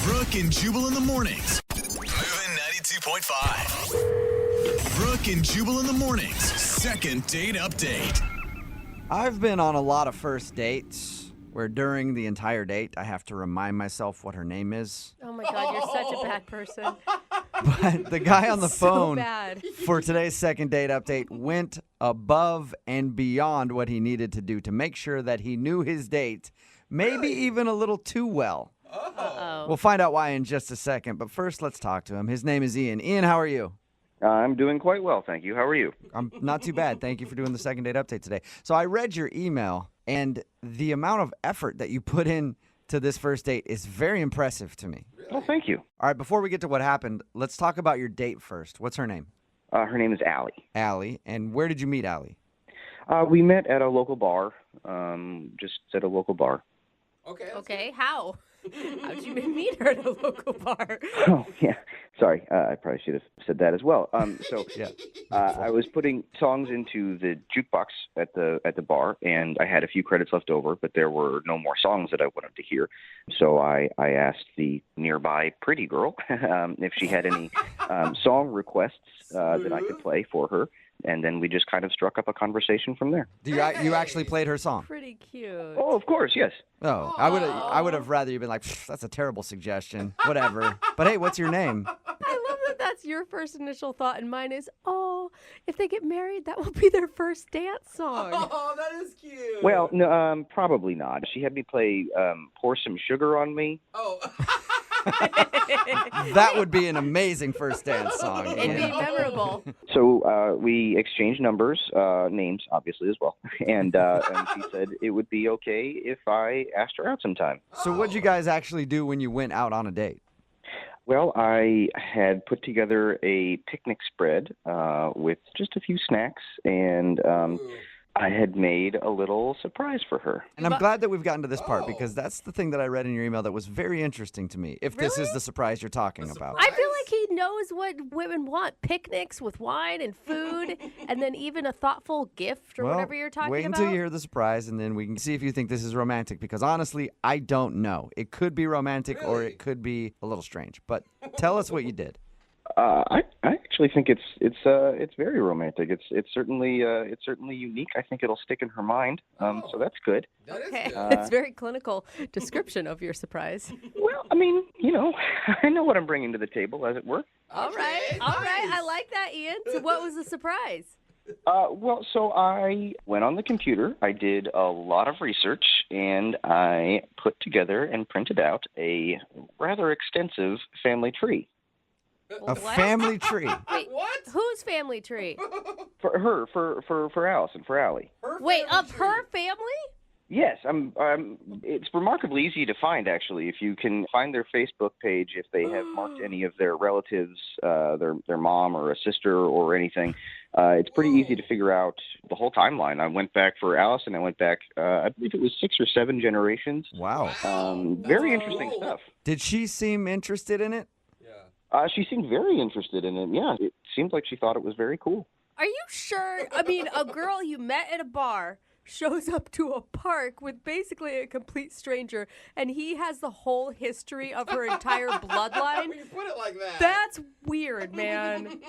Brooke and Jubal in the mornings. Moving 92.5. Brooke and Jubal in the mornings. Second date update. I've been on a lot of first dates where during the entire date I have to remind myself what her name is. Oh my God, you're such a bad person. But the guy on the So phone bad. for today's second date update went above and beyond what he needed to do to make sure that he knew his date, maybe even a little too well. Uh-oh. We'll find out why in just a second, but first let's talk to him. His name is Ian. Ian, how are you? I'm doing quite well, thank you. How are you? I'm not too bad. Thank you for doing the second date update today. So I read your email, and the amount of effort that you put in to this first date is very impressive to me. Well, thank you. All right, before we get to what happened, let's talk about your date first. What's her name? Her name is Allie. Allie. And where did you meet Allie? We met at a local bar, just at a local bar. Okay, how? How'd you meet her at a local bar? Oh, yeah. Sorry, I probably should have said that as well. Yeah. I was putting songs into the jukebox at the bar, and I had a few credits left over, but there were no more songs that I wanted to hear. So I asked the nearby pretty girl if she had any song requests that I could play for her. And then we just kind of struck up a conversation from there. You actually played her song? Pretty cute. Oh, of course, yes. Oh, I would have rather you been like, that's a terrible suggestion. Whatever. But hey, what's your name? I love that that's your first initial thought, and mine is, oh, if they get married, that will be their first dance song. Oh, that is cute. Well, no, probably not. She had me play Pour Some Sugar on Me. Oh. That would be an amazing first dance song. It'd be Ian. memorable. So we exchanged numbers, names, obviously, as well. And she said it would be okay if I asked her out sometime. So what'd you guys actually do when you went out on a date? Well, I had put together a picnic spread with just a few snacks, and I had made a little surprise for her. And I'm glad that we've gotten to this part because that's the thing that I read in your email that was very interesting to me, if this is the surprise you're talking about. I feel like he knows what women want. Picnics with wine and food, and then even a thoughtful gift or whatever you're talking wait about. until you hear the surprise, and then we can see if you think this is romantic, because honestly, I don't know. It could be romantic or it could be a little strange, but tell us what you did. I actually think it's very romantic. It's certainly unique. I think it'll stick in her mind. So that's good. That is Okay, good. it's very clinical description of your surprise. Well, I mean, I know what I'm bringing to the table, as it were. All right, I like that, Ian. So what was the surprise? Well, so I went on the computer. I did a lot of research, and I put together and printed out a rather extensive family tree. A What? family tree. Wait, What? whose family tree? For her, for Allison, for Allie. Her Wait, family of tree. her family? Yes, it's remarkably easy to find, actually. If you can find their Facebook page, if they have marked any of their relatives, their mom or a sister or anything, it's pretty easy to figure out the whole timeline. I went back for Allison. I went back, I believe it was 6 or 7 generations. Wow. Very interesting cool. stuff. Did she seem interested in it? Yeah. She seemed very interested in it. Yeah, it seemed like she thought it was very cool. Are you sure? I mean, a girl you met at a bar shows up to a park with basically a complete stranger, and he has the whole history of her entire bloodline. When you put it like that. That's weird, man.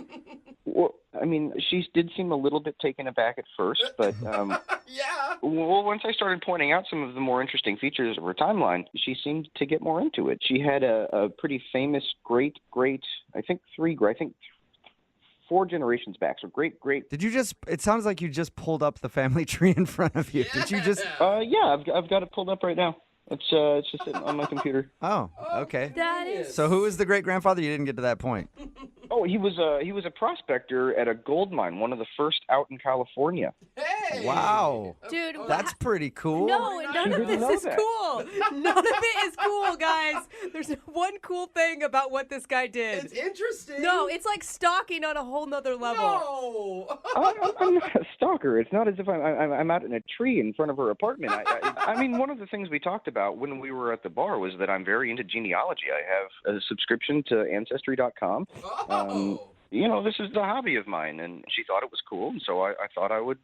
Well, I mean, she did seem a little bit taken aback at first, but Yeah. well, once I started pointing out some of the more interesting features of her timeline, she seemed to get more into it. She had a pretty famous great, I think 4 generations back. So great. Did you just, it sounds like you just pulled up the family tree in front of you. Did you just, Yeah, I've got it pulled up right now. It's just sitting on my computer. oh, okay. That is So who is the great-grandfather? You didn't get to that point. Oh, he was a prospector at a gold mine, one of the first out in California. Hey. Wow. Dude, That's pretty cool. no, none of didn't this know is that. cool. None of it is cool, guys. There's one cool thing about what this guy did. It's interesting. No, it's like stalking on a whole nother level. No. I'm not a stalker. It's not as if I'm out in a tree in front of her apartment. I mean, one of the things we talked about when we were at the bar was that I'm very into genealogy. I have a subscription to Ancestry.com. Oh. This is the hobby of mine, and she thought it was cool, and so I thought I would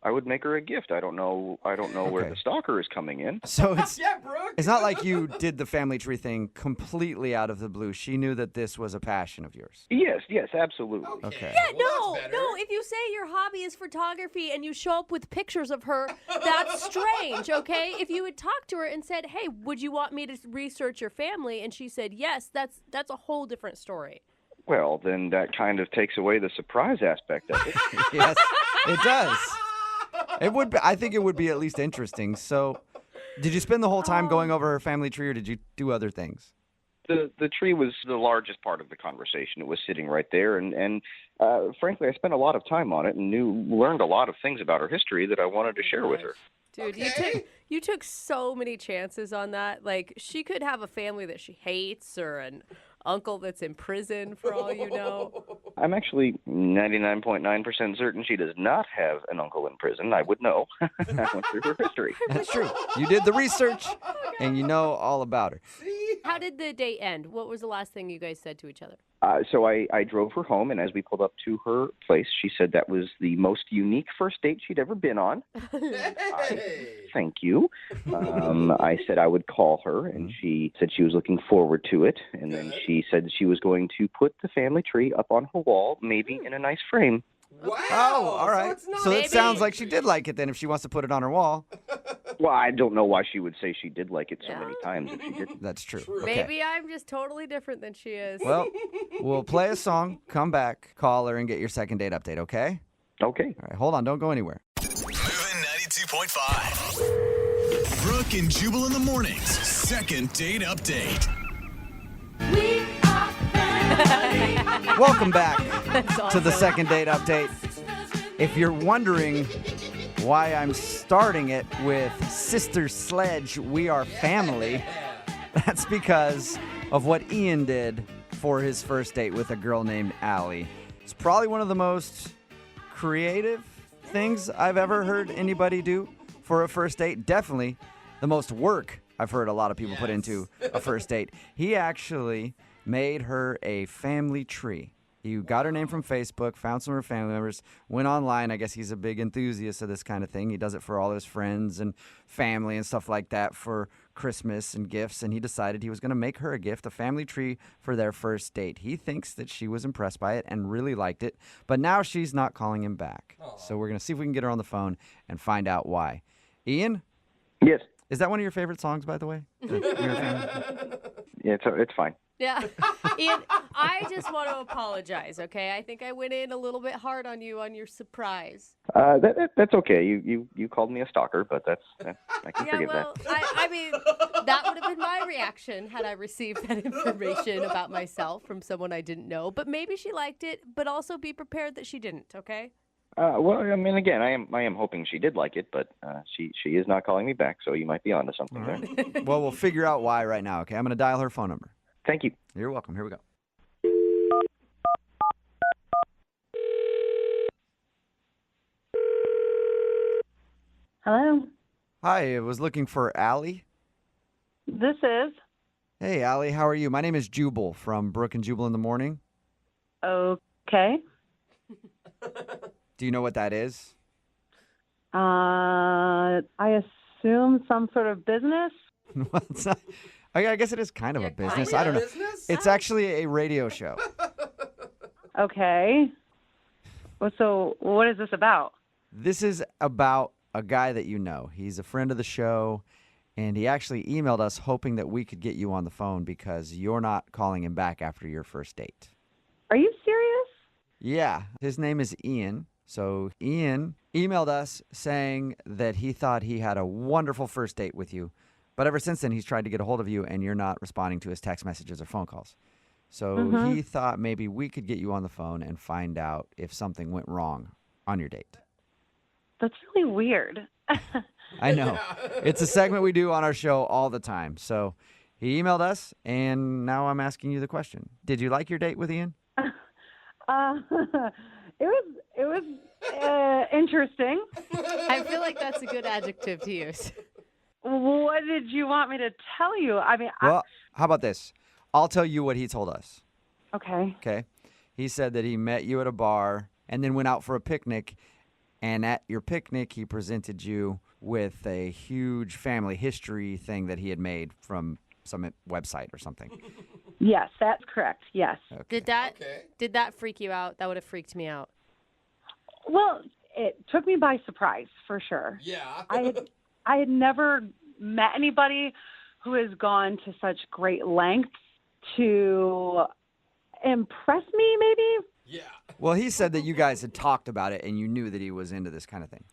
I would make her a gift. I don't know where Okay. the stalker is coming in. So it's Yeah, Brooke. it's not like you did the family tree thing completely out of the blue. She knew that this was a passion of yours. Yes, absolutely. Okay. Yeah, Well, no, that's better. no. If you say your hobby is photography and you show up with pictures of her, that's strange, okay? If you had talked to her and said, "Hey, would you want me to research your family?" and she said yes, that's a whole different story. Well, then that kind of takes away the surprise aspect of it. Yes, it does. It would be, I think it would be at least interesting. So, did you spend the whole time going over her family tree, or did you do other things? The tree was the largest part of the conversation. It was sitting right there, and frankly, I spent a lot of time on it and learned a lot of things about her history that I wanted to share with her. Dude, Okay. you took so many chances on that. Like, she could have a family that she hates or an uncle that's in prison for all you know. I'm actually 99.9% certain she does not have an uncle in prison. I would know. I went through her history. That's true. You did the research, and you know all about her. How did the date end? What was the last thing you guys said to each other? So I drove her home, and as we pulled up to her place, she said that was the most unique first date she'd ever been on. Hey. Thank you. I said I would call her, and she said she was looking forward to it. And then she said she was going to put the family tree up on her wall, maybe in a nice frame. Wow. Oh, all right. So it's not So it Maybe- sounds like she did like it then if she wants to put it on her wall. Well, I don't know why she would say she did like it so many times if she didn't. That's true. True. Okay. Maybe I'm just totally different than she is. Well, we'll play a song, come back, call her, and get your second date update, okay? Okay. All right, hold on. Don't go anywhere. Moving 92.5. Brooke and Jubal in the mornings. Second date update. Welcome back That's to the awesome. second date update. If you're wondering why I'm starting it with Sister Sledge, We Are Family, that's because of what Ian did for his first date with a girl named Allie. It's probably one of the most creative things I've ever heard anybody do for a first date. Definitely the most work I've heard a lot of people put into a first date. He actually made her a family tree. He got her name from Facebook, found some of her family members, went online. I guess he's a big enthusiast of this kind of thing. He does it for all his friends and family and stuff like that for Christmas and gifts. And he decided he was going to make her a gift, a family tree for their first date. He thinks that she was impressed by it and really liked it. But now she's not calling him back. So we're going to see if we can get her on the phone and find out why. Ian, Yes. is that one of your favorite songs, by the way? We Are Family? Yeah, it's fine. Yeah. Ian, I just want to apologize, okay? I think I went in a little bit hard on you on your surprise. That's okay. You called me a stalker, but I can Yeah, forgive well, I mean, that would have been my reaction had I received that information about myself from someone I didn't know. But maybe she liked it, but also be prepared that she didn't, okay? that. Well, I mean, again, I am hoping she did like it, but she is not calling me back, so you might be onto something there. Well, we'll figure out why right now, okay? I'm going to dial her phone number. Thank you. You're welcome. Here we go. Hello, Hi, I was looking for Allie. this is. Hey, Allie, how are you? My name is Jubal from Brooke and Jubal in the morning. Okay. Do you know what that is? I assume some sort of business. Well, it's not. I guess it is kind of a business. I don't know. Business? It's actually a radio show. Okay. Well, so what is this about? This is about a guy that you know. He's a friend of the show, and he actually emailed us hoping that we could get you on the phone because you're not calling him back after your first date. Are you serious? Yeah, his name is Ian. So Ian emailed us saying that he thought he had a wonderful first date with you, but ever since then he's tried to get a hold of you and you're not responding to his text messages or phone calls. So he thought maybe we could get you on the phone and find out if something went wrong on your date. That's really weird. I know. It's a segment we do on our show all the time. So he emailed us, and now I'm asking you the question. Did you like your date with Ian? It was interesting. I feel like that's a good adjective to use. What did you want me to tell you? I mean, Well, how about this? I'll tell you what he told us, okay. okay? He said that he met you at a bar and then went out for a picnic, And at your picnic, he presented you with a huge family history thing that he had made from some website or something. Yes, that's correct. Yes. Okay. Did that freak you out? That would have freaked me out. Well, it took me by surprise for sure. Yeah. I had never met anybody who has gone to such great lengths to impress me, maybe. Yeah. Well, he said that you guys had talked about it and you knew that he was into this kind of thing.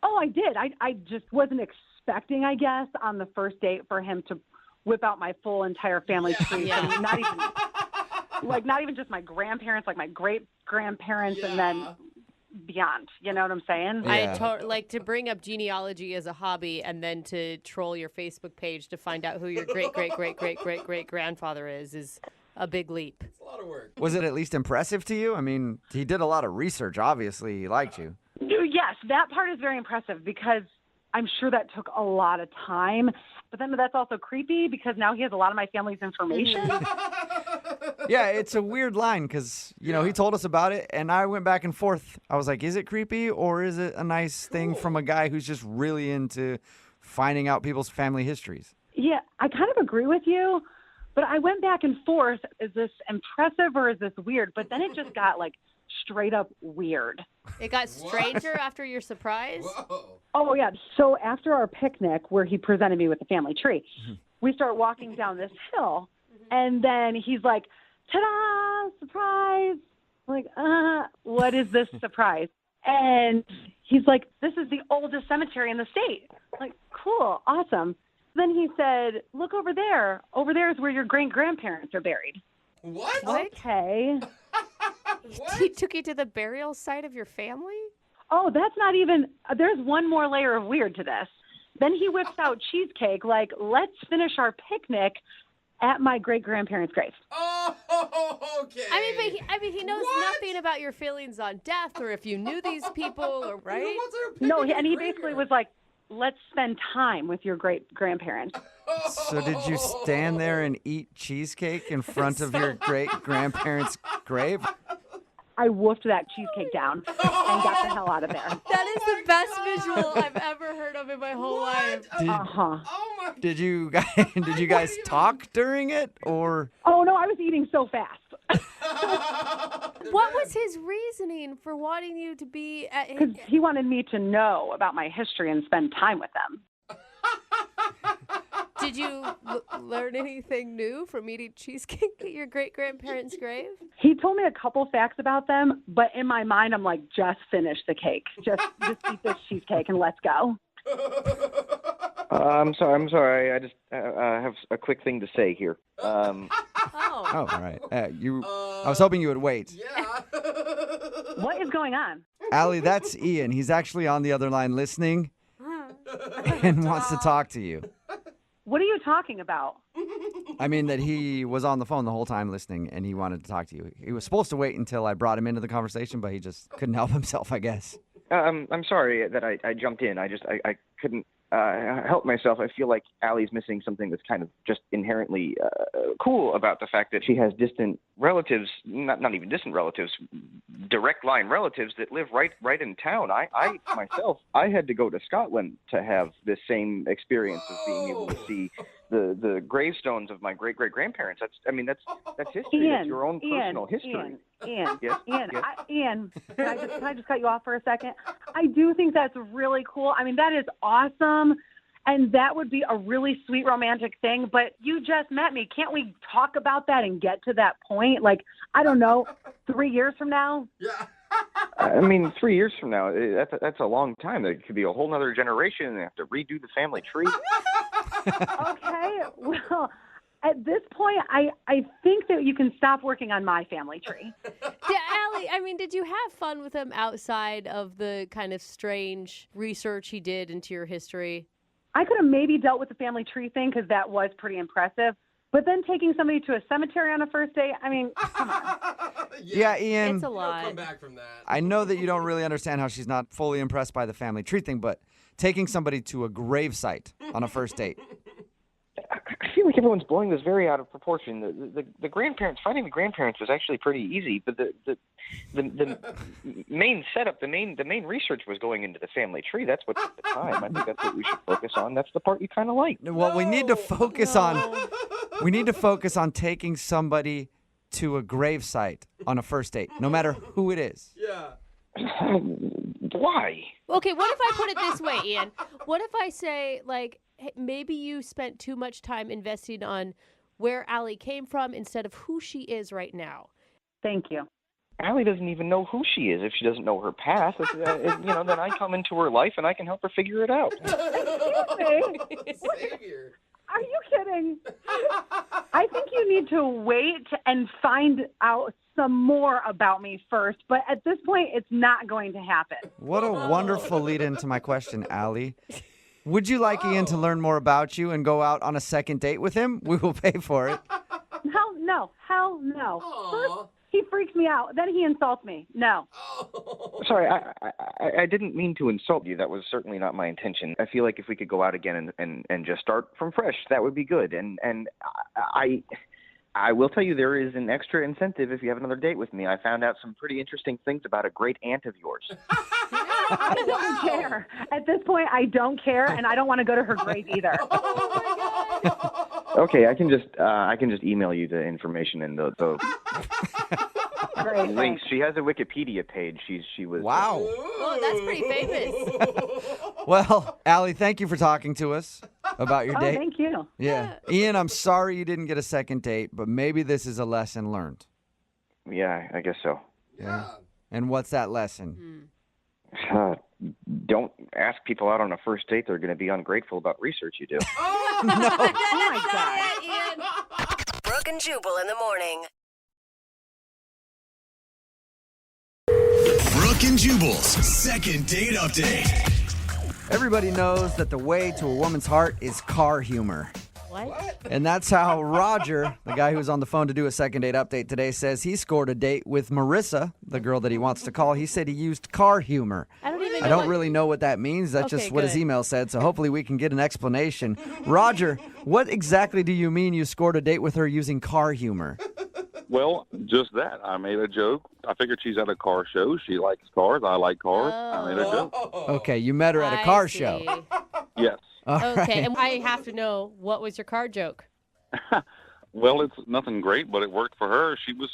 Oh, I did. I just wasn't expecting, I guess, on the first date for him to whip out my full entire family tree. Yeah. And not even just my grandparents, like my great grandparents, and then beyond. You know what I'm saying? Yeah. Like to bring up genealogy as a hobby and then to troll your Facebook page to find out who your great grandfather is a big leap. It's a lot of work. Was it at least impressive to you? I mean, he did a lot of research. Obviously, he liked you. Yes, that part is very impressive because I'm sure that took a lot of time. But then that's also creepy because now he has a lot of my family's information. Yeah, it's a weird line because, he told us about it, and I went back and forth. I was like, is it creepy or is it a nice thing from a guy who's just really into finding out people's family histories? Yeah, I kind of agree with you, but I went back and forth. Is this impressive or is this weird? But then it just got, straight up weird. It got stranger after your surprise? Whoa. Oh, yeah. So after our picnic where he presented me with the family tree, we start walking down this hill, and then he's like, ta-da, surprise. I'm like, what is this surprise? And he's like, this is the oldest cemetery in the state. I'm like, cool, awesome. Then he said, look over there. Over there is where your great-grandparents are buried. What? Okay. What? He took you to the burial site of your family? Oh, that's not even, there's one more layer of weird to this. Then he whips out cheesecake, like, let's finish our picnic at my great-grandparents' grave. Oh, okay. I mean, he knows What? nothing about your feelings on death or if you knew these people, or right? Who wants to pick No, a and he graveyard? basically was like, let's spend time with your great-grandparents. So did you stand there and eat cheesecake in front of your great-grandparents' grave? I woofed that cheesecake down and got the hell out of there. That is the best visual I've ever heard of in my whole life. Uh-huh. Oh my. Did you guys talk during it, or? Oh, no, I was eating so fast. What was his reasoning for wanting you to be at his... Because he wanted me to know about my history and spend time with them. Did you learn anything new from eating cheesecake at your great-grandparents' grave? He told me a couple facts about them, but in my mind, I'm like, just finish the cake. Just eat this cheesecake and let's go. I'm sorry. I just have a quick thing to say here. Oh. Oh, all right. I was hoping you would wait. Yeah. What is going on? Allie, that's Ian. He's actually on the other line listening and wants to talk to you. What are you talking about? I mean that he was on the phone the whole time listening, and he wanted to talk to you. He was supposed to wait until I brought him into the conversation, but he just couldn't help himself, I guess. I'm sorry that I jumped in. I couldn't help myself. I feel like Allie's missing something that's kind of just inherently cool about the fact that she has distant relatives, not even distant relatives, direct line relatives that live right in town. I myself, I had to go to Scotland to have this same experience of being able to see the gravestones of my great-great-grandparents. That's history. That's your own personal history. Ian, Yes, Ian, yes. Ian, can I just cut you off for a second? I do think that's really cool. I mean, that is awesome, and that would be a really sweet romantic thing, but you just met me. Can't we talk about that and get to that point? Like, I don't know, 3 years from now? Yeah. I mean, 3 years from now, that's a long time. It could be a whole nother generation, and they have to redo the family tree. Okay, well, at this point, I think that you can stop working on my family tree. Yeah, Allie, I mean, did you have fun with him outside of the kind of strange research he did into your history? I could have maybe dealt with the family tree thing because that was pretty impressive. But then taking somebody to a cemetery on a first date, I mean, come on. Yeah, Ian, It's a Don't lot. come back from that. I know that you don't really understand how she's not fully impressed by the family tree thing, but taking somebody to a gravesite on a first date. I feel feel like everyone's blowing this very out of proportion. The grandparents, finding the grandparents was actually pretty easy, but the main setup, the main research was going into the family tree. That's what took the time. I think that's what we should focus on. That's the part you kind of like. Well, we need to focus on taking somebody to a gravesite on a first date, no matter who it is. Yeah. Why? Okay, what if I put it this way, Ian? What if I say, like, hey, maybe you spent too much time investing on where Allie came from instead of who she is right now? Thank you. Allie doesn't even know who she is if she doesn't know her past. Then I come into her life and I can help her figure it out. Savior. Are you kidding? I think you need to wait and find out some more about me first, but at this point, it's not going to happen. What a wonderful lead into my question, Allie. Would you like Ian to learn more about you and go out on a second date with him? We will pay for it. Hell no. Hell no. Aw. First, he freaks me out. Then he insults me. No. Sorry, I didn't mean to insult you. That was certainly not my intention. I feel like if we could go out again and just start from fresh, that would be good. And I will tell you there is an extra incentive if you have another date with me. I found out some pretty interesting things about a great aunt of yours. I don't care. At this point, I don't care, and I don't want to go to her grave either. Okay, I can just email you the information and the Great, links. thanks. She has a Wikipedia page. She was Wow. Oh, that's pretty famous. Well, Allie, thank you for talking to us about your Oh, date. thank you. Yeah. Ian, I'm sorry you didn't get a second date, but maybe this is a lesson learned. Yeah, I guess so. Yeah. And what's that lesson? Don't ask people out on a first date. They're going to be ungrateful about research you do. Oh, my God. Ian. Brooke and Jubal in the morning. Brooke and Jubal's second date update. Everybody knows that the way to a woman's heart is car humor. What? And that's how Roger, the guy who's on the phone to do a second date update today, says he scored a date with Marissa, the girl that he wants to call. He said he used car humor. I don't even know. I don't really know what that means. That's Okay, just what his good. email said, so hopefully we can get an explanation. Roger, what exactly do you mean you scored a date with her using car humor? Well, just that. I made a joke. I figured she's at a car show. She likes cars. I like cars. I made a joke. Okay, you met her at a I car see. show. Yes. All Okay, right. and I have to know, what was your car joke? Well, it's nothing great, but it worked for her. She was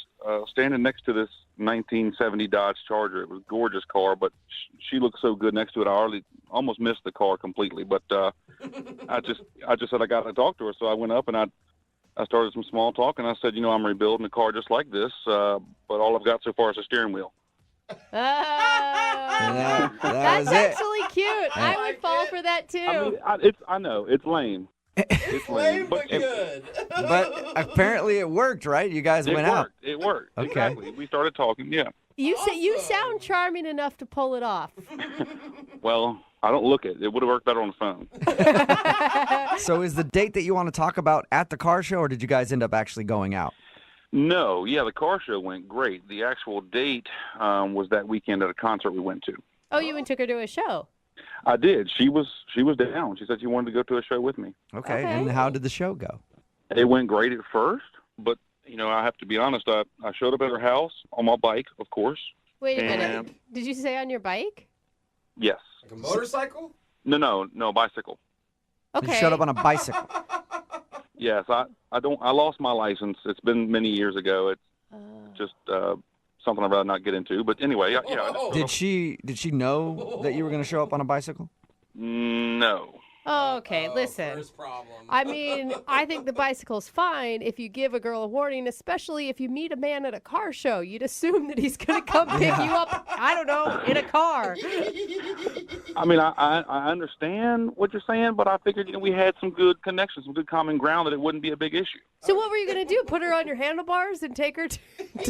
standing next to this 1970 Dodge Charger. It was a gorgeous car, but she looked so good next to it. I almost missed the car completely. But I just said I got to talk to her, so I went up and I started some small talk, and I said, I'm rebuilding a car just like this, but all I've got so far is a steering wheel. Oh, That that's was it. actually cute. I would fall for that too. I mean, I know it's lame. It's Lame but it, good. But apparently it worked, right? You guys it went worked. out. It worked. Okay. Exactly. We started talking. Yeah. You Awesome. sound charming enough to pull it off. Well, I don't look it. It would have worked better on the phone. So is the date that you want to talk about at the car show, or did you guys end up actually going out? No, yeah, the car show went great. The actual date was that weekend at a concert we went to. Oh, you even took her to a show. I did. She was down. She said she wanted to go to a show with me. Okay. Okay. And how did the show go? It went great at first, but I have to be honest. I showed up at her house on my bike, of course. Wait a minute. And- Did you say on your bike? Yes. Like a motorcycle? No, bicycle. Okay. You showed up on a bicycle. Yes, I lost my license. It's been many years ago. It's just something I'd rather not get into. But anyway, yeah. Did she know that you were going to show up on a bicycle? No. Okay, listen. First problem. I mean, I think the bicycle's fine if you give a girl a warning, especially if you meet a man at a car show. You'd assume that he's going to come pick you up, I don't know, in a car. I mean, I understand what you're saying, but I figured we had some good connections, some good common ground, that it wouldn't be a big issue. So what were you going to do? Put her on your handlebars and take her to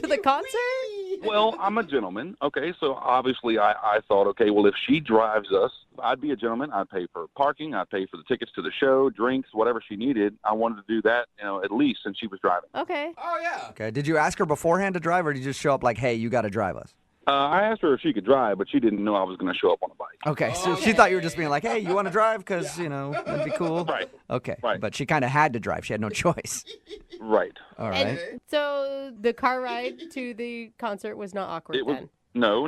the concert? Well, I'm a gentleman, okay, so obviously I thought, okay, well, if she drives us, I'd be a gentleman. I'd pay for parking. I'd pay for the tickets to the show, drinks, whatever she needed. I wanted to do that, at least since she was driving. Okay. Oh, yeah. Okay. Did you ask her beforehand to drive, or did you just show up like, hey, you got to drive us? I asked her if she could drive, but she didn't know I was going to show up on a bike. Okay, so she thought you were just being like, hey, you want to drive? Because, that'd be cool. Right. Okay, Right. but she kind of had to drive. She had no choice. Right. All right. And so the car ride to the concert was not awkward It was then? no.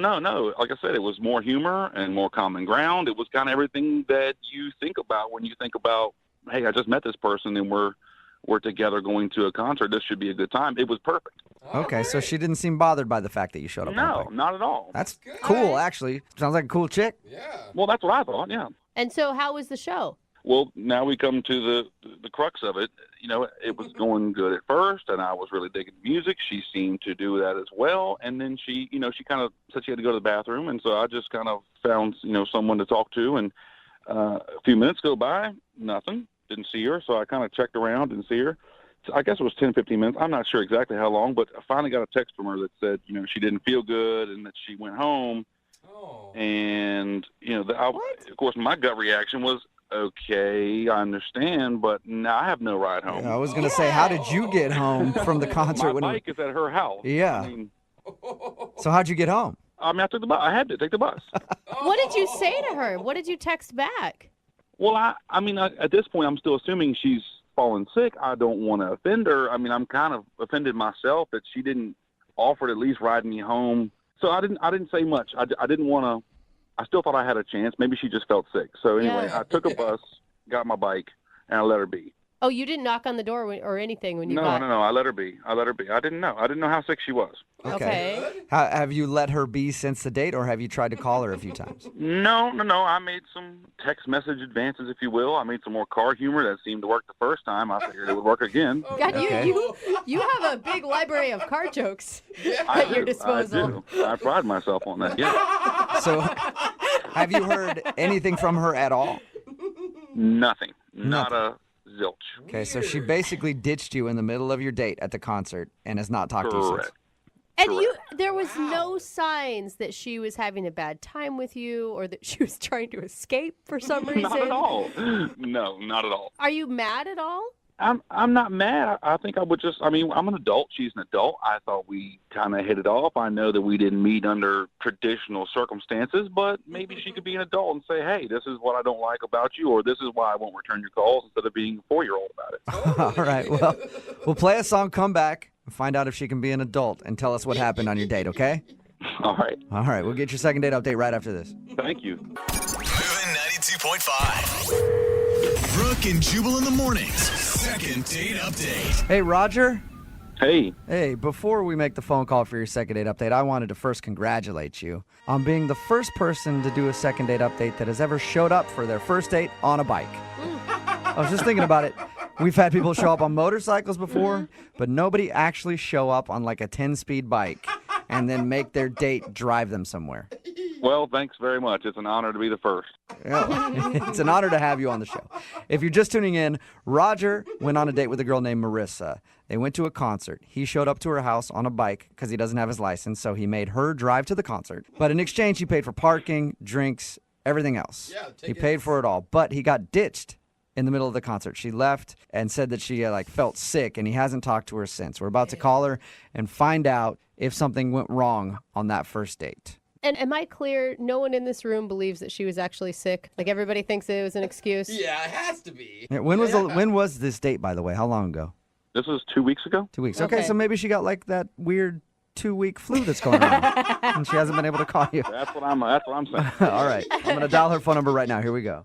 Like I said, it was more humor and more common ground. It was kind of everything that you think about when you think about, hey, I just met this person and we're together going to a concert. This should be a good time. It was perfect. Okay, so she didn't seem bothered by the fact that you showed up on a No, bike. not at all. That's cool, actually. Sounds like a cool chick. Yeah. Well, that's what I thought, yeah. And so how was the show? Well, now we come to the crux of it. It was going good at first, and I was really digging the music. She seemed to do that as well, and then she kind of said she had to go to the bathroom, and so I just kind of found, someone to talk to, and a few minutes go by, nothing, didn't see her, so I kind of checked around, didn't see her. So I guess it was 10, 15 minutes. I'm not sure exactly how long, but I finally got a text from her that said, she didn't feel good and that she went home, and, of course, my gut reaction was, okay, I understand, but now I have no ride home. I was going to say, how did you get home from the concert? My bike is at her house. Yeah. I mean, So how'd you get home? I took the bus. I had to take the bus. What did you say to her? What did you text back? Well, at this point, I'm still assuming she's fallen sick. I don't want to offend her. I'm kind of offended myself that she didn't offer to at least ride me home. So I didn't say much. I didn't want to. I still thought I had a chance. Maybe she just felt sick. So anyway, Yeah. I took a bus, got my bike, and I let her be. Oh, you didn't knock on the door or anything when you No, got... I let her be. I didn't know. I didn't know how sick she was. Okay. Have you let her be since the date, or have you tried to call her a few times? No. I made some text message advances, if you will. I made some more car humor that seemed to work the first time. I figured it would work again. God, Okay. you have a big library of car jokes I at your do. disposal. I do. I pride myself on that. Yeah. So have you heard anything from her at all? Nothing. Not a zilch. Okay, so she basically ditched you in the middle of your date at the concert and has not talked to you since. Correct. And there was no signs that she was having a bad time with you or that she was trying to escape for some reason. Not at all. No, not at all. Are you mad at all? I'm not mad. I think I would just. I'm an adult. She's an adult. I thought we kind of hit it off. I know that we didn't meet under traditional circumstances, but maybe she could be an adult and say, "Hey, this is what I don't like about you," or "This is why I won't return your calls," instead of being a 4-year-old about it. All right, well, we'll play a song, come back, and find out if she can be an adult and tell us what happened on your date, okay? All right. All right, we'll get your second date update right after this. Thank you. Moving 92.5. Brooke and Jubal in the mornings. Second date update. Hey, Roger. Hey. Hey, before we make the phone call for your second date update, I wanted to first congratulate you on being the first person to do a second date update that has ever showed up for their first date on a bike. I was just thinking about it. We've had people show up on motorcycles before, but nobody actually show up on like a 10-speed bike and then make their date drive them somewhere. Well, thanks very much. It's an honor to be the first. Yeah. It's an honor to have you on the show. If you're just tuning in, Roger went on a date with a girl named Marissa. They went to a concert. He showed up to her house on a bike because he doesn't have his license, so he made her drive to the concert. But in exchange, he paid for parking, drinks, everything else. Yeah, he paid for it all, but he got ditched in the middle of the concert. She left and said that she felt sick, and he hasn't talked to her since. We're about to call her and find out if something went wrong on that first date. And am I clear? No one in this room believes that she was actually sick. Like everybody thinks it was an excuse. Yeah, it has to be. Yeah, when was this date, by the way? How long ago? This was 2 weeks ago. 2 weeks. Okay, Okay. so maybe she got like that weird 2-week flu that's going on, and she hasn't been able to call you. That's what I'm saying. All right, I'm gonna dial her phone number right now. Here we go.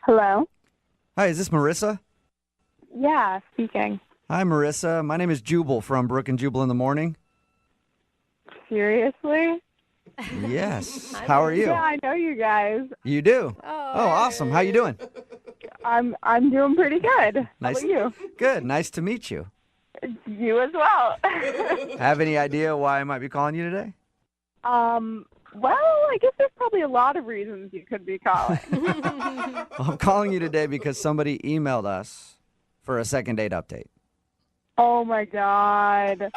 Hello? Hi, is this Marissa? Yeah, speaking. Hi, Marissa. My name is Jubal from Brooke and Jubal in the morning. Seriously? Yes. How are you? Yeah, I know you guys. You do? Oh, awesome. How you doing? I'm doing pretty good. Nice. How about Good. Nice to meet you. you? You as well. Have any idea why I might be calling you today? Well, I guess there's probably a lot of reasons you could be calling. Well, I'm calling you today because somebody emailed us for a second date update. Oh my God.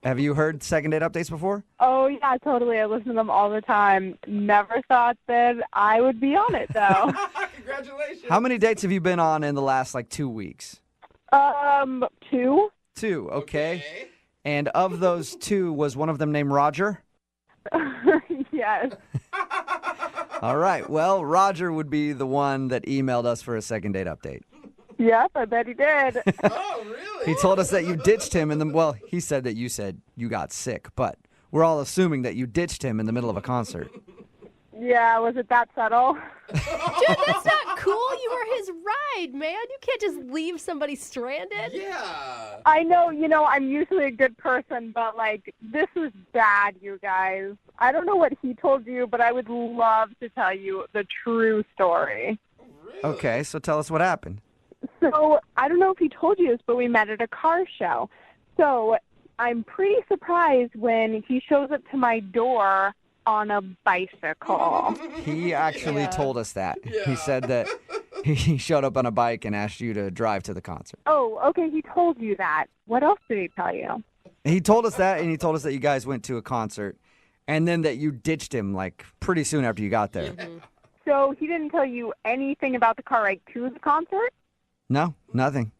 Have you heard second date updates before? Oh yeah, totally. I listen to them all the time. Never thought that I would be on it though. Congratulations. How many dates have you been on in the last, 2 weeks? 2. 2, okay. And of those 2, was one of them named Roger? Yes. All right. Well, Roger would be the one that emailed us for a second date update. Yep, I bet he did. Oh, really? He told us that you ditched him he said that you said you got sick, but we're all assuming that you ditched him in the middle of a concert. Yeah, was it that subtle? Dude, that's not cool. You were his ride, man. You can't just leave somebody stranded. Yeah. I know, I'm usually a good person, but, this is bad, you guys. I don't know what he told you, but I would love to tell you the true story. Really? Okay, so tell us what happened. So, I don't know if he told you this, but we met at a car show. So, I'm pretty surprised when he shows up to my door on a bicycle. He actually told us that. He said that he showed up on a bike and asked you to drive to the concert. Oh, okay, he told you that. What else did he tell you? He told us that, and he told us that you guys went to a concert, and then that you ditched him, pretty soon after you got there. Mm-hmm. So he didn't tell you anything about the car ride to the concert? No, nothing.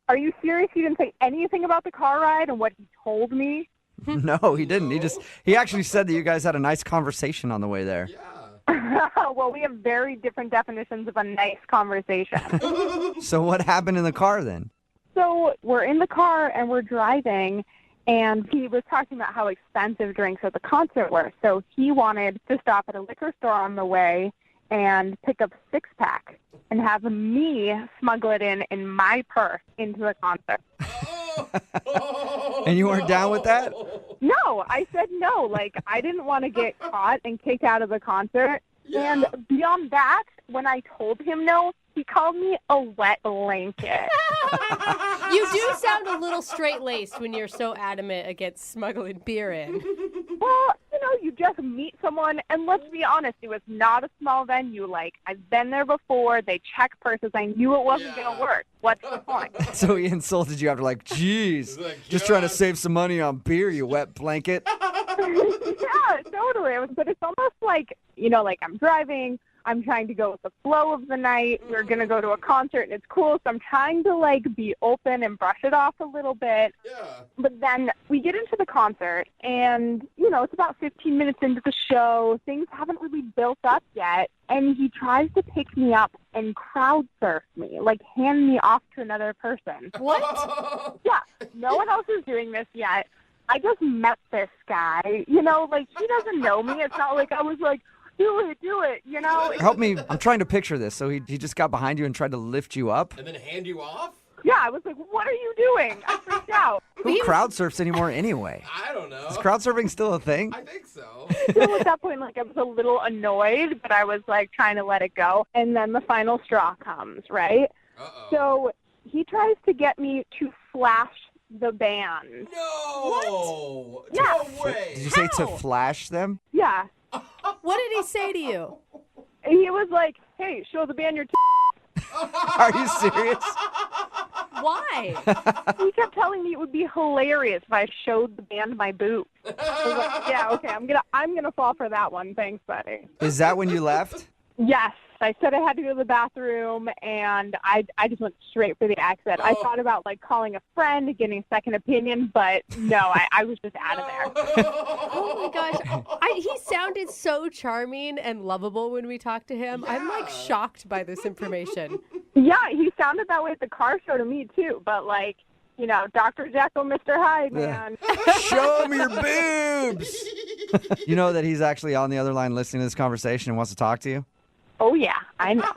Are you serious? He didn't say anything about the car ride and what he told me? No, he didn't. He actually said that you guys had a nice conversation on the way there. Yeah. Well, we have very different definitions of a nice conversation. So what happened in the car then? So we're in the car and we're driving, and he was talking about how expensive drinks at the concert were. So he wanted to stop at a liquor store on the way and pick up a 6-pack and have me smuggle it in my purse into the concert. And you weren't down with that? No, I said no. I didn't want to get caught and kicked out of the concert. Yeah. And beyond that, when I told him no, he called me a wet blanket. You do sound a little straight-laced when you're so adamant against smuggling beer in. Well, you just meet someone, and let's be honest, it was not a small venue. I've been there before. They check purses. I knew it wasn't going to work. What's the point? So he insulted you after geez, just trying to save some money on beer, you wet blanket. Yeah, totally. But it's almost I'm driving. I'm trying to go with the flow of the night. We're going to go to a concert, and it's cool. So I'm trying to, be open and brush it off a little bit. Yeah. But then we get into the concert, and, it's about 15 minutes into the show. Things haven't really built up yet. And he tries to pick me up and crowd surf me, hand me off to another person. What? Yeah, no one else is doing this yet. I just met this guy. He doesn't know me. It's not like I was do it. Help me, I'm trying to picture this. So he just got behind you and tried to lift you up? And then hand you off? Yeah, I was like, what are you doing? I freaked out. Who crowd surfs anymore anyway? I don't know. Is crowd surfing still a thing? I think so. So at that point, I was a little annoyed, but I was, trying to let it go. And then the final straw comes, right? Uh-oh. So he tries to get me to flash the band. No! Yeah. No way! Did you say to How? flash them? Yeah. What did he say to you? He was like, hey, show the band your Are you serious? Why? He kept telling me it would be hilarious if I showed the band my boobs. I was like, yeah, okay, I'm gonna fall for that one. Thanks, buddy. Is that when you left? Yes, I said I had to go to the bathroom, and I just went straight for the exit. I thought about calling a friend, getting a second opinion, but no, I was just out of there. Oh my gosh. He sounded so charming and lovable when we talked to him. I'm shocked by this information. Yeah, he sounded that way at the car show to me too, but Dr. Jekyll, Mr. Hyde, man. Show me your boobs. You know that he's actually on the other line listening to this conversation and wants to talk to you? Oh, yeah, I know.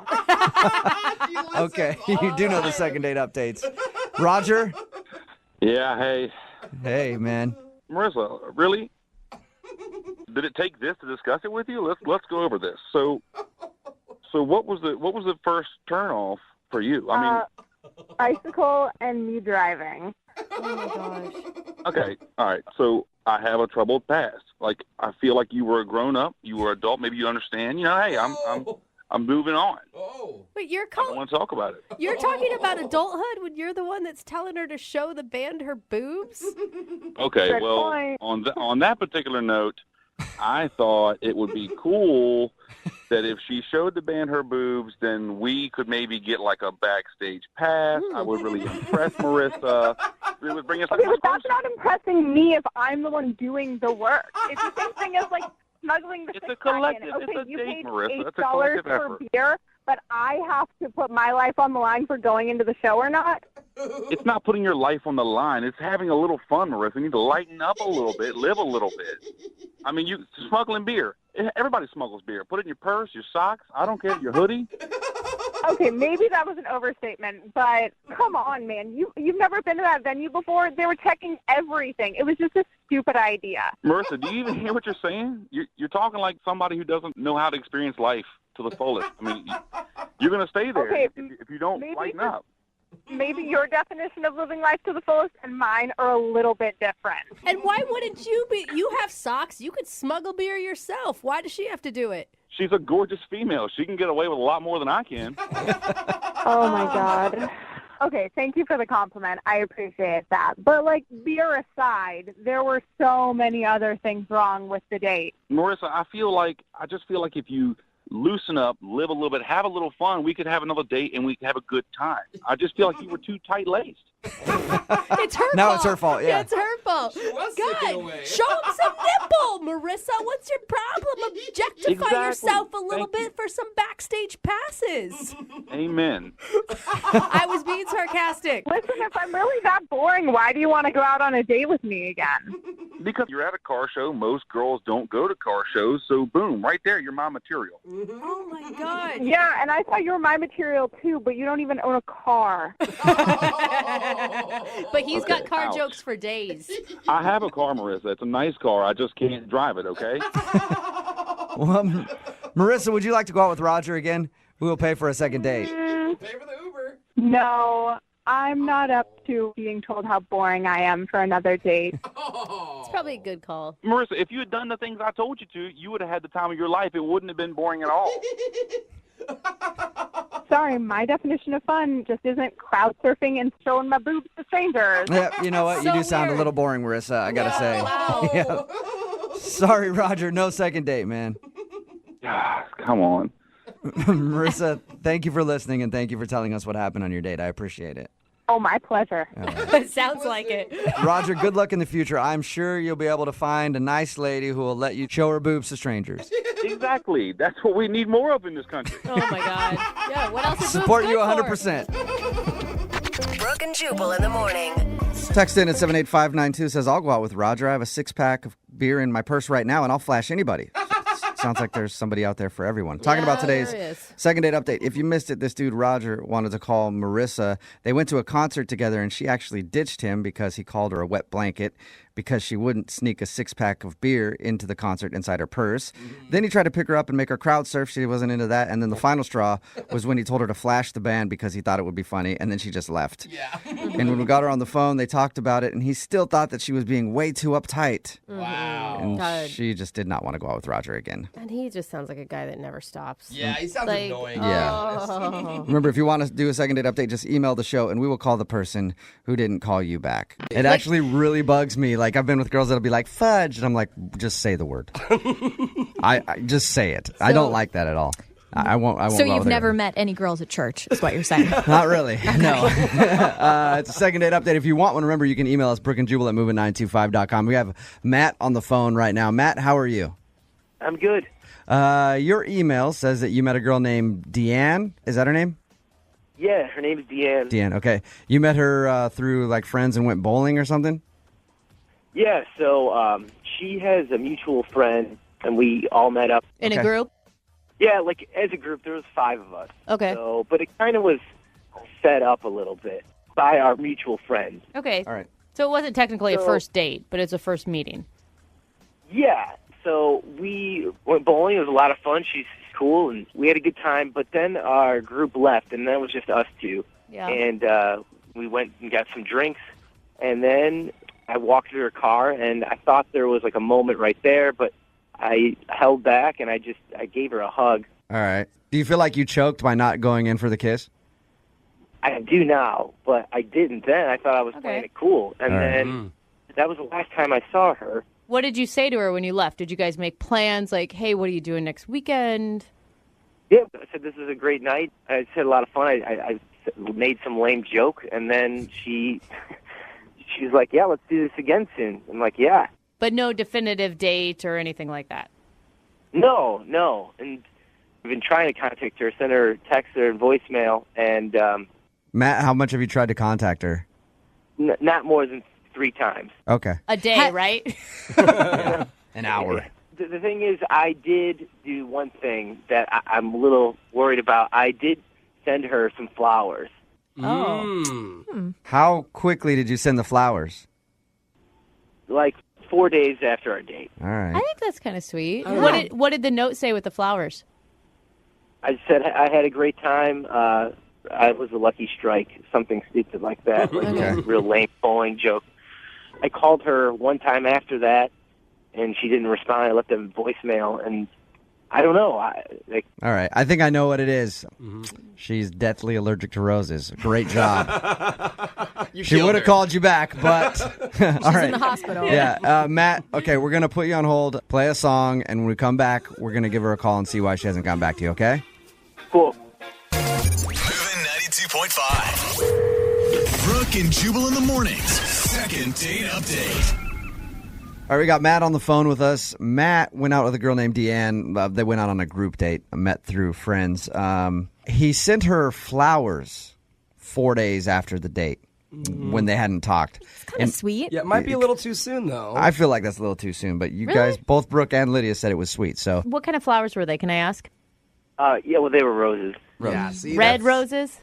Okay, you do know the second date updates. Roger? Yeah, hey. Hey, man. Marissa, really? Did it take this to discuss it with you? Let's go over this. So what was the first turn off for you? I mean, Bicycle and me driving. Oh my gosh. okay, all right. So I have a troubled past. I feel like you were a grown up, you were adult. Maybe you understand. Hey, I'm moving on. Oh. Wait, you're I don't want to talk about it. You're talking about adulthood when you're the one that's telling her to show the band her boobs? Okay, Good well, point. on that particular note, I thought it would be cool that if she showed the band her boobs, then we could maybe get like a backstage pass. I would really impress Marissa. It would bring us Okay, but that's not impressing me if I'm the one doing the work. It's the same thing as, like, smuggling the It's a six-pack in. collective. Okay, It's a you date, paid Marissa. It's a $8 collective for effort. beer, but I have to put my life on the line for going into the show or not? It's not putting your life on the line. It's having a little fun, Marissa. You need to lighten up a little bit, live a little bit. I mean, you smuggling beer. Everybody smuggles beer. Put it in your purse, your socks. I don't care, your hoodie. Okay, maybe that was an overstatement, but come on, man. You've never been to that venue before? They were checking everything. It was just a stupid idea. Marissa, do you even hear what you're saying? You're talking like somebody who doesn't know how to experience life to the fullest. I mean, you're going to stay there Okay, if you don't lighten up. Maybe your definition of living life to the fullest and mine are a little bit different. And why wouldn't you be? You have socks. You could smuggle beer yourself. Why does she have to do it? She's a gorgeous female. She can get away with a lot more than I can. Oh, my God. Okay, thank you for the compliment. I appreciate that. But, like, beer aside, there were so many other things wrong with the date. Marissa, I just feel like if you loosen up, live a little bit, have a little fun, we could have another date and we could have a good time. I just feel like you were too tight-laced. It's her fault. Now it's her fault, yeah. It's her fault. She was sticking God, away. show him some nipple, Marissa. What's your problem? Objectify Exactly. yourself a little Thank bit you. for some backstage passes. Amen. I was being sarcastic. Listen, if I'm really that boring, why do you want to go out on a date with me again? Because you're at a car show. Most girls don't go to car shows. So, boom, right there, you're my material. Oh, my God. Yeah, and I thought you were my material, too, but you don't even own a car. But he's got car ouch. jokes for days. I have a car, Marissa. It's a nice car. I just can't drive it, okay? Well, Marissa, would you like to go out with Roger again? We will pay for a second date. Pay for the Uber. No, I'm not up to being told how boring I am for another date. It's probably a good call. Marissa, if you had done the things I told you to, you would have had the time of your life. It wouldn't have been boring at all. Sorry, my definition of fun just isn't crowd surfing and showing my boobs to strangers. Yeah, you know what? You So do sound a weird. little boring, Marissa, I gotta say. Wow. Yeah. Sorry, Roger. No second date, man. Come on. Marissa, thank you for listening and thank you for telling us what happened on your date. I appreciate it. Oh, my pleasure. Sounds like it. Roger, good luck in the future. I'm sure you'll be able to find a nice lady who will let you show her boobs to strangers. Exactly. That's what we need more of in this country. Oh, my God. Yeah, what else is Support boobs you good for? 100%. Brooke and Jubal in the morning. Text in at 78592 says, I'll go out with Roger. I have a 6-pack of beer in my purse right now, and I'll flash anybody. Sounds like there's somebody out there for everyone. Talking about today's there is. second date update. If you missed it, this dude, Roger, wanted to call Marissa. They went to a concert together, and she actually ditched him because he called her a wet blanket because she wouldn't sneak a 6-pack of beer into the concert inside her purse. Then he tried to pick her up and make her crowd surf. She wasn't into that. And then the final straw was when he told her to flash the band because he thought it would be funny, and then she just left. Yeah. And when we got her on the phone, they talked about it, and he still thought that she was being way too uptight. Wow. And God. she just did not want to go out with Roger again. And he just sounds like a guy that never stops. Yeah, he sounds Like, annoying. Yeah. Oh. Remember, if you want to do a second date update, just email the show, and we will call the person who didn't call you back. It actually really bugs me. Like, I've been with girls that'll be like, fudge, and I'm like, just say the word. I just say it. I don't like that at all. I won't. So go you've with never her. met any girls at church, is what you're saying. Not really. No. It's a second date update. If you want one, remember, you can email us, brookandjubal at moving925.com. We have Matt on the phone right now. Matt, how are you? I'm good. Your email says that you met a girl named Deanne. Is that her name? Yeah, her name is Deanne. Deanne, okay. You met her through, like, friends and went bowling or something? Yeah, so she has a mutual friend, and we all met up. In Okay. a group? Yeah, like, as a group, there was 5 of us. Okay. So, but it kind of was set up a little bit by our mutual friend. Okay. All right. So it wasn't technically a So- first date, but it's a first meeting. Yeah, so we went bowling. It was a lot of fun. She's cool, and we had a good time. But then our group left, and then it was just us two. Yeah. And we went and got some drinks, and then I walked to her car, and I thought there was like a moment right there, but I held back, and I gave her a hug. All right. Do you feel like you choked by not going in for the kiss? I do now, but I didn't then. I thought I was playing it cool. And All right. then that was the last time I saw her. What did you say to her when you left? Did you guys make plans like, hey, what are you doing next weekend? Yeah, I said this is a great night. I just had a lot of fun. I made some lame joke, and then she's like, "Yeah, let's do this again soon." I'm like, "Yeah." But no definitive date or anything like that. No. And I've been trying to contact her, send her text her and voicemail, and Matt, how much have you tried to contact her? not more than 3 times. Okay. A day, right? An hour. The thing is, I did do one thing that I'm a little worried about. I did send her some flowers. Oh. How quickly did you send the flowers? Like 4 days after our date. All right. I think that's kind of sweet. Yeah. What did the note say with the flowers? I said I had a great time. I was a lucky strike, something stupid like that, like Okay. a real lame bowling joke. I called her one time after that, and she didn't respond. I left a voicemail, and I don't know. All right. I think I know what it is. She's deathly allergic to roses. Great job. She would have called you back, but all right. in the hospital. Yeah. Matt, okay, we're going to put you on hold, play a song, and when we come back, we're going to give her a call and see why she hasn't gotten back to you, okay? Cool. Moving 92.5. Brooke and Jubal in the mornings. Second date update. All right, we got Matt on the phone with us. Matt went out with a girl named Deanne. They went out on a group date, met through friends. He sent her flowers 4 days after the date when they hadn't talked. It's kind of sweet. Yeah, it might be a little too soon, though. I feel like that's a little too soon, but you guys, both Brooke and Lydia, said it was sweet. So What kind of flowers were they? Can I ask? Yeah, well, they were roses. Yeah, see, Red that's- roses?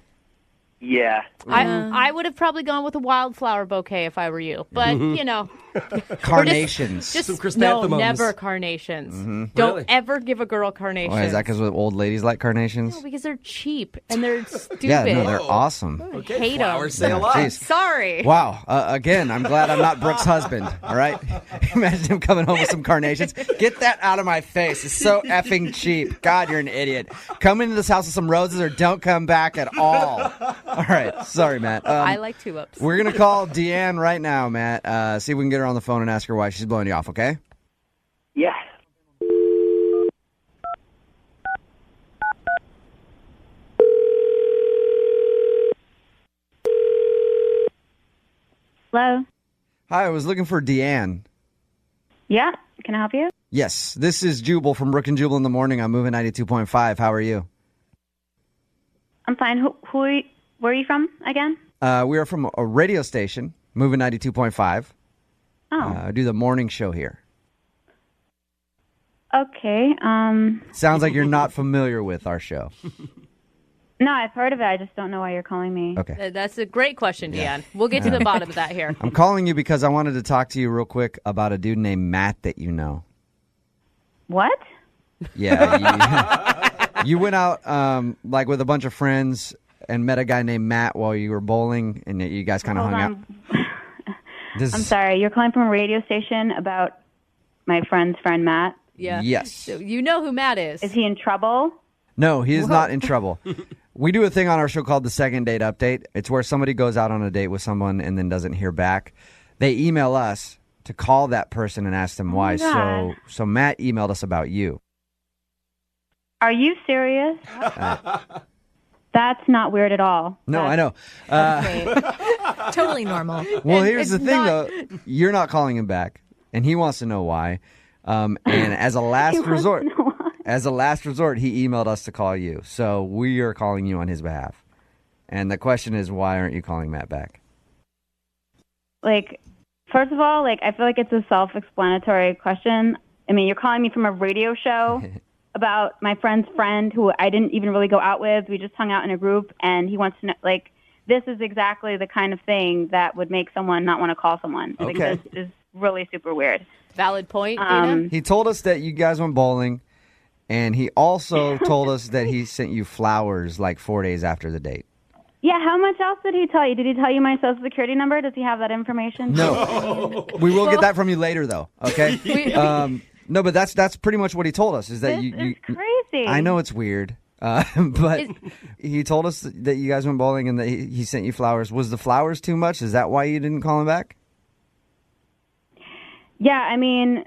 Yeah. I would have probably gone with a wildflower bouquet if I were you. But, you know. carnations. Just Some no, chrysanthemums. never carnations. Don't Really? ever give a girl carnations. Why, is that because old ladies like carnations? No, because they're cheap and they're stupid. Yeah, no, they're awesome. Okay, hate 'em. flowers say Yeah, a lot. geez. Sorry. Wow. Again, I'm glad I'm not Brooke's husband. All right? Imagine him coming home with some carnations. Get that out of my face. It's so effing cheap. God, you're an idiot. Come into this house with some roses or don't come back at all. All right. Sorry, Matt. I like tulips. We're going to call Deanne right now, Matt. See if we can get her on the phone and ask her why she's blowing you off, okay? Yeah. Hello? Hi, I was looking for Deanne. Yeah, can I help you? Yes, this is Jubal from Brooke and Jubal in the morning. I'm moving 92.5. How are you? I'm fine. Where are you from again? We are from a radio station, moving 92.5. Oh, I do the morning show here. okay. Sounds like you're not familiar with our show. No, I've heard of it. I just don't know why you're calling me. Okay. That's a great question, Deanne. We'll get to the bottom of that here. I'm calling you because I wanted to talk to you real quick about a dude named Matt that you know. What? Yeah. You went out like with a bunch of friends and met a guy named Matt while you were bowling, and you guys kind of Hold hung on. out. This I'm is- sorry. You're calling from a radio station about my friend's friend Matt? Yeah. Yes. So you know who Matt is. Is he in trouble? No, he is not in trouble. We do a thing on our show called the Second Date Update. It's where somebody goes out on a date with someone and then doesn't hear back. They email us to call that person and ask them why. God. So Matt emailed us about you. Are you serious? That's not weird at all. No, I know. Totally normal. Well, And here's the it's thing, not- though. You're not calling him back, and he wants to know why. And as a last He wants resort, to know why. he emailed us to call you. So we are calling you on his behalf. And the question is, why aren't you calling Matt back? Like, first of all, like, I feel like it's a self-explanatory question. I mean, you're calling me from a radio show about my friend's friend who I didn't even really go out with. We just hung out in a group, and he wants to know, like, this is exactly the kind of thing that would make someone not want to call someone. I think Okay. this is really super weird. Valid point, Dina. He told us that you guys went bowling, and he also told us that he sent you flowers like 4 days after the date. Yeah, how much else did he tell you? Did he tell you my social security number? Does he have that information? No. We will get that from you later, though, okay? No, but that's pretty much what he told us, is that This you is crazy. I know it's weird, but he told us that you guys went bowling and that he sent you flowers. Was the flowers too much? Is that why you didn't call him back? Yeah, I mean,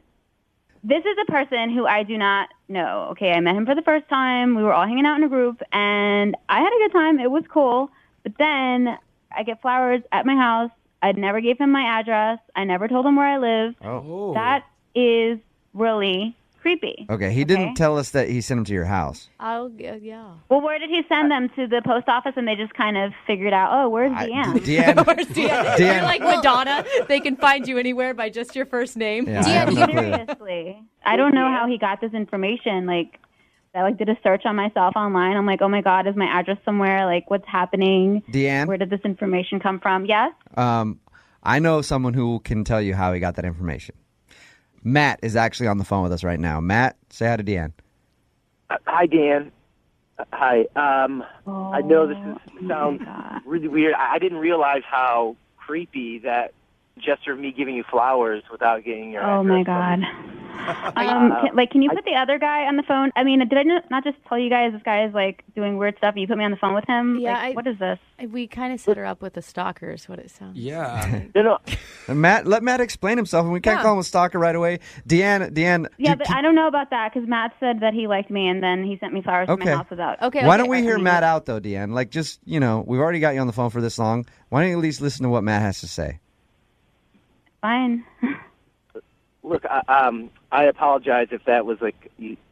this is a person who I do not know. Okay, I met him for the first time. We were all hanging out in a group, and I had a good time. It was cool. But then I get flowers at my house. I never gave him my address. I never told him where I live. Oh. That is really creepy. Okay, he didn't tell us that he sent them to your house. Yeah. Well, where did he send them? To the post office, and they just kind of figured out, oh, where's Deanne? Deanne. Where's Deanne? You're like Madonna. They can find you anywhere by just your first name. Yeah, I have no clue. Seriously. I don't know how he got this information. Like, I did a search on myself online. I'm like, oh my God, is my address somewhere? Like, what's happening? Deanne? Where did this information come from? Yes? I know someone who can tell you how he got that information. Matt is actually on the phone with us right now. Matt, say hi to Deanne. Hi, Dan. Hi. I know this sounds really weird. I didn't realize how creepy that gesture of me giving you flowers without getting your address. Oh my God. Can you put the other guy on the phone? I mean, did I not just tell you guys this guy is doing weird stuff and you put me on the phone with him? Yeah. What is this? We kind of set her up with a stalker is what it sounds Yeah. No. Matt, let Matt explain himself, and we can't call him a stalker right away. Deanne. Yeah, but I don't know about that because Matt said that he liked me and then he sent me flowers to my house without. Why don't we hear Matt out though, Deanne? We've already got you on the phone for this long. Why don't you at least listen to what Matt has to say? Fine. Look, I apologize if that was a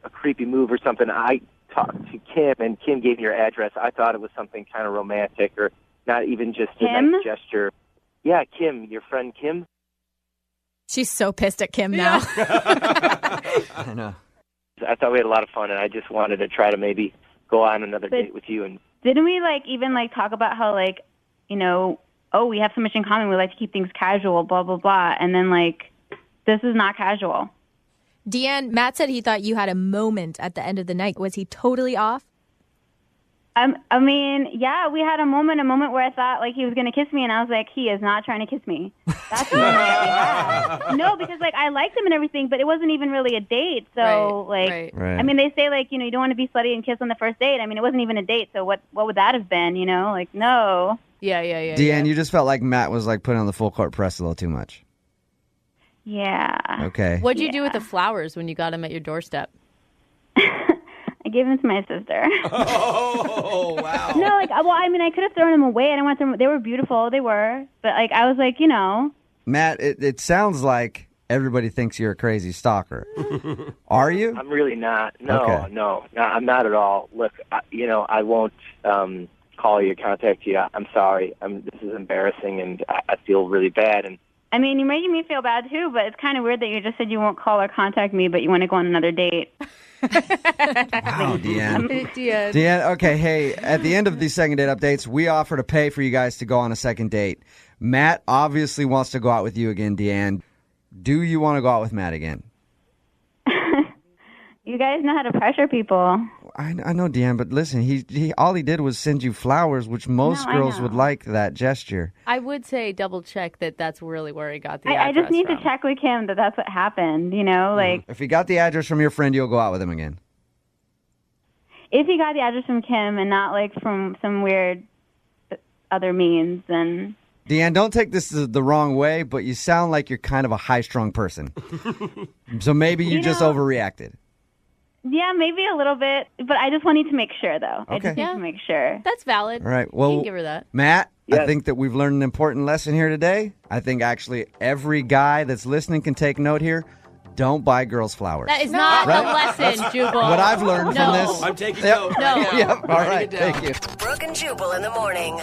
creepy move or something. I talked to Kim, and Kim gave me your address. I thought it was something kind of romantic or not even just a nice gesture. Yeah, Kim, your friend Kim. She's so pissed at Kim now. I know. I thought we had a lot of fun, and I just wanted to try to maybe go on another date with you. And didn't we even talk about how we have so much in common. We like to keep things casual, blah blah blah, and then this is not casual. Deanne, Matt said he thought you had a moment at the end of the night. Was he totally off? I mean, yeah, we had a moment where I thought he was going to kiss me, and I was like, he is not trying to kiss me. That's the moment that we had. No, because I liked him and everything, but it wasn't even really a date. So Right. I mean, they say you don't want to be slutty and kiss on the first date. I mean, it wasn't even a date. So what would that have been? No. Yeah. Deanne, you just felt like Matt was putting on the full court press a little too much. Yeah. Okay. What'd you do with the flowers when you got them at your doorstep? I gave them to my sister. Oh, wow. No, I could have thrown them away. I didn't want them. They were beautiful. They were. But, I was Matt, it sounds like everybody thinks you're a crazy stalker. Are you? I'm really not. No, Okay. no, I'm not at all. Look, I won't call you, contact you. I'm sorry. This is embarrassing, and I feel really bad. And I mean, you're making me feel bad, too, but it's kind of weird that you just said you won't call or contact me, but you want to go on another date. Wow, Deanne. Deanne, okay, hey, at the end of these second date updates, we offer to pay for you guys to go on a second date. Matt obviously wants to go out with you again, Deanne. Do you want to go out with Matt again? You guys know how to pressure people. I know, Deanne, but listen, he all he did was send you flowers, which most girls would like that gesture. I would say double check that that's really where he got the I address just need from. to check with him that that's what happened, If he got the address from your friend, you'll go out with him again. If he got the address from Kim and not from some weird other means, then... Deanne, don't take this the wrong way, but you sound like you're kind of a high-strung person. So maybe you just overreacted. Yeah, maybe a little bit, but I just wanted to make sure, though. I just need to make sure. That's valid. All right, well, you can give her that. Matt, I think that we've learned an important lesson here today. I think actually every guy that's listening can take note here. Don't buy girls flowers. That is not the lesson, Jubal. What I've learned from this. I'm taking Yep. note. No. Yep. All right, thank you. Brooke and Jubal in the morning.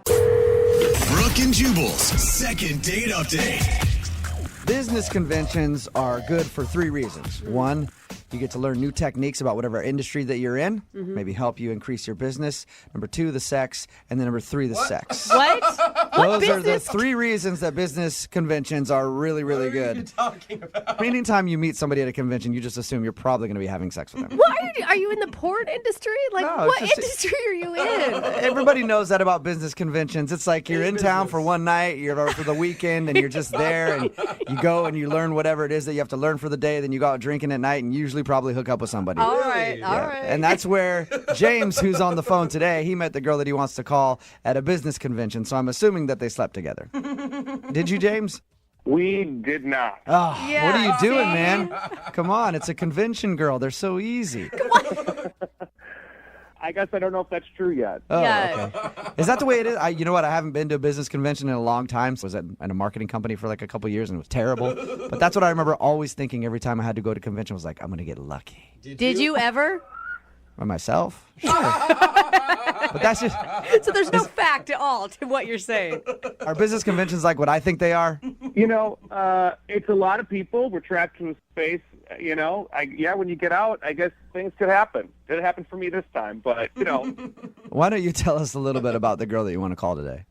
Brooke and Jubal's second date update. Business conventions are good for 3 reasons. 1, you get to learn new techniques about whatever industry that you're in, maybe help you increase your business. Number 2, the sex. And then number 3, the sex. What? Those are the 3 reasons that business conventions are really, really good. What are you talking about? Anytime you meet somebody at a convention, you just assume you're probably going to be having sex with them. What are you in the porn industry? No, What it's just- industry are you in? Everybody knows that about business conventions. It's like you're in town for one night, you're for the weekend, and you're just there, and you go and you learn whatever it is that you have to learn for the day. Then you go out drinking at night and usually probably hook up with somebody. All right. And that's where James, who's on the phone today, he met the girl that he wants to call at a business convention. So I'm assuming that they slept together. Did you, James? We did not. Oh, Yeah, what are you doing, see? man? Come on, it's a convention girl. They're so easy. I guess I don't know if that's true yet. Oh, Yeah. okay. Is that the way it is? You know what? I haven't been to a business convention in a long time. So I was at a marketing company for like a couple years, and it was terrible. But that's what I remember always thinking every time I had to go to convention. I was like, I'm going to get lucky. Did you ever? By myself? Sure. But that's just... So there's no fact at all to what you're saying. Are business conventions like what I think they are? You know, it's a lot of people. We're trapped in a space. You know, when you get out, I guess things could happen. Didn't happen for me this time, but, you know. Why don't you tell us a little bit about the girl that you want to call today?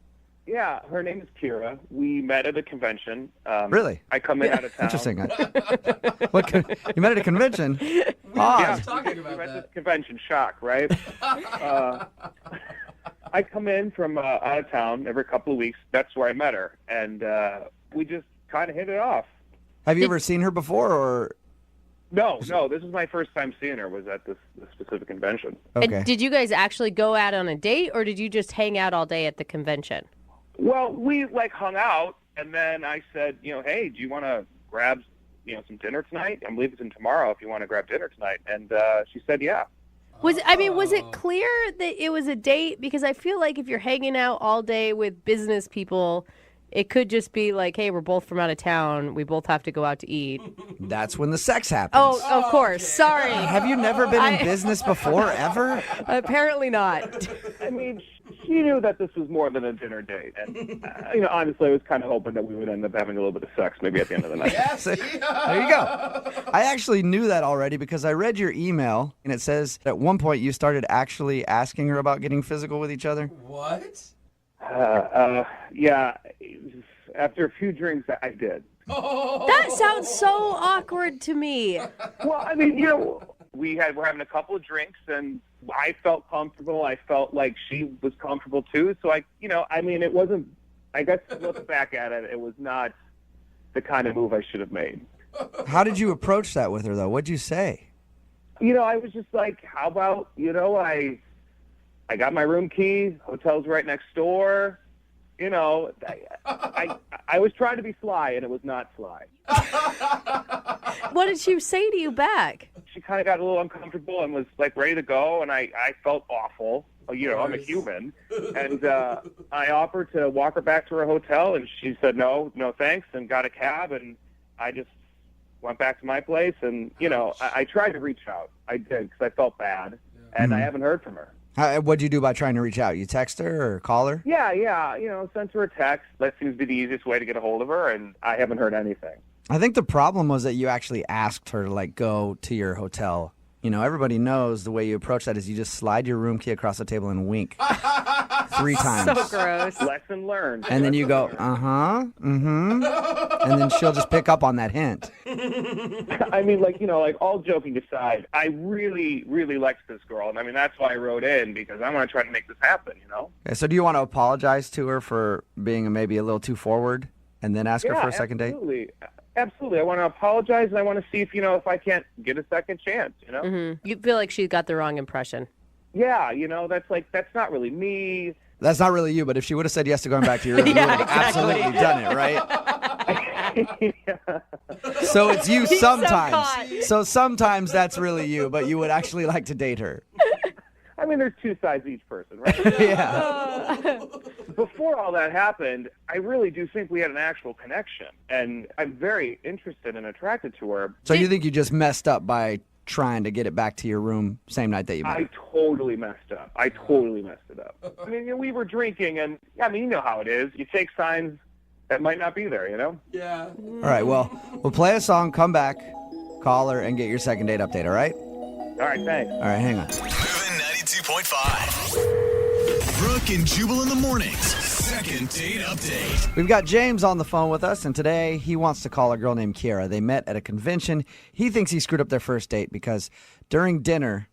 Yeah, her name is Kira. We met at a convention. Really? I come in out of town. Interesting. You met at a convention? Yeah, Odd. we met at this convention. Shock, right? I come in from out of town every couple of weeks. That's where I met her, and we just kind of hit it off. Have you ever seen her before, or? No. This is my first time seeing her. Was at this specific convention. Okay. And did you guys actually go out on a date, or did you just hang out all day at the convention? Well, we hung out, and then I said, hey, do you want to grab, some dinner tonight? I'm leaving tomorrow if you want to grab dinner tonight. And she said, yeah. Was it clear that it was a date? Because I feel like if you're hanging out all day with business people, it could just be like, hey, we're both from out of town. We both have to go out to eat. That's when the sex happens. Oh, of course. Sorry. Have you never been in business before, ever? Apparently not. I mean, she knew that this was more than a dinner date. And, honestly, I was kind of hoping that we would end up having a little bit of sex maybe at the end of the night. Yes. There you go. I actually knew that already because I read your email, and it says at one point you started actually asking her about getting physical with each other. What? Yeah. After a few drinks, I did. That sounds so awkward to me. Well, I mean, we're having a couple of drinks, and I felt comfortable. I felt like she was comfortable too. So it wasn't. I guess looking back at it, it was not the kind of move I should have made. How did you approach that with her, though? What'd you say? I was just like, how about I got my room key. Hotel's right next door. I was trying to be sly, and it was not sly. What did she say to you back? She kind of got a little uncomfortable and was ready to go, and I felt awful. I'm a human, and I offered to walk her back to her hotel, and she said no thanks, and got a cab, and I just went back to my place, and I tried to reach out. I did because I felt bad, and I haven't heard from her. What'd you do by trying to reach out? You text her or call her? Yeah, sent her a text. That seems to be the easiest way to get a hold of her, and I haven't heard anything. I think the problem was that you actually asked her to go to your hotel. Everybody knows the way you approach that is you just slide your room key across the table and wink 3 times. So gross. Lesson learned. And then you go, and then she'll just pick up on that hint. I mean, all joking aside, I really, really liked this girl. And I mean, that's why I wrote in, because I want to try to make this happen, Okay, so do you want to apologize to her for being maybe a little too forward and then ask her for a second date? Absolutely. I want to apologize, and I want to see if I can't get a second chance, Mm-hmm. You feel like she got the wrong impression. Yeah, that's not really me. That's not really you, but if she would have said yes to going back to your room, you would have absolutely done it, right? Yeah. So it's you sometimes. So sometimes that's really you, but you would actually like to date her. I mean, there's 2 sides to each person, right? Yeah. Before all that happened, I really do think we had an actual connection, and I'm very interested and attracted to her. So you think you just messed up by trying to get it back to your room same night that you met? I totally messed up. I mean, we were drinking, and I mean, you know how it is. You take signs that might not be there, Yeah. All right, well, we'll play a song, come back, call her, and get your second date update, all right? All right, thanks. All right, hang on. Moving 92.5. Brooke and Jubal in the mornings. Second date update. We've got James on the phone with us, and today he wants to call a girl named Kira. They met at a convention. He thinks he screwed up their first date because during dinner,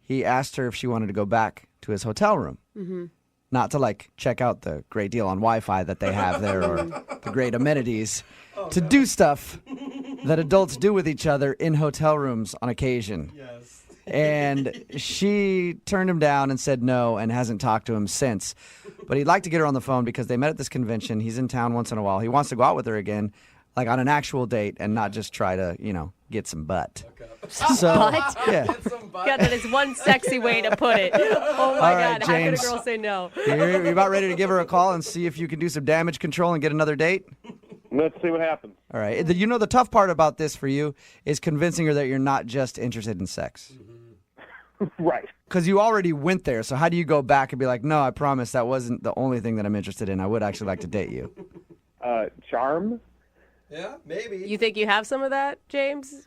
he asked her if she wanted to go back to his hotel room. Mm-hmm. Not to check out the great deal on Wi-Fi that they have there or the great amenities, to do stuff that adults do with each other in hotel rooms on occasion. Yes. And she turned him down and said no and hasn't talked to him since. But he'd like to get her on the phone because they met at this convention. He's in town once in a while. He wants to go out with her again. like on an actual date and not just try to, get some butt. So, Butt? yeah. God, that is one sexy way to put it. Oh my All right, God, how could a James. girl say no? You're about ready to give her a call and see if you can do some damage control and get another date? Let's see what happens. All right. The tough part about this for you is convincing her that you're not just interested in sex. Right. Because you already went there, so how do you go back and be like, no, I promise that wasn't the only thing that I'm interested in. I would actually like to date you. Charm? Yeah, maybe. You think you have some of that, James?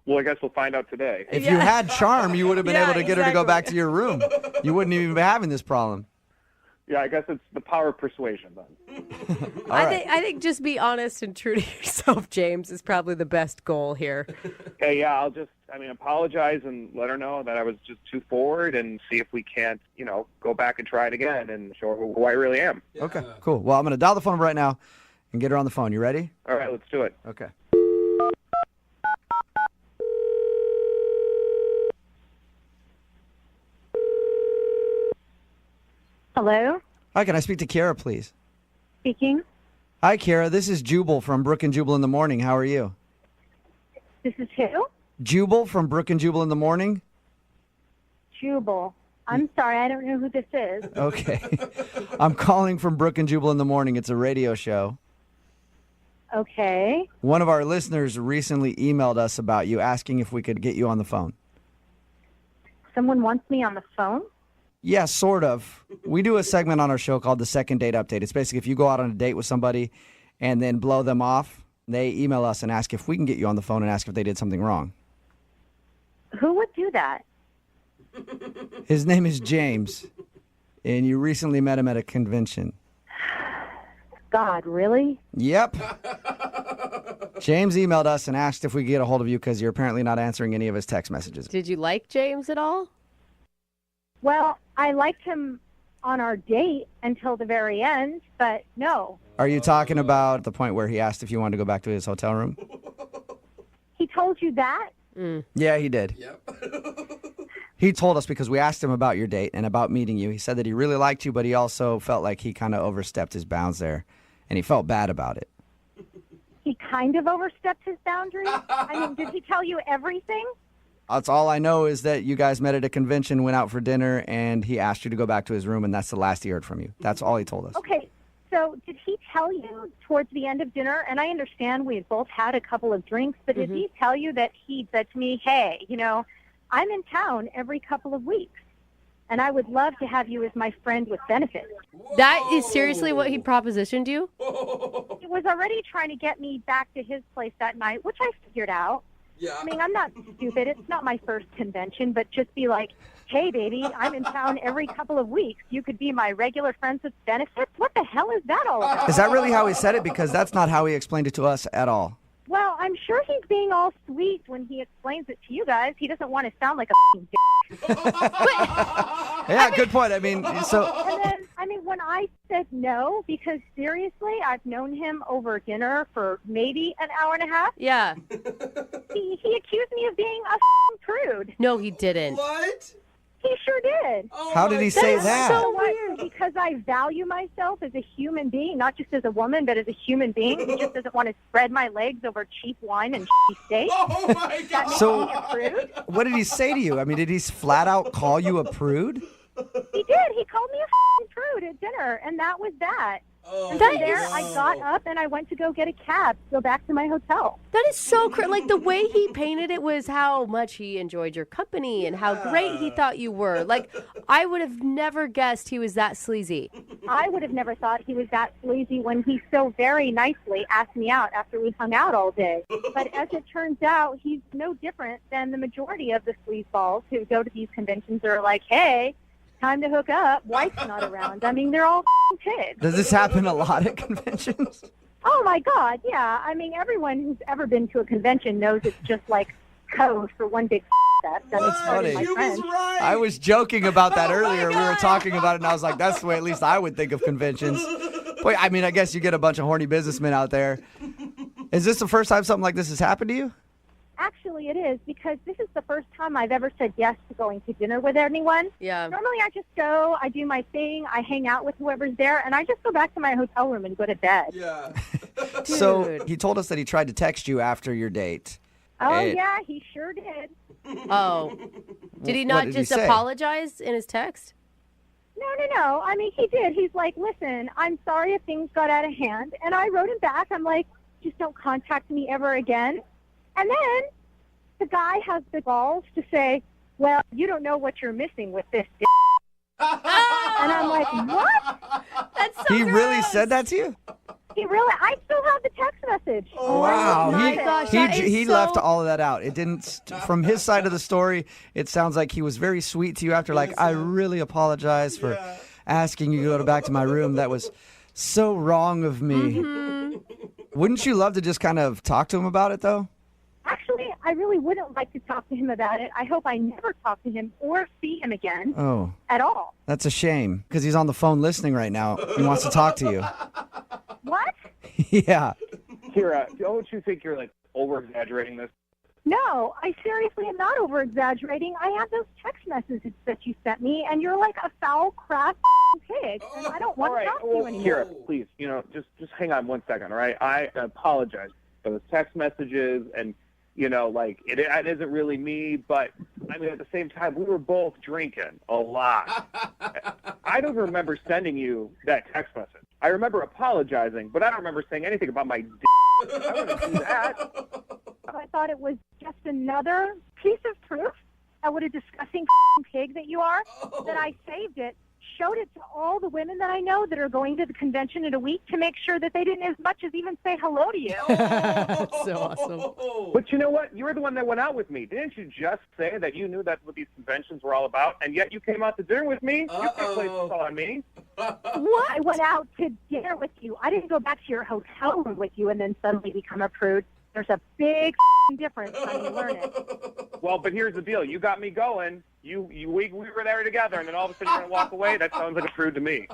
Well, I guess we'll find out today. If you had charm, you would have been able to get her to go back to your room. You wouldn't even be having this problem. Yeah, I guess it's the power of persuasion then. I think just be honest and true to yourself, James, is probably the best goal here. Okay, yeah, I'll just, apologize and let her know that I was just too forward and see if we can't, go back and try it again and show her who I really am. Okay, cool. Well, I'm going to dial the phone right now and get her on the phone. You ready? All right, let's do it. Okay. Hello? Hi, can I speak to Kiara, please? Speaking. Hi, Kiara. This is Jubal from Brooke and Jubal in the Morning. How are you? This is who? Jubal from Brooke and Jubal in the Morning. Jubal. I'm sorry, I don't know who this is. Okay. I'm calling from Brooke and Jubal in the Morning. It's a radio show. Okay. One of our listeners recently emailed us about you, asking if we could get you on the phone. Someone wants me on the phone? Yeah, sort of. We do a segment on our show called the Second Date Update. It's basically if you go out on a date with somebody and then blow them off, they email us and ask if we can get you on the phone and ask if they did something wrong. Who would do that? His name is James, and you recently met him at a convention. God, really? Yep. James emailed us and asked if we could get a hold of you because you're apparently not answering any of his text messages. Did you like James at all? Well, I liked him on our date until the very end, but no. Are you talking about the point where he asked if you wanted to go back to his hotel room? He told you that? Yeah, he did. Yep. He told us because we asked him about your date and about meeting you. He said that he really liked you, but he also felt like he kind of overstepped his bounds there, and he felt bad about it. He kind of overstepped his boundaries? Did he tell you everything? That's all I know is that you guys met at a convention, went out for dinner, and he asked you to go back to his room, and that's the last he heard from you. That's all he told us. Okay, so did he tell you towards the end of dinner, and I understand we had both had a couple of drinks, but did he tell you that he said to me, hey, I'm in town every couple of weeks, and I would love to have you as my friend with benefits? That is seriously what he propositioned you? He was already trying to get me back to his place that night, which I figured out. Yeah. I'm not stupid. It's not my first convention, but just be like, hey, baby, I'm in town every couple of weeks. You could be my regular friends with benefits? What the hell is that all about? Is that really how he said it? Because that's not how he explained it to us at all. Well, I'm sure he's being all sweet when he explains it to you guys. He doesn't want to sound like a f***ing dick. Yeah, good point. And then, when I said no, because seriously, I've known him over dinner for maybe an hour and a half. Yeah. He accused me of being a f***ing prude. No, he didn't. What? He sure did. Oh How did he say That is that? so weird. Because I value myself as a human being, not just as a woman, but as a human being. He just doesn't want to spread my legs over cheap wine and shitty steak. Oh my God. That makes So- me a prude. What did he say to you? Did he flat out call you a prude? He did. He called me a f***ing prude at dinner, and that was that. Oh, And from there, I got up and I went to go get a cab to go back to my hotel. That is so like the way he painted it was how much he enjoyed your company and how great he thought you were. Like, I would have never guessed he was that sleazy. I would have never thought he was that sleazy when he so very nicely asked me out after we hung out all day. But as it turns out, he's no different than the majority of the sleazeballs who go to these conventions and are like, hey, time to hook up. Wife's not around. They're all kids. Does this happen a lot at conventions? Oh, my God, yeah. Everyone who's ever been to a convention knows it's just like code for one big fest. That's funny. My friends. Right. I was joking about that earlier. We were talking about it, and I was like, that's the way at least I would think of conventions. But, I guess you get a bunch of horny businessmen out there. Is this the first time something like this has happened to you? Actually, it is, because this is the first time I've ever said yes to going to dinner with anyone. Yeah. Normally, I just go, I do my thing, I hang out with whoever's there, and I just go back to my hotel room and go to bed. Yeah. So he told us that he tried to text you after your date. Oh, yeah, he sure did. Oh. Did he What not did he just say? apologize in his text? No. I mean, he did. He's like, listen, I'm sorry if things got out of hand. And I wrote him back. I'm like, just don't contact me ever again. And then the guy has the balls to say, well, you don't know what you're missing with this d-. And I'm like, what? That's so He really gross. said that to you? He really, I still have the text message. Wow. my gosh, that He is left so- all of that out. It didn't, from his side of the story, it sounds like he was very sweet to you after, like, I really apologize for asking you to go back to my room. That was so wrong of me. Wouldn't you love to just kind of talk to him about it, though? Actually, I really wouldn't like to talk to him about it. I hope I never talk to him or see him again Oh, at all. that's a shame, because he's on the phone listening right now. He wants to talk to you. What? Yeah. Kira, don't you think you're like over exaggerating this? No, I seriously am not over exaggerating. I have those text messages that you sent me, and you're like a foul, crass pig, and I don't want All right, to talk to you anymore. Kira, please, just hang on 1 second, all right? I apologize for those text messages, and like it isn't really me, but I mean at the same time we were both drinking a lot. I don't remember sending you that text message. I remember apologizing, but I don't remember saying anything about my I wouldn't do that. I thought it was just another piece of proof of what a disgusting pig that you are, that I saved it, showed it to all the women that I know that are going to the convention in a week to make sure that they didn't as much as even say hello to you. That's so awesome. But you know what? You were the one that went out with me. Didn't you just say that you knew that's what these conventions were all about, and yet you came out to dinner with me? You can't place this all on me. What? I went out to dinner with you. I didn't go back to your hotel room with you and then suddenly become a prude. There's a big difference, honey. Learn it. Well, but here's the deal. You got me going. We were there together, and then all of a sudden you're going to walk away? That sounds like a prude to me.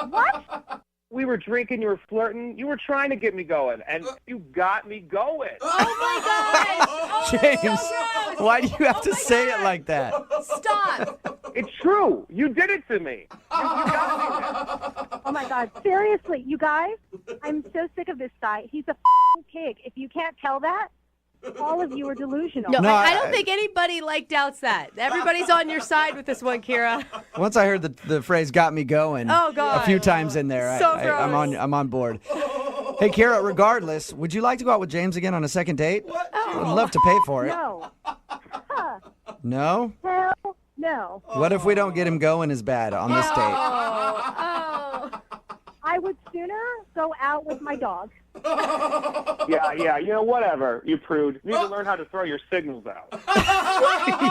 What? We were drinking. You were flirting. You were trying to get me going, and you got me going. Oh my gosh! Oh, James, that's so gross. why do you have to say it like that? Stop! It's true. You did it to me. You got me there. Oh, my God. Seriously, you guys, I'm so sick of this guy. He's a pig. If you can't tell that, all of you are delusional. No, No, I don't think anybody doubts that. Everybody's on your side with this one, Kira. Once I heard the phrase "got me going" Oh, God. a few times in there, So I'm on board. Hey, Kira, regardless, would you like to go out with James again on a second date? I'd love to pay for it. No. Huh. No? Hell no. What if we don't get him going as bad on this date? Oh. I would sooner go out with my dog. Yeah, whatever, you prude. You need to learn how to throw your signals out.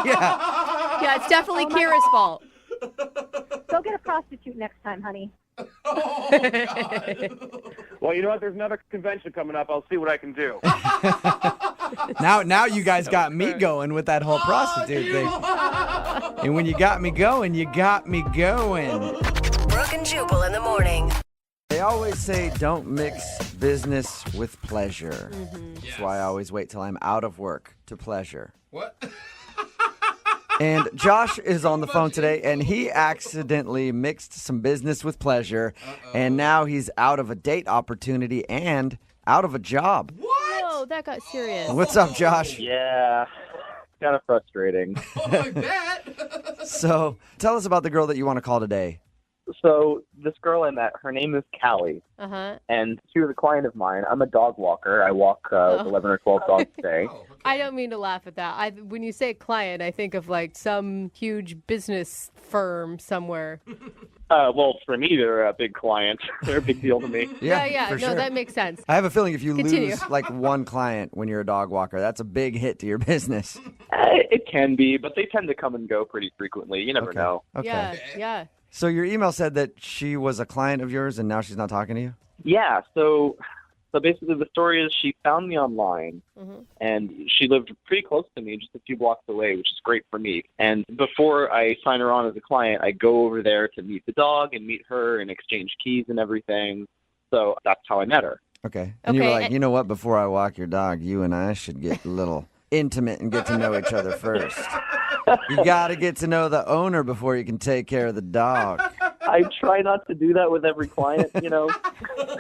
Yeah. Yeah, it's definitely Kira's fault. Go get a prostitute next time, honey. Well, you know what? There's another convention coming up. I'll see what I can do. Now you guys got me going with that whole prostitute thing. And when you got me going, you got me going. Brooke and Jubal in the morning. They always say don't mix business with pleasure. That's why I always wait till I'm out of work to pleasure. What? And Josh is on the phone today, and he accidentally mixed some business with pleasure, and now he's out of a date opportunity and out of a job. What? Whoa, that got serious. What's up, Josh? Yeah, kind of frustrating. Oh, I bet. So tell us about the girl that you want to call today. So this girl I met, her name is Callie, Uh-huh. and she was a client of mine. I'm a dog walker. I walk 11 or 12 dogs a day. I don't mean to laugh at that. When you say client, I think of like some huge business firm somewhere. Well, for me, they're a big client. They're a big deal to me. Yeah. for No, sure. that makes sense. I have a feeling if you Continue. lose like one client when you're a dog walker, that's a big hit to your business. It can be, but they tend to come and go pretty frequently. You never know. Okay. Yeah. So your email said that she was a client of yours and now she's not talking to you? Yeah, so basically the story is she found me online, and she lived pretty close to me, just a few blocks away, which is great for me. And before I sign her on as a client, I go over there to meet the dog and meet her and exchange keys and everything. So that's how I met her. Okay. And you were Okay, like, and- you know what? Before I walk your dog, you and I should get a little intimate and get to know each other first. You got to get to know the owner before you can take care of the dog. I try not to do that with every client, you know.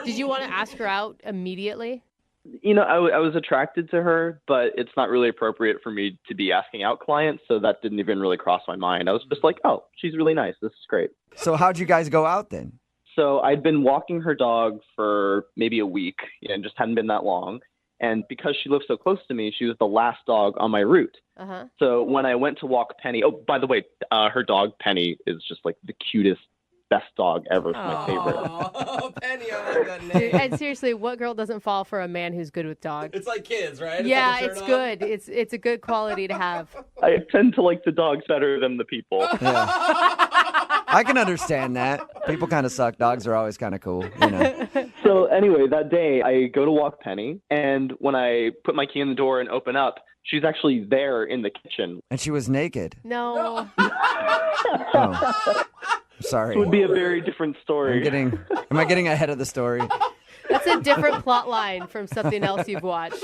Did you want to ask her out immediately? You know, I was attracted to her, but it's not really appropriate for me to be asking out clients, so that didn't even really cross my mind. I was just like, oh, she's really nice. This is great. So how'd you guys go out then? So I'd been walking her dog for maybe a week, and just hadn't been that long. And because she lived so close to me, she was the last dog on my route. Uh-huh. So when I went to walk Penny, oh, by the way, her dog Penny is just like the cutest, best dog ever. It's my favorite. Oh, Penny, I like that name. Dude, and seriously, what girl doesn't fall for a man who's good with dogs? It's like kids, right? Yeah, it's good. It's a good quality to have. I tend to like the dogs better than the people. Yeah. I can understand that. People kind of suck. Dogs are always kind of cool, you know. So anyway, that day I go to walk Penny, and when I put my key in the door and open up, she's actually there in the kitchen. And she was naked. No. Oh. Sorry. It would be a very different story. Am I getting ahead of the story? That's a different plot line from something else you've watched.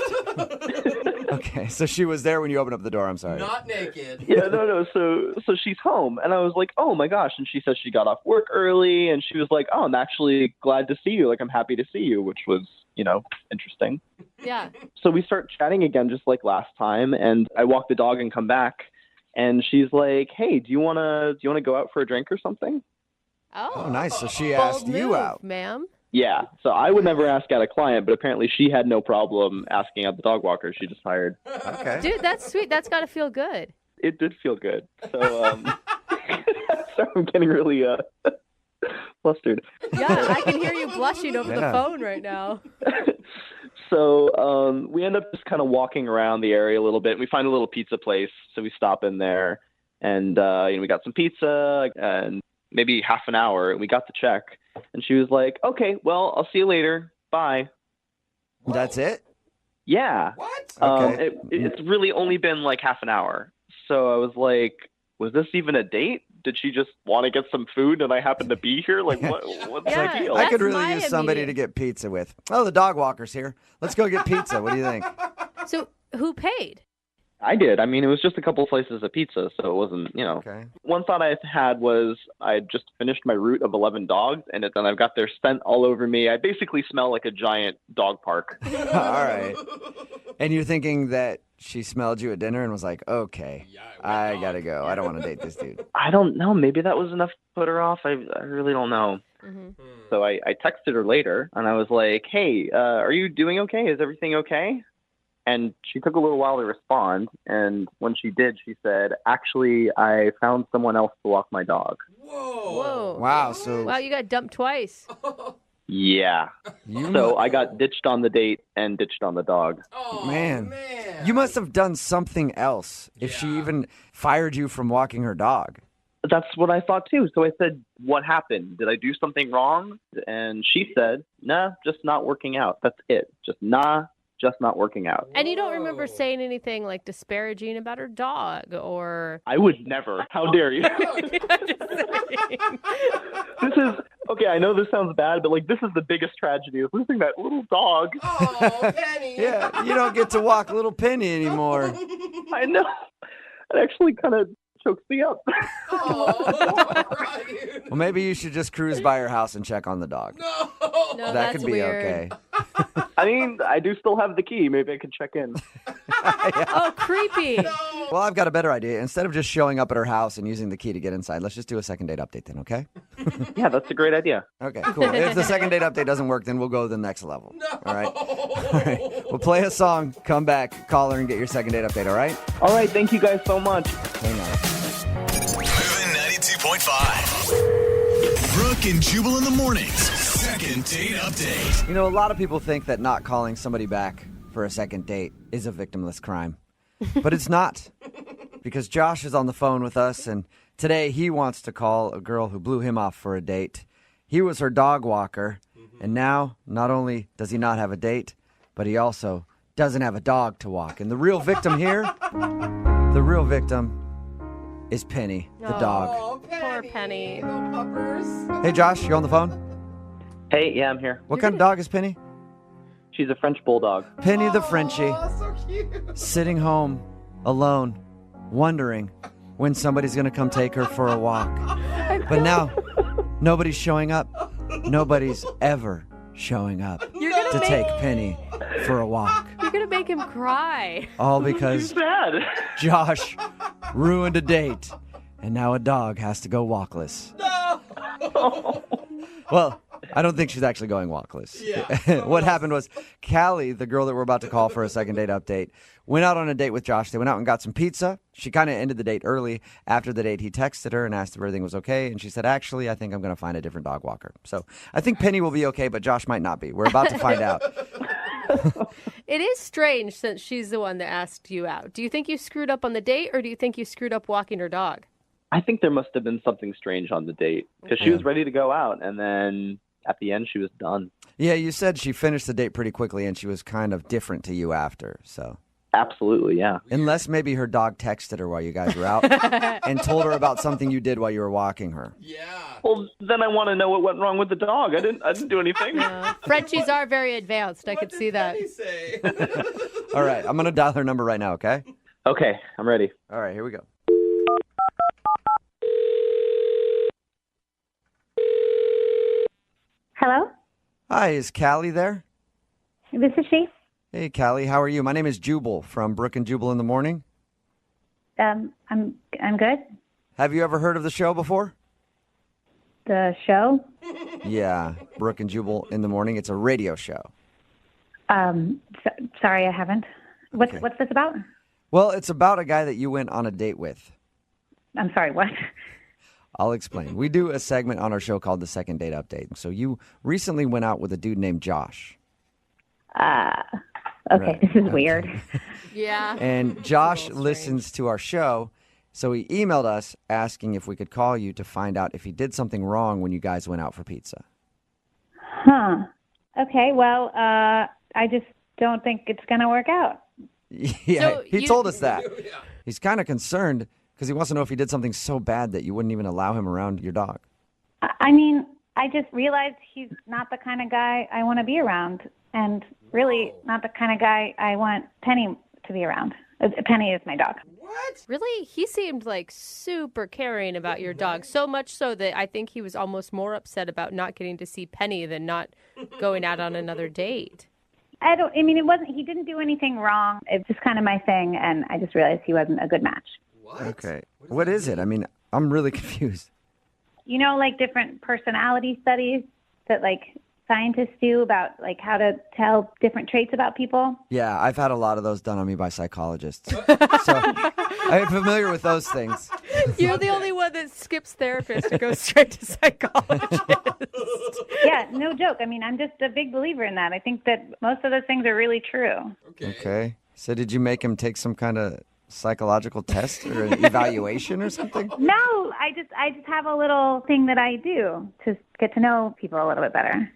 Okay, so she was there when you opened up the door. I'm sorry. Not naked. Yeah, no. So she's home, and I was like, oh my gosh. And she says she got off work early, and she was like, oh, I'm actually glad to see you. Like, I'm happy to see you, which was, you know, interesting. Yeah. So we start chatting again, just like last time, and I walk the dog and come back, and she's like, hey, do you wanna go out for a drink or something? Oh, nice. So she asked you out, ma'am. Yeah, so I would never ask out a client, but apparently she had no problem asking out the dog walker she just hired. Okay. Dude, that's sweet. That's got to feel good. It did feel good. So sorry, I'm getting really flustered. Yeah, I can hear you blushing over the Yeah. phone right now. So we end up just kind of walking around the area a little bit. We find a little pizza place, so we stop in there, and we got some pizza, and maybe half an hour, and we got the check. And she was like, okay, well, I'll see you later. Bye. That's it? Yeah. What? Okay. It's really only been like half an hour. So I was like, was this even a date? Did she just want to get some food and I happen to be here? Like, what's the deal? I could really use somebody to get pizza with. Oh, the dog walker's here. Let's go get pizza. What do you think? So who paid? I did. I mean, it was just a couple slices of pizza, so it wasn't, you know. Okay. One thought I had was I just finished my route of 11 dogs, and then I've got their scent all over me. I basically smell like a giant dog park. All right. And you're thinking that she smelled you at dinner and was like, okay, I got to go. I don't want to date this dude. I don't know. Maybe that was enough to put her off. I really don't know. Mm-hmm. So I texted her later, and I was like, hey, are you doing okay? Is everything okay? And she took a little while to respond, and when she did, she said, actually, I found someone else to walk my dog. Whoa. Wow. So Wow, you got dumped twice. Yeah. So I got ditched on the date and ditched on the dog. man, you must have done something else if she even fired you from walking her dog. That's what I thought too. So I said, what happened? Did I do something wrong? And she said, nah, just not working out. That's it. Just not working out. And you don't remember saying anything like disparaging about her dog or... I would never. How dare you? This is, okay, I know this sounds bad, but like this is the biggest tragedy is losing that little dog. Oh, Penny. Yeah, you don't get to walk little Penny anymore. I know. It actually kind of chokes me up. Well, maybe you should just cruise by her house and check on the dog. No, that that's could be weird. okay. I mean, I do still have the key. Maybe I could check in. Oh, creepy. Well, I've got a better idea. Instead of just showing up at her house and using the key to get inside, let's just do a second date update then, okay? Yeah, that's a great idea. Okay, cool. If the second date update doesn't work, then we'll go to the next level. All right? All right. We'll play a song, come back, call her, and get your second date update, all right? All right, thank you guys so much. Hang on. Moving 92.5. Brooke and Jubal in the mornings. Second date update. You know, a lot of people think that not calling somebody back for a second date is a victimless crime. But it's not. Because Josh is on the phone with us, and today he wants to call a girl who blew him off for a date. He was her dog walker, and now not only does he not have a date, but he also doesn't have a dog to walk. And the real victim here, is Penny, the dog. Oh, Poor Penny. Little puppers. Hey, Josh, you on the phone? Hey, yeah, I'm here. What kind of dog is Penny? She's a French bulldog. Penny the Frenchie, so cute. sitting home, alone, wondering when somebody's going to come take her for a walk. But now, nobody's showing up. Nobody's ever showing up to take Penny for a walk. You're going to make him cry. All because Too bad. Josh ruined a date, and now a dog has to go walkless. No. Well, I don't think she's actually going walkless. Yeah. What happened was Callie, the girl that we're about to call for a second date update, went out on a date with Josh. They went out and got some pizza. She kind of ended the date early. After the date, he texted her and asked if everything was okay. And she said, actually, I think I'm going to find a different dog walker. So I think Penny will be okay, but Josh might not be. We're about to find out. It is strange since she's the one that asked you out. Do you think you screwed up on the date, or do you think you screwed up walking her dog? I think there must have been something strange on the date because she was ready to go out, and then at the end she was done. Yeah, you said she finished the date pretty quickly, and she was kind of different to you after. So Absolutely, yeah. unless maybe her dog texted her while you guys were out and told her about something you did while you were walking her. Yeah. Well, then I want to know what went wrong with the dog. I didn't do anything. Frenchies are very advanced. I could see that. What did Penny say? All right, I'm going to dial her number right now, okay? Okay, I'm ready. All right, here we go. Hello? Hi, is Callie there? This is she. Hey, Callie, how are you? My name is Jubal from Brooke and Jubal in the Morning. I'm good. Have you ever heard of the show before? The show? Yeah, Brooke and Jubal in the Morning. It's a radio show. Sorry, I haven't. What's this about? Well, it's about a guy that you went on a date with. I'm sorry, what? I'll explain. We do a segment on our show called the Second Date Update. So you recently went out with a dude named Josh. Okay, Right. this is weird. Yeah. And Josh listens to our show, so he emailed us asking if we could call you to find out if he did something wrong when you guys went out for pizza. Huh. Okay, well, I just don't think it's going to work out. Yeah, So he told us that. He's kind of concerned because he wants to know if he did something so bad that you wouldn't even allow him around your dog. I mean, I just realized he's not the kind of guy I want to be around, and really not the kind of guy I want Penny to be around. Penny is my dog. What? Really? He seemed like super caring about your dog, so much so that I think he was almost more upset about not getting to see Penny than not going out on another date. He didn't do anything wrong. It's just kind of my thing, and I just realized he wasn't a good match. What? Okay. What is it? I mean, I'm really confused. You know, like different personality studies that like scientists do about like how to tell different traits about people. Yeah, I've had a lot of those done on me by psychologists. So I'm familiar with those things. You're the only one that skips therapist and goes straight to psychologist. Yeah, no joke. I mean, I'm just a big believer in that. I think that most of those things are really true. Okay. So did you make him take some kind of psychological test or an evaluation or something? No, I just have a little thing that I do to get to know people a little bit better.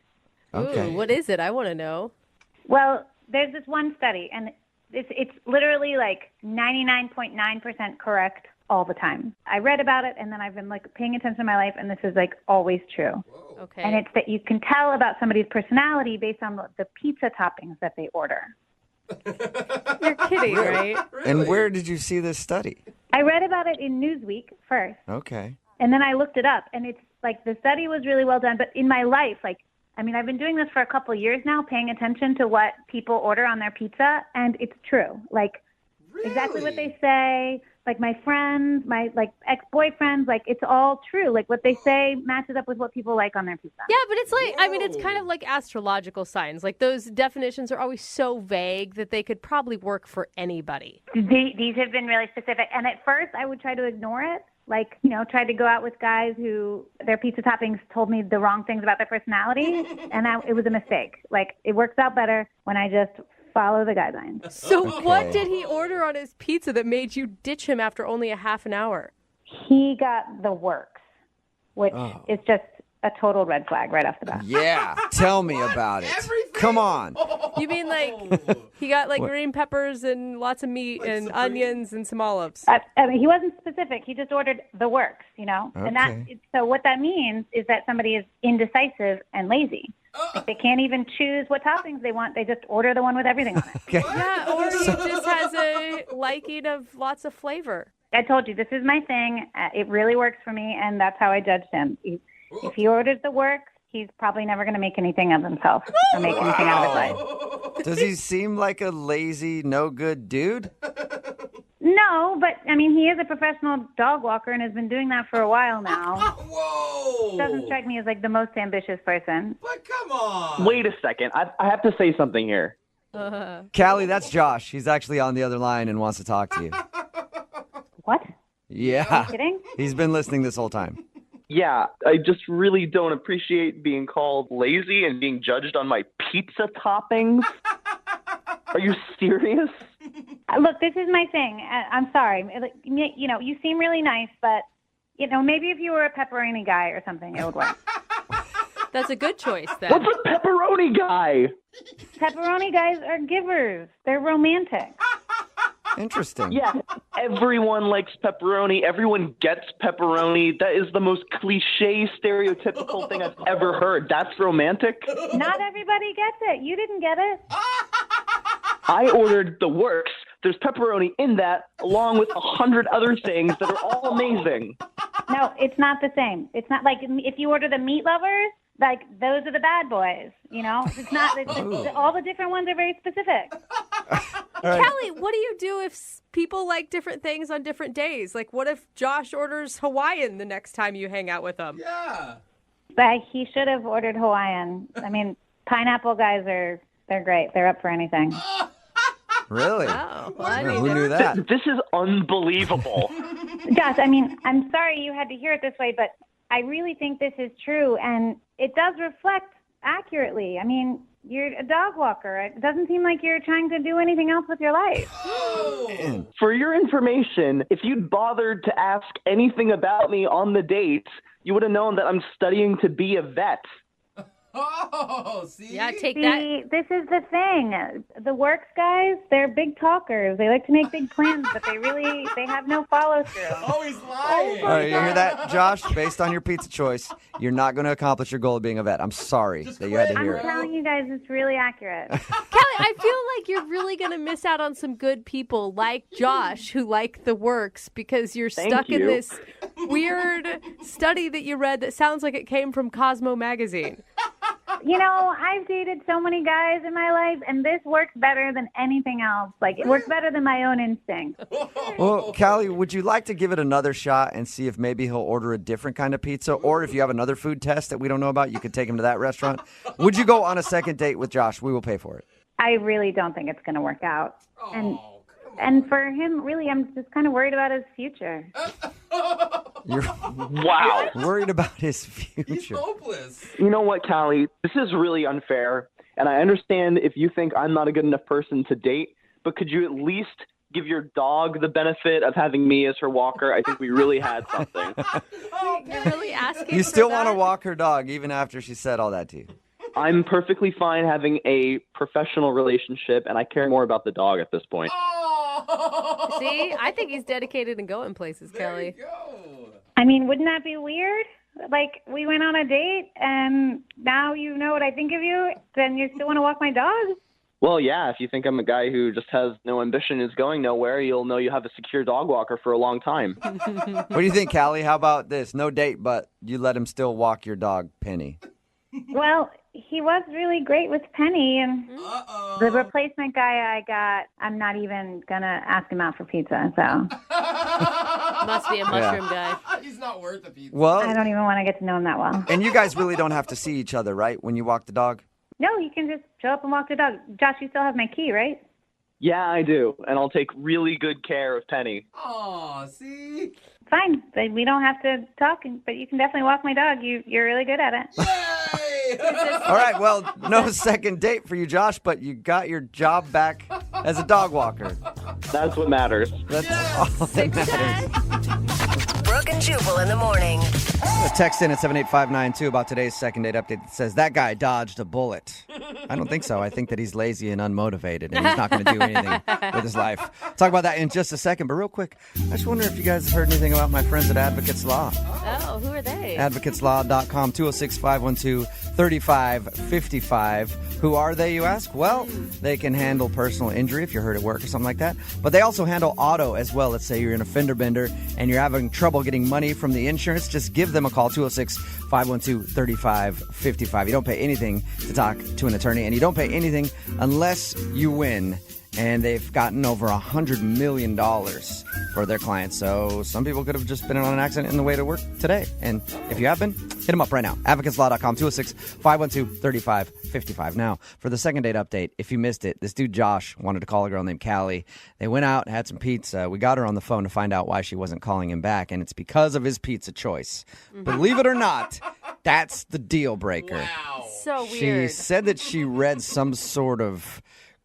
Okay. Ooh, what is it? I want to know. Well, there's this one study, and it's literally like 99.9% correct all the time. I read about it, and then I've been like paying attention to my life, and this is like always true. Okay. And it's that you can tell about somebody's personality based on the pizza toppings that they order. You're kidding, right? And where did you see this study? I read about it in Newsweek first, Okay. and then I looked it up, and it's like the study was really well done. But in my life, I've been doing this for a couple of years now, paying attention to what people order on their pizza, and it's true. Like, exactly what they say. Like, my friends, my, ex-boyfriends, it's all true. Like, what they say matches up with what people like on their pizza. Yeah, but it's like, it's kind of like astrological signs. Like, those definitions are always so vague that they could probably work for anybody. These have been really specific. And at first, I would try to ignore it. Tried to go out with guys who their pizza toppings told me the wrong things about their personality, and it was a mistake. It works out better when I just follow the guidelines. So what did he order on his pizza that made you ditch him after only a half an hour? He got the works, which is just a total red flag right off the bat. Yeah, tell me about it. Come on. You mean he got green peppers and lots of meat and onions and some olives? He wasn't specific. He just ordered the works, And Okay. so what that means is that somebody is indecisive and lazy. Like, they can't even choose what toppings they want. They just order the one with everything on it. Okay. Yeah, or he just has a liking of lots of flavor. I told you, this is my thing. It really works for me, and that's how I judged him. If he orders the works, he's probably never going to make anything of himself or make anything out of his life. Does he seem like a lazy, no good dude? No, but, I mean, he is a professional dog walker and has been doing that for a while now. Whoa! Doesn't strike me as, like, the most ambitious person. But come on. Wait a second. I have to say something here. Callie, that's Josh. He's actually on the other line and wants to talk to you. What? Yeah. Are you kidding? He's been listening this whole time. Yeah, I just really don't appreciate being called lazy and being judged on my pizza toppings. Are you serious? Look, this is my thing. I'm sorry. You know, you seem really nice, but, you know, maybe if you were a pepperoni guy or something, it would work. That's a good choice, then. What's a pepperoni guy? Pepperoni guys are givers. They're romantic. Interesting. Yeah, everyone likes pepperoni. Everyone gets pepperoni. That is the most cliche, stereotypical thing I've ever heard. That's romantic? Not everybody gets it. You didn't get it. I ordered the works. There's pepperoni in that, along with 100 other things that are all amazing. No, it's not the same. It's not like if you order the meat lovers, like those are the bad boys. You know, it's not. All the different ones are very specific. Right. Callie, what do you do if people like different things on different days? Like, what if Josh orders Hawaiian the next time you hang out with him? Yeah. But he should have ordered Hawaiian. I mean, pineapple guys they're great. They're up for anything. Really? Oh, Who knew that? This is unbelievable. Josh, I mean, I'm sorry you had to hear it this way, but I really think this is true, and it does reflect accurately. I mean, you're a dog walker. It doesn't seem like you're trying to do anything else with your life. For your information, if you'd bothered to ask anything about me on the date, you would have known that I'm studying to be a vet. Oh, see? Yeah, take See, that. this is the thing. The works guys, they're big talkers. They like to make big plans, but they have no follow through. Oh, he's lying. All right, you hear that, Josh? Based on your pizza choice, you're not going to accomplish your goal of being a vet. I'm sorry that you had to hear I'm it. telling you guys, it's really accurate. Callie, I feel like you're really going to miss out on some good people like Josh who like the works because you're stuck in this weird study that you read that sounds like it came from Cosmo magazine. You know, I've dated so many guys in my life, and this works better than anything else. Like, it works better than my own instinct. Well, Callie, would you like to give it another shot and see if maybe he'll order a different kind of pizza? Or if you have another food test that we don't know about, you could take him to that restaurant. Would you go on a second date with Josh? We will pay for it. I really don't think it's going to work out. And for him, really, I'm just kind of worried about his future. You're Wow. worried about his future. He's hopeless. You know what, Callie? This is really unfair, and I understand if you think I'm not a good enough person to date, but could you at least give your dog the benefit of having me as her walker? I think we really had something. You're really asking You for still that? want to walk her dog even after she said all that to you? I'm perfectly fine having a professional relationship, and I care more about the dog at this point. See, I think he's dedicated and going places, Kelly. I mean, wouldn't that be weird? Like, we went on a date, and now you know what I think of you, then you still want to walk my dog? Well, yeah, if you think I'm a guy who just has no ambition, is going nowhere, you'll know you have a secure dog walker for a long time. What do you think, Callie? How about this? No date, but you let him still walk your dog, Penny. Well, he was really great with Penny, and the replacement guy I got, I'm not even going to ask him out for pizza, so. Must be a mushroom guy. He's not worth the pizza. Well, I don't even want to get to know him that well. and you guys really don't have to see each other, right, when you walk the dog? No, you can just show up and walk the dog. Josh, you still have my key, right? Yeah, I do, and I'll take really good care of Penny. Aw, see? Fine, but we don't have to talk, but you can definitely walk my dog. You're really good at it. All right, well, no second date for you, Josh, but you got your job back as a dog walker. That's what matters. That's all that matters. Brooke and Jubal in the morning. A text in at 78592 about today's second date update that says, that guy dodged a bullet. I don't think so. I think that he's lazy and unmotivated, and he's not going to do anything with his life. Talk about that in just a second, but real quick, I just wonder if you guys heard anything about my friends at Advocates Law. Oh, who are they? AdvocatesLaw.com, 206-512-3555. Who are they, you ask? Well, they can handle personal injury if you're hurt at work or something like that. But they also handle auto as well. Let's say you're in a fender bender and you're having trouble getting money from the insurance. Just give them a call, 206-512-3555. You don't pay anything to talk to an attorney, and you don't pay anything unless you win. And they've gotten over $100 million for their clients. So some people could have just been on an accident in the way to work today. And if you have been, hit them up right now. AdvocatesLaw.com, 206-512-3555. Now, for the second date update, if you missed it, this dude Josh wanted to call a girl named Callie. They went out, had some pizza. We got her on the phone to find out why she wasn't calling him back. And it's because of his pizza choice. Believe it or not, that's the deal breaker. Wow. So weird. She said that she read some sort of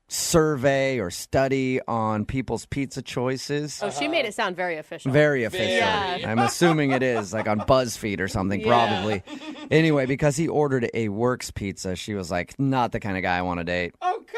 survey or study on people's pizza choices. Oh, she made it sound very official. Very official. Yeah. I'm assuming it is, like on BuzzFeed or something, probably. Anyway, because he ordered a Works pizza, she was like, not the kind of guy I want to date.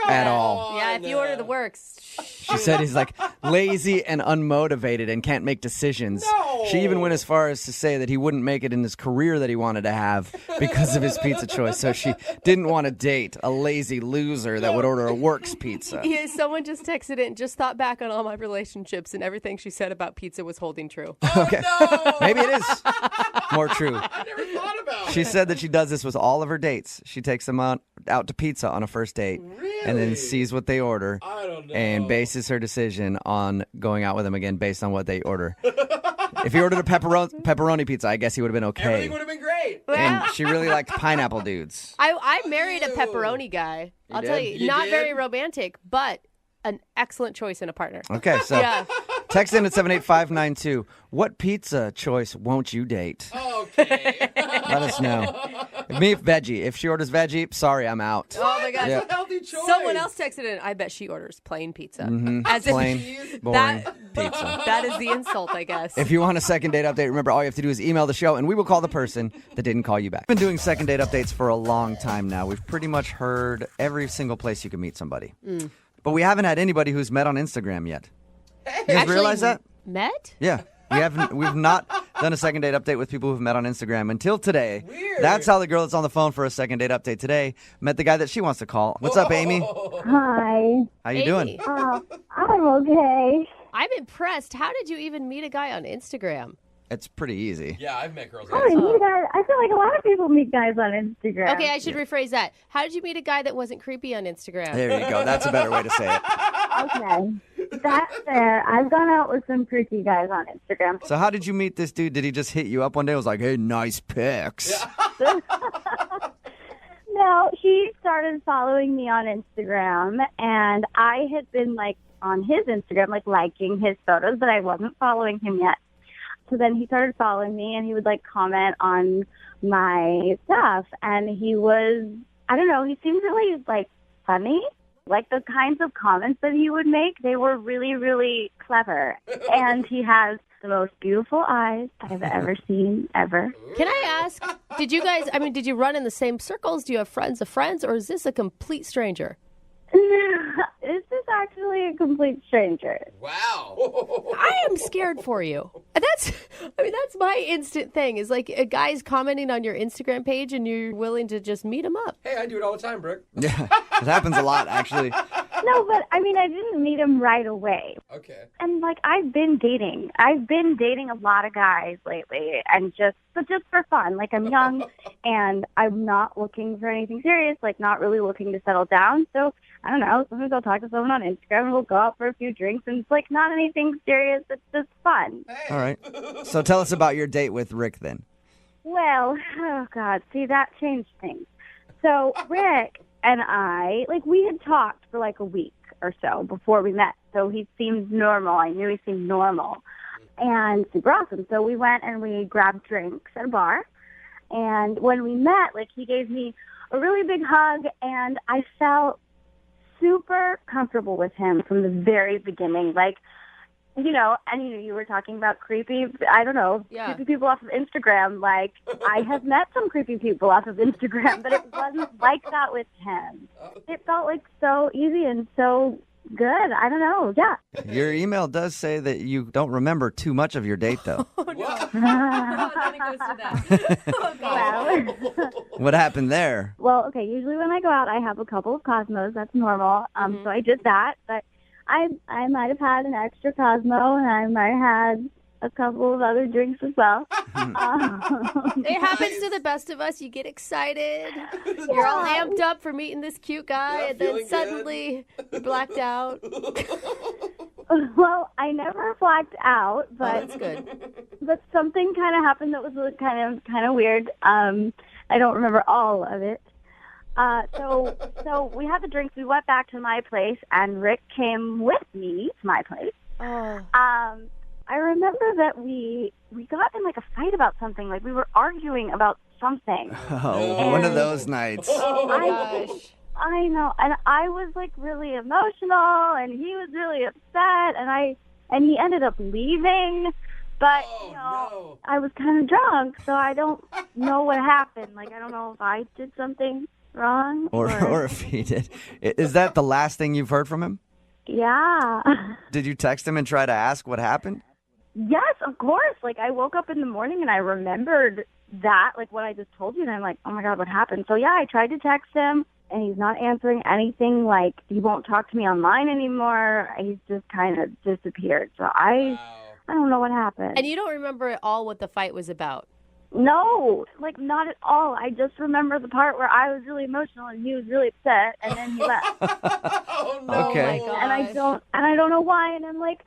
At all. Yeah, if you order the Works. She said he's like lazy and unmotivated and can't make decisions. No. She even went as far as to say that he wouldn't make it in his career that he wanted to have because of his pizza choice. So she didn't want to date a lazy loser that would order a Works pizza. Yeah, someone just texted it and just thought back on all my relationships, and everything she said about pizza was holding true. Okay. Maybe it is more true. I never thought about She said that she does this with all of her dates. She takes them out to pizza on a first date and then sees what they order and bases her decision on going out with them again based on what they order. If he ordered a pepperoni pizza, I guess he would have been okay. Everything would have been great. And she really liked pineapple dudes. I married a pepperoni guy. I'll tell you, You not did? very romantic, but an excellent choice in a partner. Okay, so Yeah. text in at 78592. What pizza choice won't you date? Okay. Let us know. Me, veggie. If she orders veggie, sorry, I'm out. Oh my gosh. Yeah. That's a healthy choice. Someone else texted in, I bet she orders plain pizza. Mhm. As if Plain, boring pizza. That is the insult, I guess. If you want a second date update, remember all you have to do is email the show and we will call the person that didn't call you back. We've been doing second date updates for a long time now. We've pretty much heard every single place you can meet somebody. But we haven't had anybody who's met on Instagram yet. You guys Actually, realize that? Met? Yeah. We've not done a second date update with people who've met on Instagram until today. Weird. That's how the girl that's on the phone for a second date update today met the guy that she wants to call. What's up, Amy? Hi. How you doing? I'm okay. I'm impressed. How did you even meet a guy on Instagram? It's pretty easy. Yeah, I've met girls. How did you meet guys? I feel like a lot of people meet guys on Instagram. Okay, I should rephrase that. How did you meet a guy that wasn't creepy on Instagram? There you go. That's a better way to say it. Okay. That's fair. I've gone out with some creepy guys on Instagram. So how did you meet this dude? Did he just hit you up one day and was like, hey, nice pics? No, he started following me on Instagram, and I had been, like, on his Instagram, like, liking his photos, but I wasn't following him yet. So then he started following me, and he would, like, comment on my stuff, and he was, I don't know, he seemed really, like, funny. Like, the kinds of comments that he would make, they were really, really clever. And he has the most beautiful eyes I've ever seen, ever. Can I ask, did you run in the same circles? Do you have friends of friends, or is this a complete stranger? This is actually a complete stranger. Wow. I am scared for you. That's my instant thing is like a guy's commenting on your Instagram page and you're willing to just meet him up. Hey, I do it all the time, Brooke. Yeah, it happens a lot, actually. No, but I mean, I didn't meet him right away. Okay. And like, I've been dating a lot of guys lately, and just for fun. Like, I'm young, and I'm not looking for anything serious. Like, not really looking to settle down. So I don't know. Sometimes I'll talk to someone on Instagram, and we'll go out for a few drinks, and it's like not anything serious. It's just fun. All right. So tell us about your date with Rick then. Well, oh God, see, that changed things. So Rick and I, like, we had talked for like a week or so before we met. So he seemed normal. I knew he seemed normal and super awesome. So we went and we grabbed drinks at a bar. And when we met, like, he gave me a really big hug, and I felt super comfortable with him from the very beginning. Like, you were talking about creepy, I don't know, creepy people off of Instagram. Like, I have met some creepy people off of Instagram, but it wasn't like that with him. It felt like so easy and so good. I don't know. Yeah. Your email does say that you don't remember too much of your date, though. Then it goes to that. Oh, God. What happened there? Well, okay, usually when I go out, I have a couple of Cosmos. That's normal. So I did that, but I might have had an extra Cosmo, and I might have had a couple of other drinks as well. It happens to the best of us. You get excited. You're all amped up for meeting this cute guy, and then suddenly you're blacked out. Well, I never blacked out, but that's good. But something kind of happened that was kind of weird. I don't remember all of it. So we had the drinks. We went back to my place, and Rick came with me to my place. Oh. I remember that we got in like a fight about something. Like we were arguing about something. Oh, one of those nights. Oh my gosh. I know, and I was like really emotional, and he was really upset, and he ended up leaving. But I was kind of drunk, so I don't know what happened. Like I don't know if I did something wrong or if he did. Is that the last thing you've heard from him? Yeah. Did you text him and try to ask what happened? Yes, of course. Like, I woke up in the morning and I remembered that, like, what I just told you, and I'm like, oh, my God, what happened? So, yeah, I tried to text him, and he's not answering anything. Like, he won't talk to me online anymore. He's just kind of disappeared. So I don't know what happened. And you don't remember at all what the fight was about? No, like, not at all. I just remember the part where I was really emotional and he was really upset, and then he left. Oh, no. Okay. Oh, my gosh. And I don't know why, and I'm like,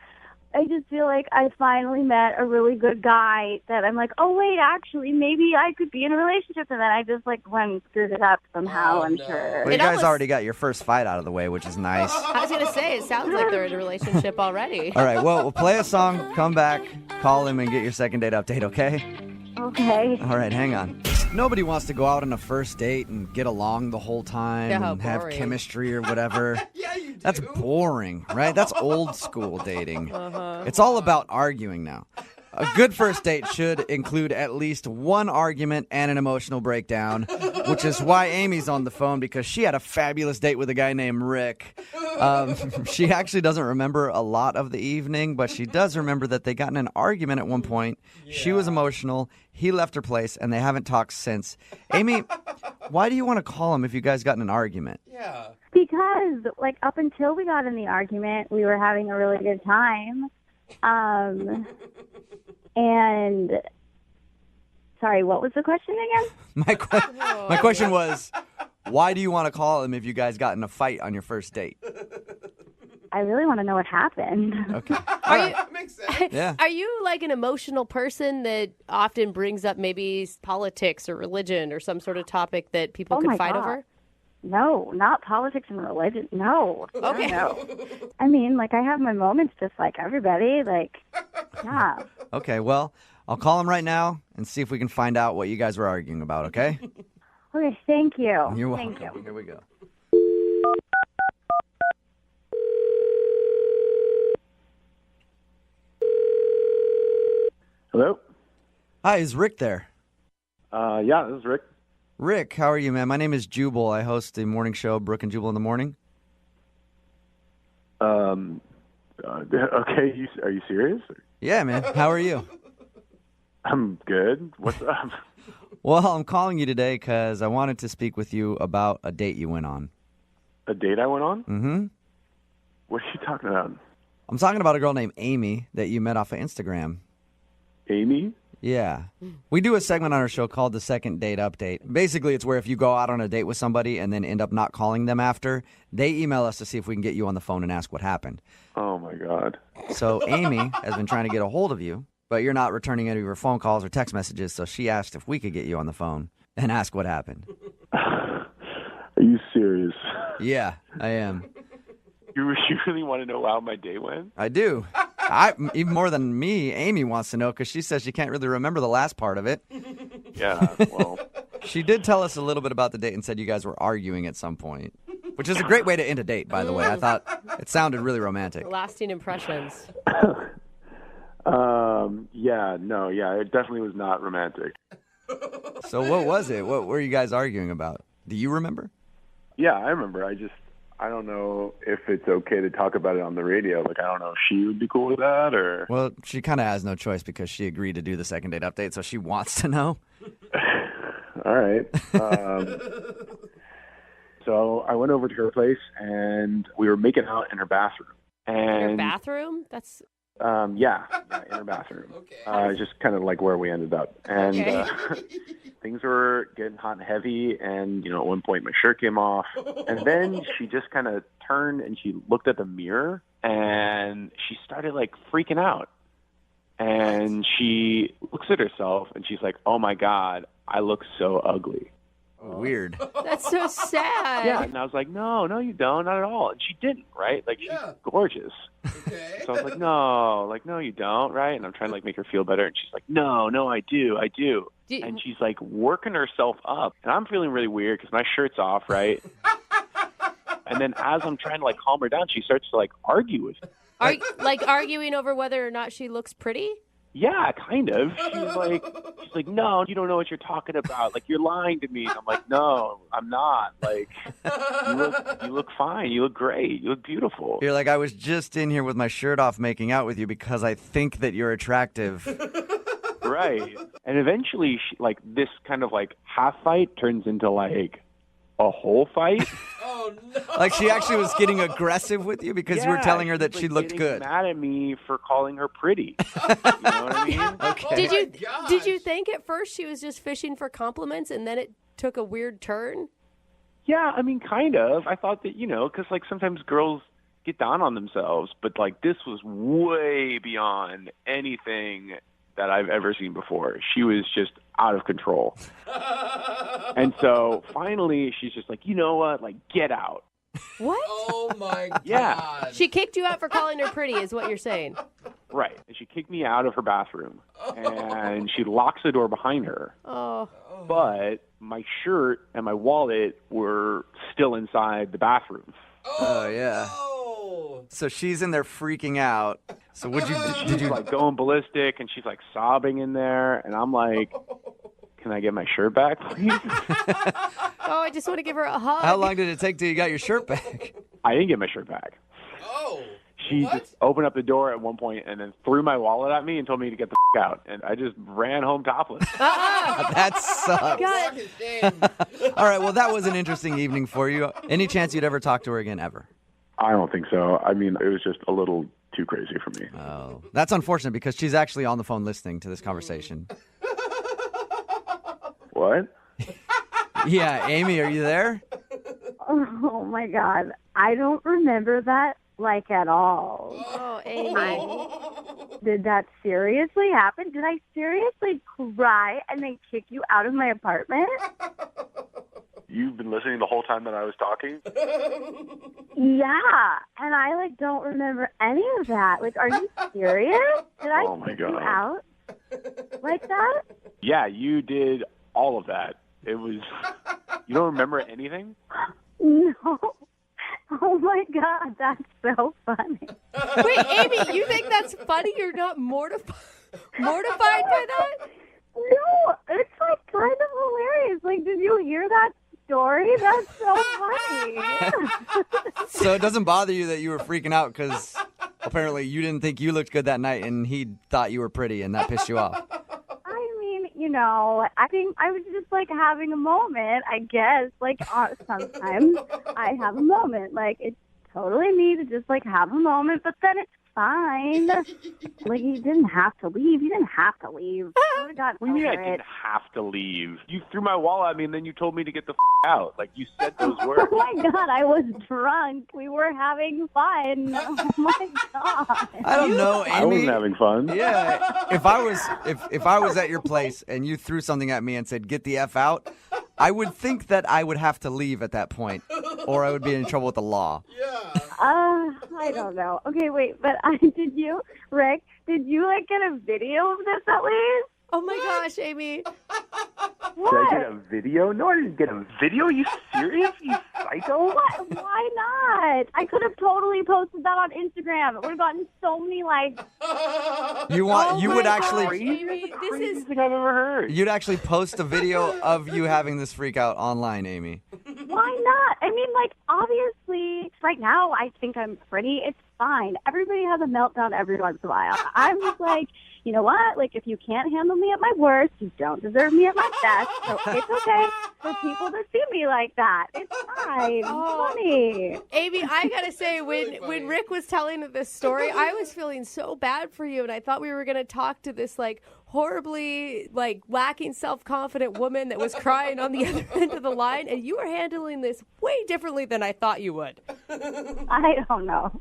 I just feel like I finally met a really good guy that I'm like, oh, wait, actually, maybe I could be in a relationship. And then I just, like, went and screwed it up somehow, I'm sure. Well, you guys already got your first fight out of the way, which is nice. I was going to say, it sounds like they're in a relationship already. All right, well, we'll play a song, come back, call him, and get your second date update, okay? Okay. All right, hang on. Nobody wants to go out on a first date and get along the whole time and have boring. chemistry or whatever. Yeah, you do. That's boring, right? That's old school dating. Uh-huh. It's all about arguing now. A good first date should include at least one argument and an emotional breakdown, which is why Amy's on the phone, because she had a fabulous date with a guy named Rick. She actually doesn't remember a lot of the evening, but she does remember that they got in an argument at one point. Yeah. She was emotional. He left her place, and they haven't talked since. Amy, why do you want to call him if you guys got in an argument? Yeah. Because, like, up until we got in the argument, we were having a really good time. And, sorry, what was the question again? My question was, why do you want to call him if you guys got in a fight on your first date? I really want to know what happened. Okay. Makes sense. Yeah. Are you like an emotional person that often brings up maybe politics or religion or some sort of topic that people could fight over? No, not politics and religion. No. Okay. No. I mean, like, I have my moments just like everybody. Like, yeah. Okay, well, I'll call him right now and see if we can find out what you guys were arguing about, okay? Okay, thank you. You're welcome. Thank you. Here we go. Hello? Hi, is Rick there? Yeah, this is Rick. Rick, how are you, man? My name is Jubal. I host the morning show, Brooke and Jubal in the Morning. Okay, are you serious? Yeah, man. How are you? I'm good. What's up? Well, I'm calling you today because I wanted to speak with you about a date you went on. A date I went on? Mm-hmm. What are you talking about? I'm talking about a girl named Amy that you met off of Instagram. Amy? Yeah. We do a segment on our show called the Second Date Update. Basically, it's where if you go out on a date with somebody and then end up not calling them after, they email us to see if we can get you on the phone and ask what happened. Oh, my God. So Amy has been trying to get a hold of you, but you're not returning any of her phone calls or text messages, so she asked if we could get you on the phone and ask what happened. Are you serious? Yeah, I am. You really want to know how my day went? I do. Even more than me, Amy wants to know because she says she can't really remember the last part of it. Yeah, well. She did tell us a little bit about the date and said you guys were arguing at some point, which is a great way to end a date, by the way. I thought it sounded really romantic. Lasting impressions. Yeah, no, yeah, it definitely was not romantic. So what was it? What were you guys arguing about? Do you remember? Yeah, I remember. I don't know if it's okay to talk about it on the radio. Like, I don't know if she would be cool with that or. Well, she kind of has no choice because she agreed to do the second date update, so she wants to know. All right. So I went over to her place, and we were making out in her bathroom. And Your bathroom? That's yeah, in her bathroom. Okay. Just kind of like where we ended up. And things were getting hot and heavy, and, at one point my shirt came off. And then she just kind of turned and she looked at the mirror, and she started, like, freaking out. And she looks at herself, and she's like, oh, my God, I look so ugly. Weird. That's so sad. Yeah, and I was like, no, you don't, not at all. And she didn't, right? Like, she's gorgeous. Okay. So I was like, no, you don't, right? And I'm trying to, like, make her feel better. And she's like, no, I do. And she's, like, working herself up. And I'm feeling really weird because my shirt's off, right? And then as I'm trying to, like, calm her down, she starts to, like, argue with me. Are like arguing over whether or not she looks pretty? Yeah, kind of. She's like, no, you don't know what you're talking about. Like, you're lying to me. And I'm like, no, I'm not. Like, you look fine. You look great. You look beautiful. You're like, I was just in here with my shirt off making out with you because I think that you're attractive. Right. And eventually, this kind of, like, half fight turns into, like, a whole fight. Oh, no. Like, she actually was getting aggressive with you because you were telling her that she looked good. Mad at me for calling her pretty. You know what I mean? Okay. Did you think at first she was just fishing for compliments and then it took a weird turn? Yeah, I mean, kind of. I thought that, because, like, sometimes girls get down on themselves, but, like, this was way beyond anything that I've ever seen before. She was just out of control. And so finally she's just like, you know what? Like, get out. What? Oh, my God. Yeah. She kicked you out for calling her pretty is what you're saying. Right. And she kicked me out of her bathroom. And she locks the door behind her. Oh. But my shirt and my wallet were still inside the bathroom. Oh, yeah. So she's in there freaking out. So did you like going ballistic, and she's like sobbing in there, and I'm like, can I get my shirt back, please? Oh, I just want to give her a hug. How long did it take till you got your shirt back? I didn't get my shirt back. Oh. She just opened up the door at one point and then threw my wallet at me and told me to get the out. And I just ran home topless. That sucks. All right, well, that was an interesting evening for you. Any chance you'd ever talk to her again, ever? I don't think so. I mean, it was just a little too crazy for me. Oh, that's unfortunate because she's actually on the phone listening to this conversation. What? Yeah, Amy, are you there? Oh, my God. I don't remember that, like, at all. Oh, Amy. Did that seriously happen? Did I seriously cry and then kick you out of my apartment? You've been listening the whole time that I was talking? Yeah, and I, like, don't remember any of that. Like, are you serious? Did I kick you out like that? Yeah, you did all of that. It was... You don't remember anything? No. Oh, my God, that's so funny. Wait, Amy, you think that's funny? You're not mortified by that? No, it's, like, kind of hilarious. Like, did you hear that story? That's so funny. So it doesn't bother you that you were freaking out because apparently you didn't think you looked good that night and he thought you were pretty and that pissed you off. I mean, I think I was just, like, having a moment, I guess. Like, sometimes I have a moment. Like, it's totally me to just, like, have a moment, but then it's fine. Like, you didn't have to leave. You didn't have to leave. I got What do you mean I over it. didn't have to leave? You threw my wallet at me and then you told me to get the out. Like, you said those words. Oh, my God, I was drunk. We were having fun. Oh, my God. I don't know, Amy. I wasn't having fun. Yeah. If I was at your place and you threw something at me and said, get the F out, I would think that I would have to leave at that point or I would be in trouble with the law. I don't know. Okay, wait, but Rick, did you, like, get a video of this at least? Oh, my gosh, Amy. Did I get a video? No, I didn't get a video. Are you serious? You psycho? What? Why not? I could have totally posted that on Instagram. It would have gotten so many likes. You would actually Amy, this is thing I've ever heard. you'd actually post a video of you having this freak out online, Amy. Why not? I mean, like, obviously, right now, I think I'm pretty. It's fine. Everybody has a meltdown every once in a while. I'm just like, you know what? Like, if you can't handle me at my worst, you don't deserve me at my best. So it's okay for people to see me like that. It's fine. It's funny. Amy, I gotta say, when Rick was telling this story, I was feeling so bad for you, and I thought we were gonna talk to this like horribly like lacking self-confident woman that was crying on the other end of the line, and you were handling this way differently than I thought you would. I don't know.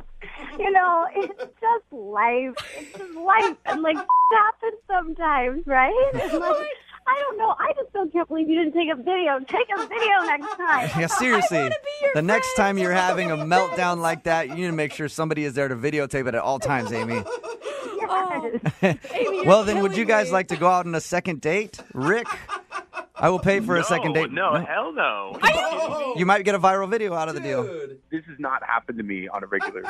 You know, it's just life. It's just life. And, like, happens sometimes, right? And, like, I don't know. I just still can't believe you didn't take a video. Take a video next time. Yeah, seriously. The next time you're having a meltdown like that, you need to make sure somebody is there to videotape it at all times, Amy. Amy, Well, then, would you guys like to go out on a second date? Rick, I will pay for a second date. No, hell no. You might get a viral video out of the deal. This has not happened to me on a regular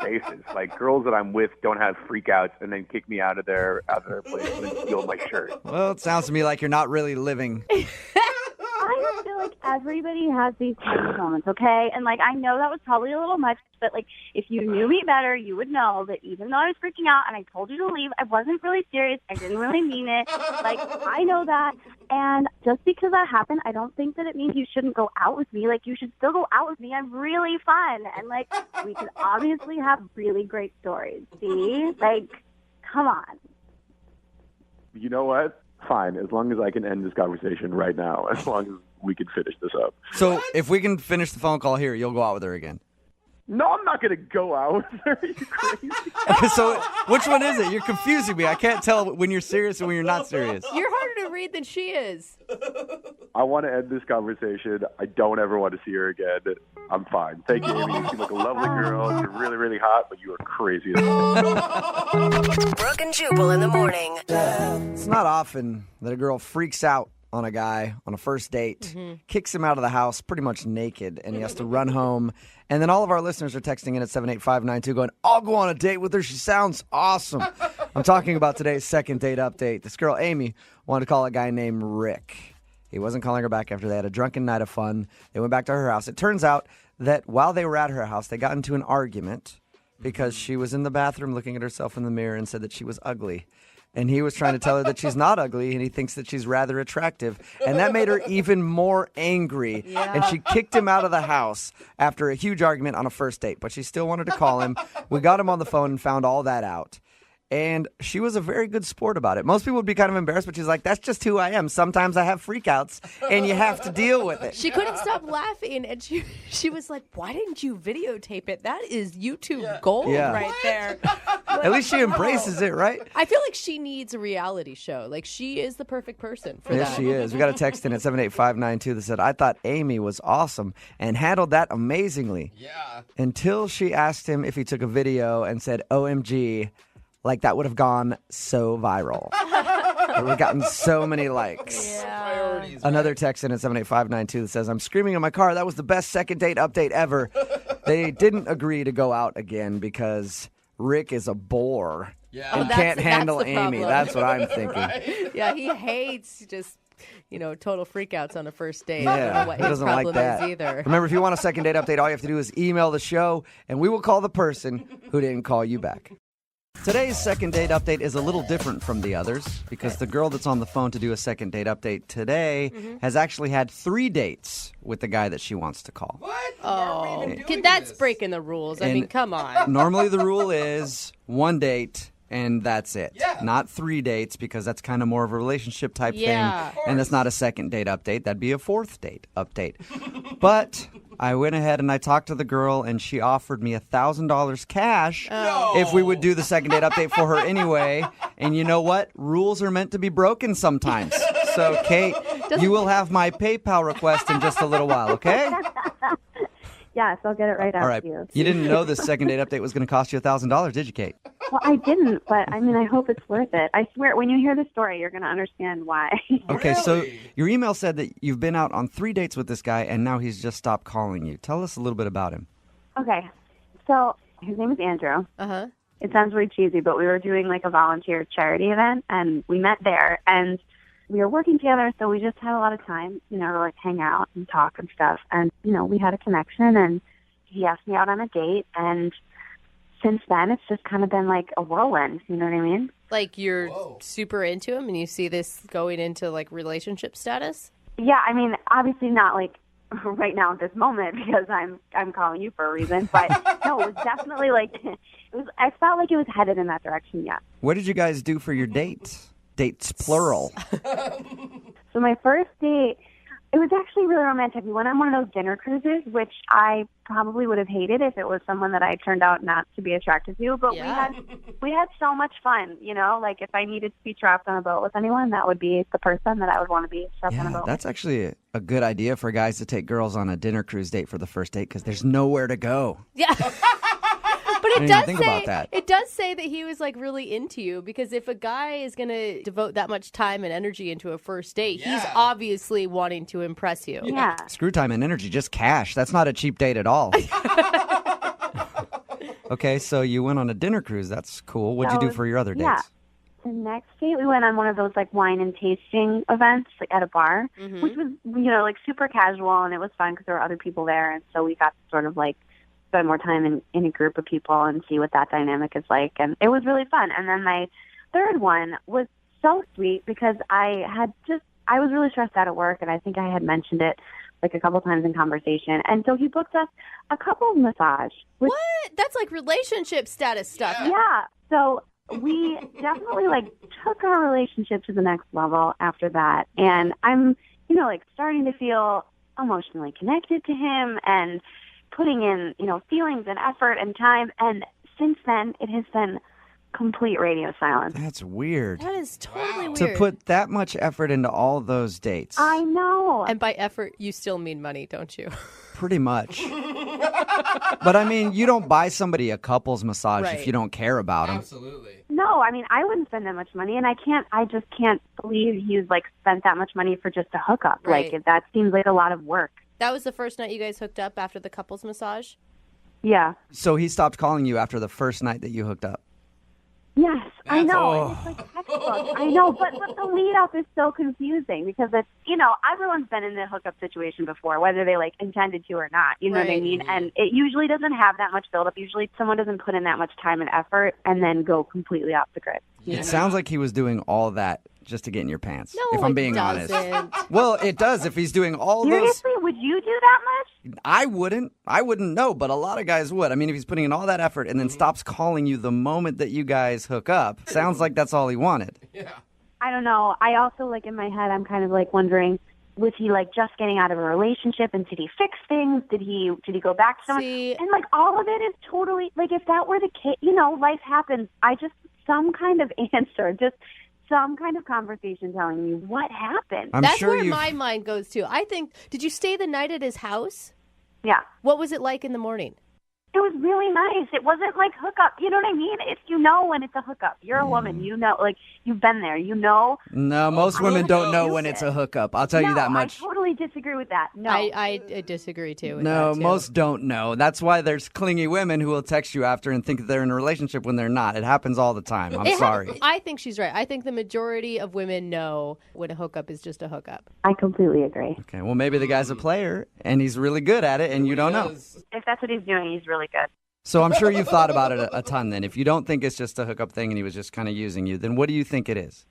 basis. Like, girls that I'm with don't have freakouts and then kick me out of their place and then steal my shirt. Well, it sounds to me like you're not really living. I just feel like everybody has these kind of moments, okay? And, like, I know that was probably a little much, but, like, if you knew me better, you would know that even though I was freaking out and I told you to leave, I wasn't really serious. I didn't really mean it. Like, I know that. And just because that happened, I don't think that it means you shouldn't go out with me. Like, you should still go out with me. I'm really fun. And, like, we could obviously have really great stories. See? Like, come on. You know what? Fine, as long as I can end this conversation right now, as long as we can finish this up. So if we can finish the phone call here, you'll go out with her again. No, I'm not going to go out. Are you crazy? So which one is it? You're confusing me. I can't tell when you're serious and when you're not serious. You're harder to read than she is. I want to end this conversation. I don't ever want to see her again. I'm fine. Thank you, Amy. You seem like a lovely girl. You're really, really hot, but you are crazy. Brooke and Jubal in the morning. It's not often that a girl freaks out on a guy on a first date, kicks him out of the house pretty much naked, and he has to run home. And then all of our listeners are texting in at 78592 going, I'll go on a date with her. She sounds awesome. I'm talking about today's second date update. This girl, Amy, wanted to call a guy named Rick. He wasn't calling her back after they had a drunken night of fun. They went back to her house. It turns out that while they were at her house, they got into an argument because she was in the bathroom looking at herself in the mirror and said that she was ugly. And he was trying to tell her that she's not ugly, and he thinks that she's rather attractive. And that made her even more angry. Yeah. And she kicked him out of the house after a huge argument on a first date. But she still wanted to call him. We got him on the phone and found all that out. And she was a very good sport about it. Most people would be kind of embarrassed, but she's like, that's just who I am. Sometimes I have freakouts, and you have to deal with it. She couldn't stop laughing, and she was like, why didn't you videotape it? That is YouTube gold right there. At least she embraces it, right? I feel like she needs a reality show. Like, she is the perfect person for Yes, that. she is. We got a text in at 78592 that said, I thought Amy was awesome and handled that amazingly. Yeah. Until she asked him if he took a video and said, OMG, like that would have gone so viral. It would have gotten so many likes. Priorities. Another text in at 78592 that says, I'm screaming in my car. That was the best second date update ever. They didn't agree to go out again because Rick is a bore and can't handle Amy. That's what I'm thinking. Right? Yeah, he hates just, total freakouts on a first date. I don't Yeah, know what he his doesn't problem like that. is either. Remember, if you want a second date update, all you have to do is email the show, and we will call the person who didn't call you back. Today's second date update is a little different from the others because the girl that's on the phone to do a second date update today has actually had 3 dates with the guy that she wants to call. What? Oh, that's breaking the rules. I mean, come on. Normally the rule is 1 date and that's it. Yeah. Not 3 dates because that's kind of more of a relationship type Yeah. thing. And that's not a second date update. That'd be a 4th date update. But I went ahead and I talked to the girl and she offered me $1,000 cash if we would do the second date update for her anyway. And you know what? Rules are meant to be broken sometimes. So, Kate, you will have my PayPal request in just a little while, okay? Yes, I'll get it right All out right. to you. You didn't know this second date update was going to cost you $1,000, did you, Kate? Well, I didn't, but I mean, I hope it's worth it. I swear, when you hear the story, you're going to understand why. Okay, so your email said that you've been out on 3 dates with this guy, and now he's just stopped calling you. Tell us a little bit about him. Okay, so his name is Andrew. Uh-huh. It sounds really cheesy, but we were doing like a volunteer charity event, and we met there, and we were working together, so we just had a lot of time, to like hang out and talk and stuff. And, we had a connection, and he asked me out on a date, and since then, it's just kind of been like a whirlwind. You know what I mean? Like you're super into him and you see this going into like relationship status? Yeah, I mean, obviously not like right now at this moment because I'm calling you for a reason. But no, it was definitely like I felt like it was headed in that direction. Yeah. What did you guys do for your date? Dates plural. So my first date, it was actually really romantic. We went on one of those dinner cruises, which I probably would have hated if it was someone that I turned out not to be attracted to. But we had so much fun, Like if I needed to be trapped on a boat with anyone, that would be the person that I would want to be trapped on a boat. That's actually a good idea for guys to take girls on a dinner cruise date for the first date because there's nowhere to go. Yeah. But it does say that he was like really into you because if a guy is going to devote that much time and energy into a first date, he's obviously wanting to impress you. Yeah. Screw time and energy, just cash. That's not a cheap date at all. Okay, so you went on a dinner cruise. That's cool. What'd you do for your other dates? Yeah. The next date, we went on one of those like wine and tasting events like at a bar, which was, like super casual and it was fun because there were other people there. And so we got to sort of like spend more time in a group of people and see what that dynamic is like. And it was really fun. And then my third one was so sweet because I was really stressed out at work and I think I had mentioned it like a couple times in conversation. And so he booked us a couples massage. What? That's like relationship status stuff. Yeah. So we definitely like took our relationship to the next level after that. And I'm, like starting to feel emotionally connected to him and putting in, feelings and effort and time. And since then, it has been complete radio silence. That's weird. That is totally weird. To put that much effort into all those dates. I know. And by effort, you still mean money, don't you? Pretty much. But I mean, you don't buy somebody a couples massage if you don't care about them. Absolutely. No, I mean, I wouldn't spend that much money, and I just can't believe he's like spent that much money for just a hookup. Right. Like, that seems like a lot of work. That was the first night you guys hooked up after the couples massage? Yeah. So he stopped calling you after the first night that you hooked up? Yes, I know. It's like textbook. I know, but the lead up is so confusing because it's, everyone's been in the hookup situation before, whether they like intended to or not. You know what I mean? And it usually doesn't have that much buildup. Usually someone doesn't put in that much time and effort and then go completely off the grid. It sounds like he was doing all that just to get in your pants, No, if I'm being honest. Well, it does if he's doing all Seriously? Would you do that much? I wouldn't know, but a lot of guys would. I mean, if he's putting in all that effort and then stops calling you the moment that you guys hook up, sounds like that's all he wanted. Yeah. I don't know. I also, like, in my head, I'm kind of like wondering, was he like just getting out of a relationship and did he fix things? Did he go back to someone? And like all of it is totally like if that were the case, life happens. Some kind of answer, just some kind of conversation telling me what happened. That's where my mind goes to. I think, did you stay the night at his house? Yeah. What was it like in the morning? It was really nice. It wasn't like hookup. You know what I mean? It's when it's a hookup. You're a woman. Like you've been there. No, most women don't know when it's a hookup. I'll tell you that much. I totally disagree with that. No. I disagree too. With No, that too. most don't know. That's why there's clingy women who will text you after and think they're in a relationship when they're not. It happens all the time. I'm sorry. I think she's right. I think the majority of women know when a hookup is just a hookup. I completely agree. Okay, well, maybe the guy's a player and he's really good at it and you don't know. If that's what he's doing, he's really good. So I'm sure you've thought about it a ton then. If you don't think it's just a hookup thing and he was just kind of using you, then what do you think it is?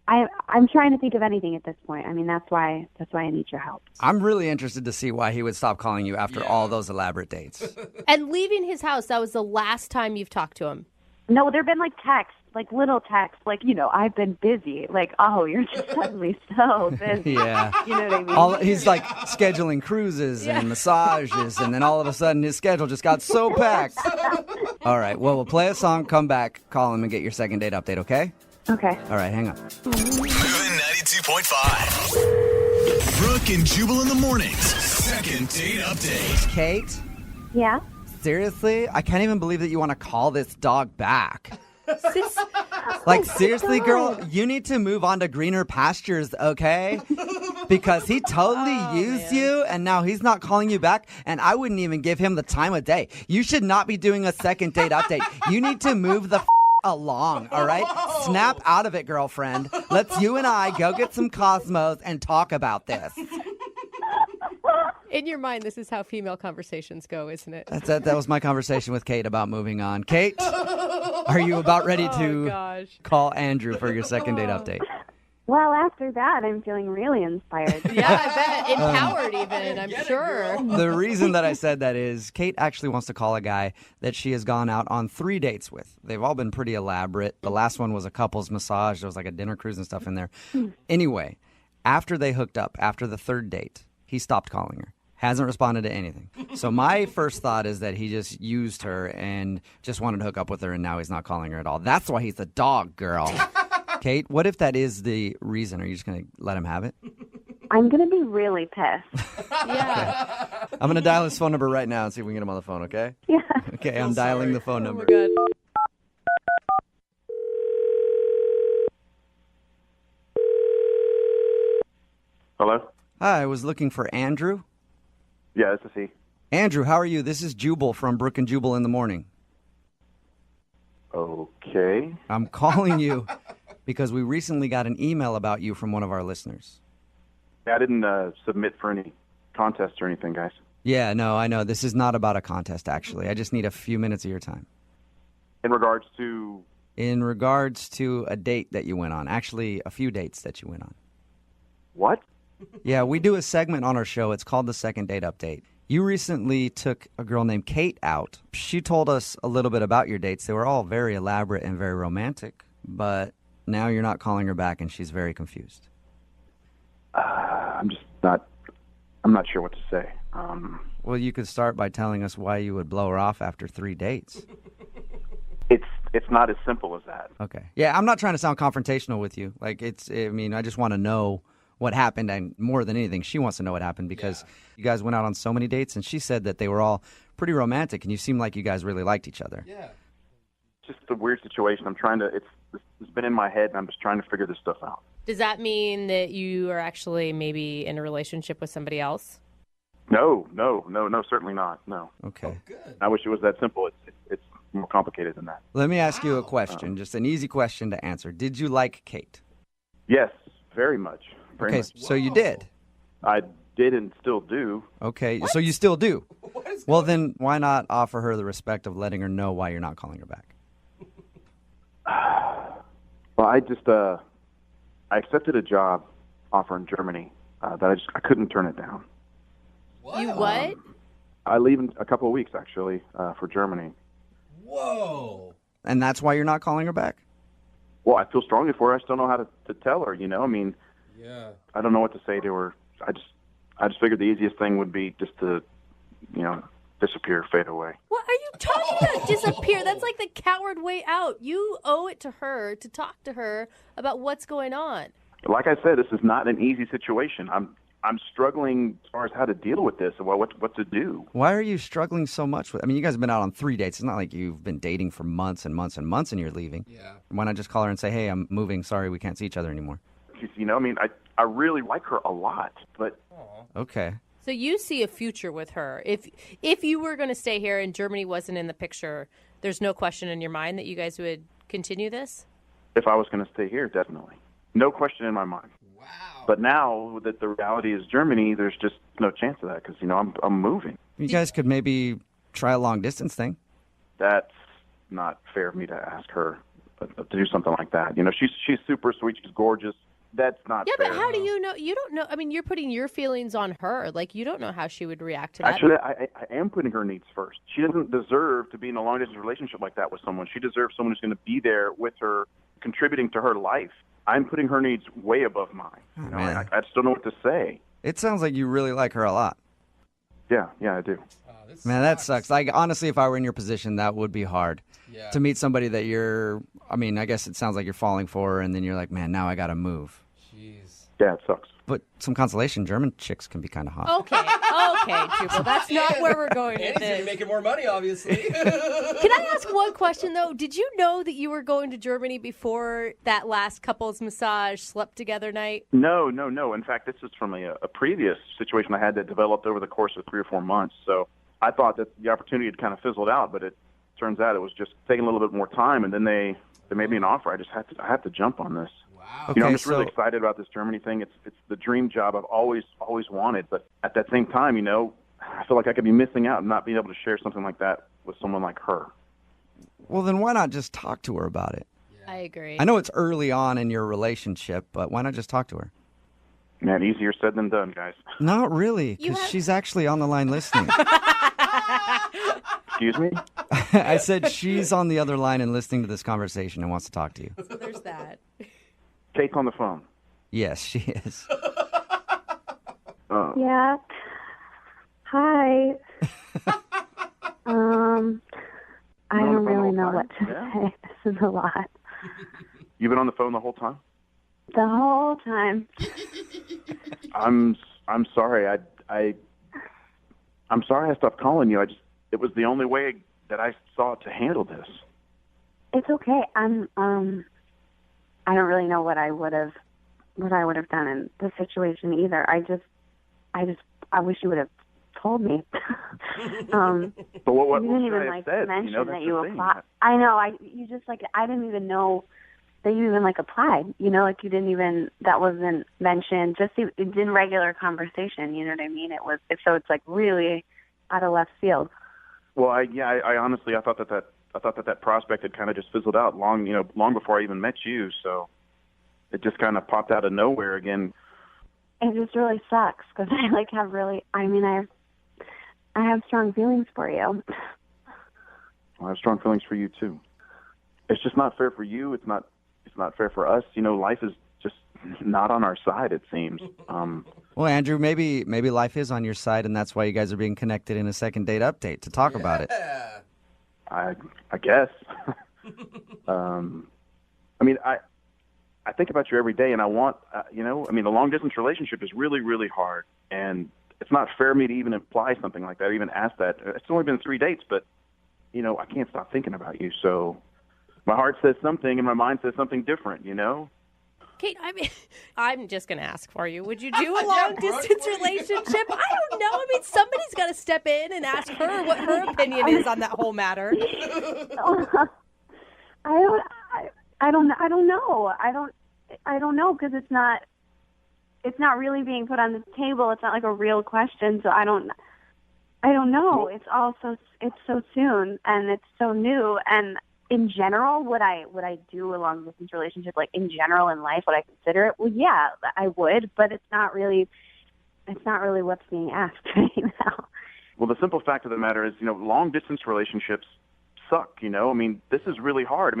I'm trying to think of anything at this point. I mean, that's why I need your help. I'm really interested to see why he would stop calling you after all those elaborate dates. And leaving his house, that was the last time you've talked to him? No, there have been like texts, like little texts, like, I've been busy. Like, oh, you're just suddenly so busy. Yeah. You know what I mean? He's like scheduling cruises and massages, and then all of a sudden his schedule just got so packed. All right, well, we'll play a song, come back, call him, and get your second date update, okay? Okay. All right, hang on. Moving 92.5. Brooke and Jubal in the mornings. Second date update. Kate? Yeah? Seriously? I can't even believe that you want to call this dog back. Like, seriously, girl, you need to move on to greener pastures, okay? Because he totally used you, and now he's not calling you back, and I wouldn't even give him the time of day. You should not be doing a second date update. You need to move the along, all right? Snap out of it, girlfriend. Let's you and I go get some Cosmos and talk about this. In your mind, this is how female conversations go, isn't it? That was my conversation with Kate about moving on. Kate, are you about ready to call Andrew for your second date update? Well, after that, I'm feeling really inspired. Yeah, I bet. Empowered even, I'm sure. The reason that I said that is Kate actually wants to call a guy that she has gone out on 3 dates with. They've all been pretty elaborate. The last one was a couple's massage. There was like a dinner cruise and stuff in there. Anyway, after they hooked up, after the 3rd date, he stopped calling her. Hasn't responded to anything. So my first thought is that he just used her and just wanted to hook up with her, and now he's not calling her at all. That's why he's a dog, girl. Kate, what if that is the reason? Are you just going to let him have it? I'm going to be really pissed. Yeah. I'm going to dial his phone number right now and see if we can get him on the phone, okay? Yeah. Okay, I'm dialing the phone number. Oh, my God. Hello? Hi, I was looking for Andrew. Yeah, this is he. Andrew, how are you? This is Jubal from Brooke and Jubal in the morning. Okay. I'm calling you because we recently got an email about you from one of our listeners. I didn't submit for any contests or anything, guys. Yeah, no, I know. This is not about a contest, actually. I just need a few minutes of your time. In regards to... In regards to a date that you went on. Actually, a few dates that you went on. What? Yeah, we do a segment on our show. It's called the Second Date Update. You recently took a girl named Kate out. She told us a little bit about your dates. They were all very elaborate and very romantic, but now you're not calling her back and she's very confused. I'm not sure what to say. Well, you could start by telling us why you would blow her off after 3 dates. It's not as simple as that. Okay. Yeah, I'm not trying to sound confrontational with you. I just want to know what happened, and more than anything, she wants to know what happened because you guys went out on so many dates, and she said that they were all pretty romantic, and you seemed like you guys really liked each other. Yeah. Just a weird situation. It's been in my head, and I'm just trying to figure this stuff out. Does that mean that you are actually maybe in a relationship with somebody else? No, certainly not. No. Okay. I wish it was that simple. It's more complicated than that. Let me ask you a question, just an easy question to answer. Did you like Kate? Yes, very much. Okay, so you did. I did and still do. Okay, so you still do. Well, then why not offer her the respect of letting her know why you're not calling her back? Well, I accepted a job offer in Germany that I couldn't turn it down. You what? I leave in a couple of weeks, actually, for Germany. Whoa. And that's why you're not calling her back? Well, I feel strongly for her. I just don't know how to tell her, Yeah. I don't know what to say to her. I just figured the easiest thing would be just to, disappear, fade away. What are you talking about? Disappear? That's like the coward way out. You owe it to her to talk to her about what's going on. Like I said, this is not an easy situation. I'm struggling as far as how to deal with this and what to do. Why are you struggling so much with? I mean, you guys have been out on 3 dates. It's not like you've been dating for months and months and months and you're leaving. Yeah. Why not just call her and say, "Hey, I'm moving. Sorry, we can't see each other anymore." I really like her a lot, but Okay. So you see a future with her. If you were going to stay here and Germany wasn't in the picture, there's no question in your mind that you guys would continue this? if I was going to stay here, definitely. No question in my mind. Wow. But now that the reality is Germany, there's just no chance of that because, I'm moving. You guys could maybe try a long distance thing. That's not fair of me to ask her to do something like that. She's super sweet. She's gorgeous. That's not fair. Yeah, but how do you know? You don't know. I mean, you're putting your feelings on her. Like, you don't know how she would react to that. Actually, I am putting her needs first. She doesn't deserve to be in a long-distance relationship like that with someone. She deserves someone who's going to be there with her, contributing to her life. I'm putting her needs way above mine. I just don't know what to say. It sounds like you really like her a lot. Yeah, I do. Man, that sucks. Like, honestly, if I were in your position, that would be hard. Yeah. To meet somebody that I guess it sounds like you're falling for, and then you're like, man, now I got to move. Jeez. Yeah, it sucks. But some consolation, German chicks can be kind of hot. Okay, Jubal, that's not where we're going with Andy's gonna be this. making more money, obviously. Can I ask one question, though? Did you know that you were going to Germany before that last couple's massage slept together night? No. In fact, this is from a previous situation I had that developed over the course of 3 or 4 months. So I thought that the opportunity had kind of fizzled out, but it turns out it was just taking a little bit more time. And then they made me an offer. I had to jump on this. Okay, I'm just really excited about this Germany thing. It's the dream job I've always wanted. But at that same time, I feel like I could be missing out and not being able to share something like that with someone like her. Well, then why not just talk to her about it? I agree. I know it's early on in your relationship, but why not just talk to her? Man, easier said than done, guys. Not really, because she's actually on the line listening. Excuse me? I said she's on the other line and listening to this conversation and wants to talk to you. So there's that. Kate's on the phone. Yes, she is. Yeah. Hi. I don't really know what to say. This is a lot. You've been on the phone the whole time? The whole time. I'm sorry. I'm sorry I stopped calling you. It was the only way that I saw to handle this. It's okay. I don't really know what I would have done in this situation either. I wish you would have told me. But what you didn't should even I have said? mention That's that the you thing. applied. I know. I didn't even know that you even applied. You didn't that wasn't mentioned. Just in regular conversation. You know what I mean? It's really out of left field. Well, I honestly thought that prospect had kind of just fizzled out long before I even met you. So it just kind of popped out of nowhere again. It just really sucks because I have strong feelings for you. I have strong feelings for you too. It's just not fair for you. It's not fair for us. Life is just not on our side, it seems. Well, Andrew, maybe life is on your side, and that's why you guys are being connected in a second date update to talk about it. I guess. I think about you every day, and I want, a long-distance relationship is really, really hard, and it's not fair of me to even imply something like that, or even ask that. It's only been 3 dates, but, I can't stop thinking about you, so my heart says something, and my mind says something different, Kate, I'm just going to ask for you. Would you do a long-distance relationship? I don't know. Somebody's got to step in and ask her what her opinion is on that whole matter. I don't know. I don't know because it's not really being put on the table. It's not like a real question, so I don't know. It's so soon and it's so new. And in general, would I do a long distance relationship? Like in general in life, would I consider it? Well, yeah, I would, but it's not really what's being asked right now. Well, the simple fact of the matter is, long distance relationships suck. This is really hard.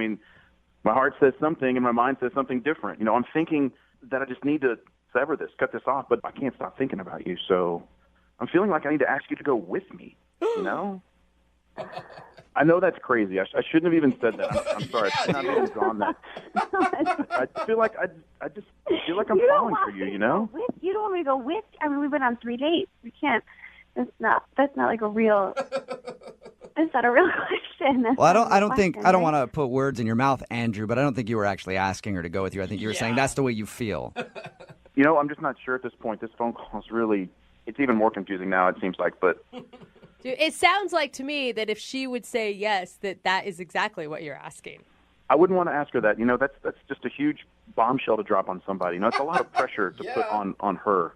My heart says something and my mind says something different. I'm thinking that I just need to sever this, cut this off, but I can't stop thinking about you. So I'm feeling like I need to ask you to go with me, I know that's crazy. I shouldn't have even said that. I'm sorry. I should not have even gone that. I feel like I just feel like I'm falling for you, You don't want me to go with? We've been on 3 dates. We can't. That's not like a real. That's not a real question. Well, I don't want to put words in your mouth, Andrew, but I don't think you were actually asking her to go with you. I think you were saying that's the way you feel. I'm just not sure at this point. This phone call is really, it's even more confusing now, it seems like, but. Dude, it sounds like to me that if she would say yes, that is exactly what you're asking. I wouldn't want to ask her that. That's just a huge bombshell to drop on somebody. It's a lot of pressure to put on her.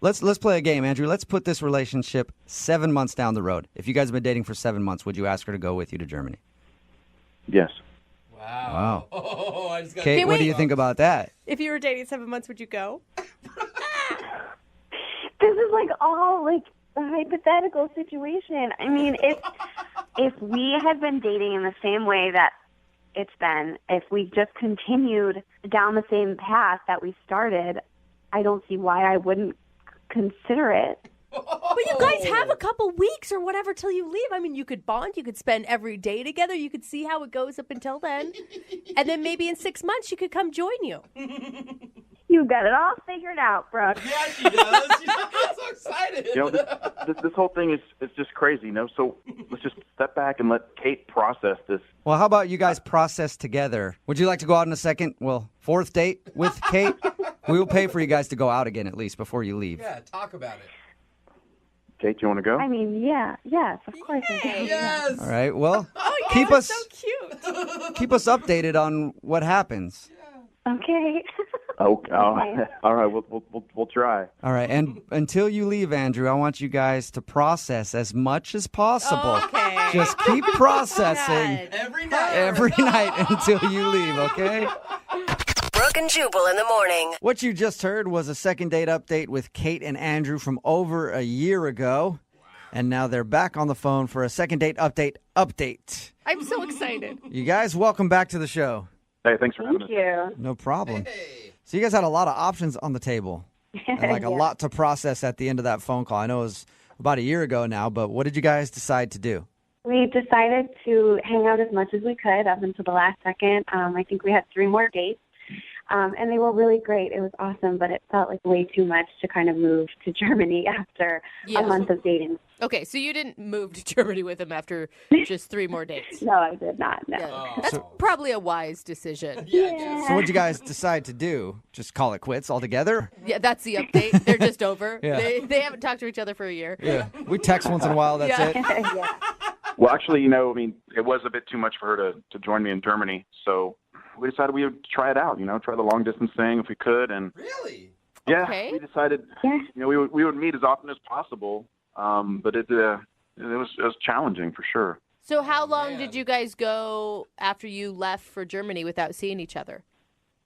Let's play a game, Andrew. Let's put this relationship 7 months down the road. If you guys have been dating for 7 months, would you ask her to go with you to Germany? Yes. Wow. Oh, I just got Kate, what do you think about that? If you were dating 7 months, would you go? This is all a hypothetical situation. If we had been dating in the same way that it's been, if we just continued down the same path that we started, I don't see why I wouldn't consider it. But you guys have a couple weeks or whatever till you leave. You could bond. You could spend every day together. You could see how it goes up until then. And then maybe in 6 months you could come join you. You got it all figured out, Brooke. Yeah, she does. I'm so excited. This whole thing is just crazy, So let's just step back and let Kate process this. Well, how about you guys process together? Would you like to go out on a second, fourth date with Kate? We will pay for you guys to go out again at least before you leave. Yeah, talk about it. Kate, you want to go? I mean, yes, of course. Yes. All right. Well, Keep us so cute. keep us updated on what happens. Okay. All right. We'll try. All right. And until you leave, Andrew, I want you guys to process as much as possible. Okay. Just keep processing Every night. every night until you leave, okay? Brooke and Jubal in the morning. What you just heard was a second date update with Kate and Andrew from over a year ago. And now they're back on the phone for a second date update. I'm so excited. You guys, welcome back to the show. Hey, thanks for having us. Thank you. No problem. Hey. So you guys had a lot of options on the table and a lot to process at the end of that phone call. I know it was about a year ago now, but what did you guys decide to do? We decided to hang out as much as we could up until the last second. I think we had 3 more dates. And they were really great. It was awesome, but it felt like way too much to kind of move to Germany after a month of dating. Okay, so you didn't move to Germany with him after just 3 more dates. No, I did not. No. Yeah. That's probably a wise decision. So what'd you guys decide to do? Just call it quits altogether? Yeah, that's the update. They're just over. Yeah. They haven't talked to each other for a year. Yeah. We text once in a while, that's it. Yeah. Well, actually, it was a bit too much for her to join me in Germany, so we decided we would try it out, try the long distance thing if we could. And Really? yeah, Okay. we decided, we would meet as often as possible. But it was challenging for sure. So how long did you guys go after you left for Germany without seeing each other?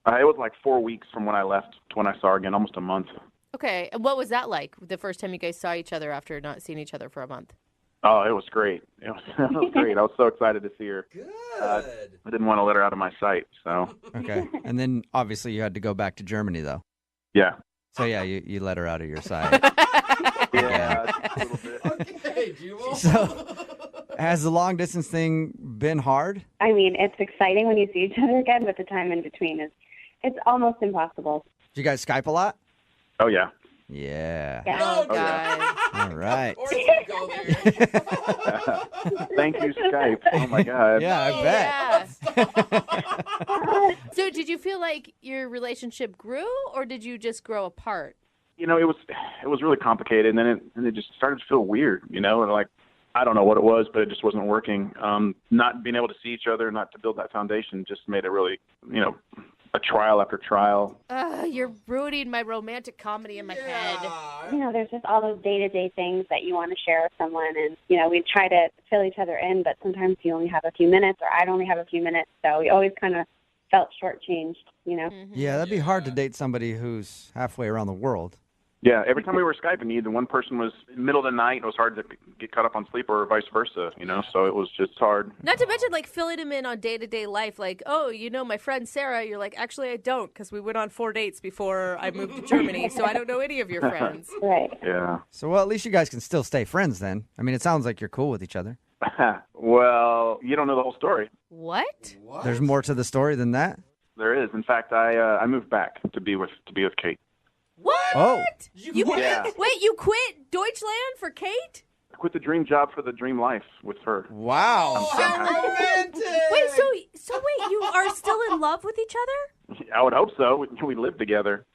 It was like 4 weeks from when I left to when I saw her again, almost a month. Okay, and what was that like, the first time you guys saw each other after not seeing each other for a month? Oh, it was great. It was great. I was so excited to see her. Good. I didn't want to let her out of my sight, so. Okay. And then obviously you had to go back to Germany, though. Yeah. So yeah, you let her out of your sight. Yeah, a little bit. Okay, Jubal. So has the long distance thing been hard? I mean, it's exciting when you see each other again, but the time in between it's almost impossible. Did you guys Skype a lot? Oh, yeah. Yeah. Oh, Oh, God. All right. Of course we go there. Thank you, Skype. Oh, my God. Yeah, I bet. Yeah. So did you feel like your relationship grew, or did you just grow apart? It was really complicated, and then it just started to feel weird, and like, I don't know what it was, but it just wasn't working. Not being able to see each other, not to build that foundation just made it really, a trial after trial. You're ruining my romantic comedy in my head. There's just all those day-to-day things that you want to share with someone, and, we try to fill each other in, but sometimes you only have a few minutes, or I'd only have a few minutes, so we always kind of felt shortchanged, Mm-hmm. Yeah, that'd be hard to date somebody who's halfway around the world. Yeah, every time we were Skyping, either one person was in the middle of the night, and it was hard to get caught up on sleep, or vice versa, so it was just hard. Not to mention, like, filling him in on day-to-day life. Like, oh, my friend Sarah. You're like, actually, I don't, because we went on 4 dates before I moved to Germany, so I don't know any of your friends. Right. Yeah. So, well, at least you guys can still stay friends then. I mean, it sounds like you're cool with each other. Well, you don't know the whole story. What? There's more to the story than that? There is. In fact, I moved back to be with Kate. What? Oh. You quit? Yeah. Wait, you quit Deutschland for Kate? I quit the dream job for the dream life with her. Wow. How romantic. Wait, so wait, you are still in love with each other? I would hope so. We live together.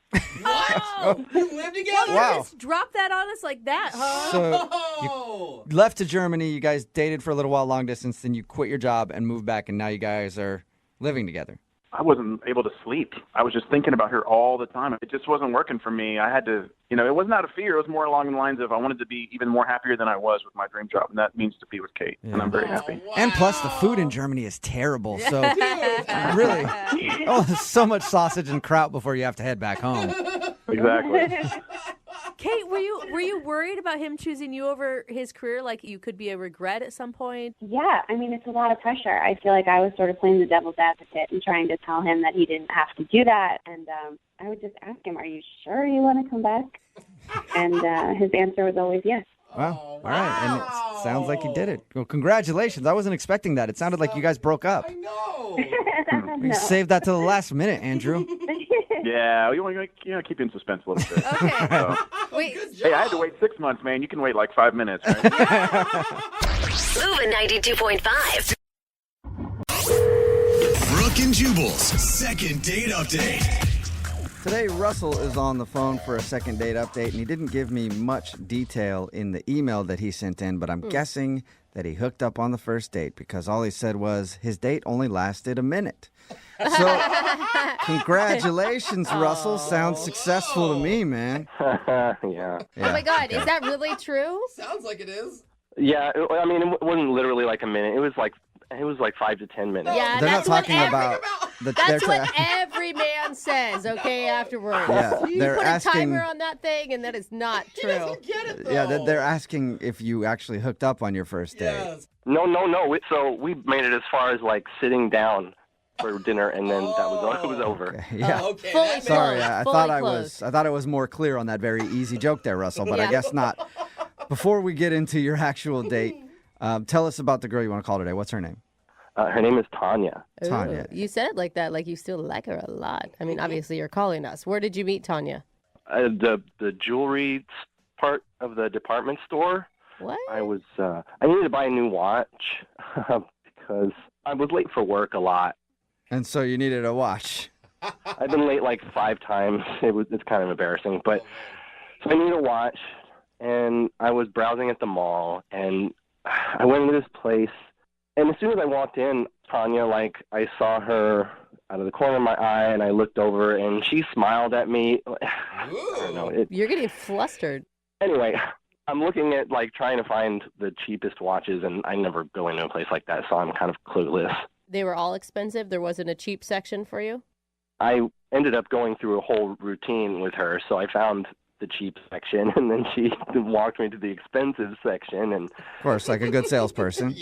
Oh, You live together? Wow. just drop that on us like that, huh? So Oh. you left to Germany, you guys dated for a little while long distance, then you quit your job and moved back, and now you guys are living together. I wasn't able to sleep. I was just thinking about her all the time. It just wasn't working for me. I had to, it wasn't out of fear. It was more along the lines of I wanted to be even more happier than I was with my dream job, and that means to be with Kate, and I'm very happy. Wow. And plus, the food in Germany is terrible. So, really, there's so much sausage and kraut before you have to head back home. Exactly. Kate, were you worried about him choosing you over his career? Like you could be a regret at some point? Yeah, I mean, it's a lot of pressure. I feel like I was sort of playing the devil's advocate and trying to tell him that he didn't have to do that. And I would just ask him, are you sure you want to come back? And his answer was always yes. Wow. All right. And it sounds like you did it. Well, congratulations. I wasn't expecting that. It sounded like you guys broke up. I know. You saved that till the last minute, Andrew. Yeah, you want to keep you in suspense a little bit. Okay. So, Wait. hey, I had to wait 6 months, man. You can wait like 5 minutes, right? Moving 92.5. Brooke and Jubal's second date update. Today, Russell is on the phone for a second date update, and he didn't give me much detail in the email that he sent in, but I'm guessing that he hooked up on the first date because all he said was his date only lasted a minute. So, congratulations, Russell. Sounds successful to me, man. Yeah. Oh my God, is that really true? Sounds like it is. Yeah, I mean, it wasn't literally like a minute. It was like 5 to 10 minutes. Yeah, They're not that's what talking about That's what every man says, okay, afterwards. Yeah, You they're put asking- a timer on that thing, and that is not true. Yeah, they're asking if you actually hooked up on your first date. No. So we made it as far as like sitting down for dinner, and then that was over. Yeah. Fully Sorry, closed, I fully thought closed. I thought it was more clear on that very easy joke there, Russell, but I Yeah. guess not. Before we get into your actual date, tell us about the girl you want to call today. What's her name? Her name is Tanya. Tanya. You said it like that, like you still like her a lot. I mean, obviously you're calling us. Where did you meet Tanya? The jewelry part of the department store. What? I needed to buy a new watch because I was late for work a lot. And so you needed a watch. I've been late like 5 times. It's kind of embarrassing, but so I need a watch, and I was browsing at the mall, and I went into this place, and as soon as I walked in, Tanya, like I saw her out of the corner of my eye, and I looked over, and she smiled at me. I don't know. You're getting flustered. Anyway, I'm looking at like trying to find the cheapest watches, and I never go into a place like that, so I'm kind of clueless. They were all expensive? There wasn't a cheap section for you? I ended up going through a whole routine with her, so I found the cheap section, and then she walked me to the expensive section, and Of course, like a good salesperson.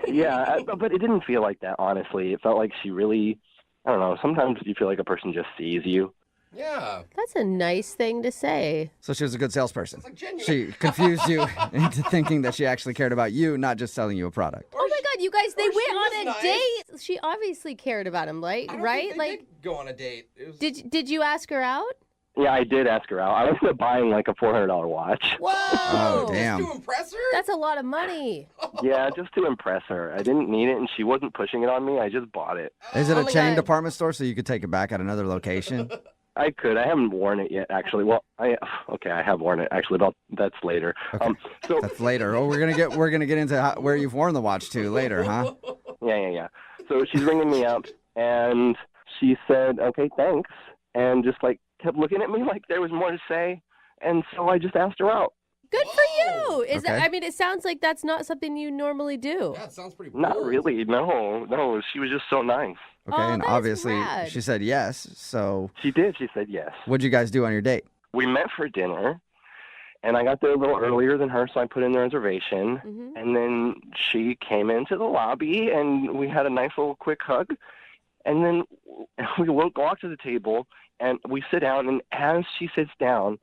yeah, but it didn't feel like that, honestly. It felt like she really, I don't know, sometimes you feel like a person just sees you. Yeah. That's a nice thing to say. So she was a good salesperson. She confused you into thinking that she actually cared about you, not just selling you a product. Oh my God, you guys, they went on a nice. date. She obviously cared about him, right? They did go on a date. It was... Did you ask her out? Yeah, I did ask her out. I ended up buying like a $400 watch. Whoa! Oh, damn. To impress her? That's a lot of money. Yeah, just to impress her. I didn't need it, and she wasn't pushing it on me. I just bought it. Is it Oh a my chain God. department store so you could take it back at another location? I could. I haven't worn it yet, actually. Well, I have worn it actually. But that's later. Okay. So That's later. Oh, we're gonna get into where you've worn the watch to later, huh? yeah. So she's ringing me up, and she said, "Okay, thanks," and just like kept looking at me like there was more to say, and so I just asked her out. Good for you. Is that? Okay. I mean, it sounds like that's not something you normally do. Yeah, it sounds pretty Not bold. really. No. She was just so nice. Okay, and that's obviously rad. she said yes. So She did. She said yes. what'd you guys do on your date? We met for dinner, and I got there a little earlier than her, so I put in the reservation. Mm-hmm. And then she came into the lobby, and we had a nice little quick hug. And then we walk to the table, and we sit down, and as she sits down,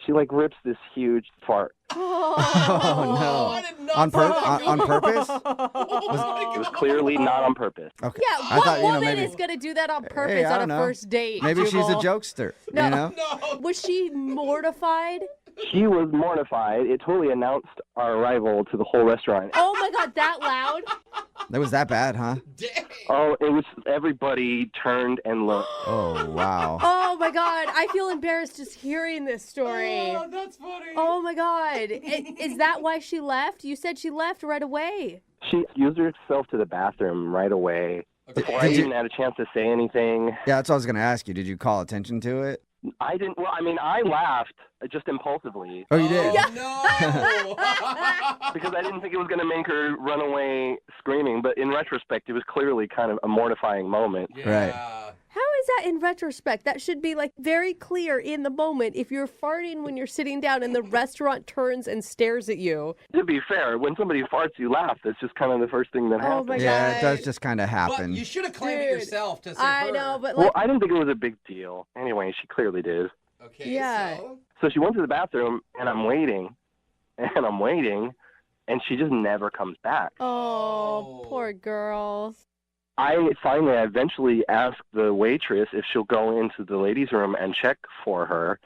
she like rips this huge fart. Oh no! On purpose? It was clearly not on purpose. Okay. Yeah, I what thought, woman maybe, is going to do that on purpose Hey, I on a don't know. first date? Maybe she's a Jubal? jokester. No. You know? Was she mortified? She was mortified. It totally announced our arrival to the whole restaurant. Oh my God, that loud? That was that bad, huh? Oh, it was, everybody turned and looked. Oh wow. Oh my God, I feel embarrassed just hearing this story. Oh, that's funny. Oh my God. Is that why she left? You said she left right away. She used herself to the bathroom right away before I Did you- even had a chance to say anything. Yeah, that's what I was gonna ask you. Did you call attention to it? I didn't. Well, I mean, I laughed just impulsively Oh, you did. No. because I didn't think it was going to make her run away screaming. But in retrospect, it was clearly kind of a mortifying moment. Right. How is that in retrospect? That should be like very clear in the moment. If you're farting when you're sitting down and the restaurant turns and stares at you. To be fair, when somebody farts, you laugh. That's just kind of the first thing that Oh happens. my Yeah, God. it does just kind of But happen. you should have claimed it Dude, yourself to say I her. know, but Well, like, I didn't think it was a big deal. Anyway, she clearly did. Okay, Yeah. So she went to the bathroom, and I'm waiting, and she just never comes back. oh, poor girl. I eventually asked the waitress if she'll go into the ladies' room and check for her.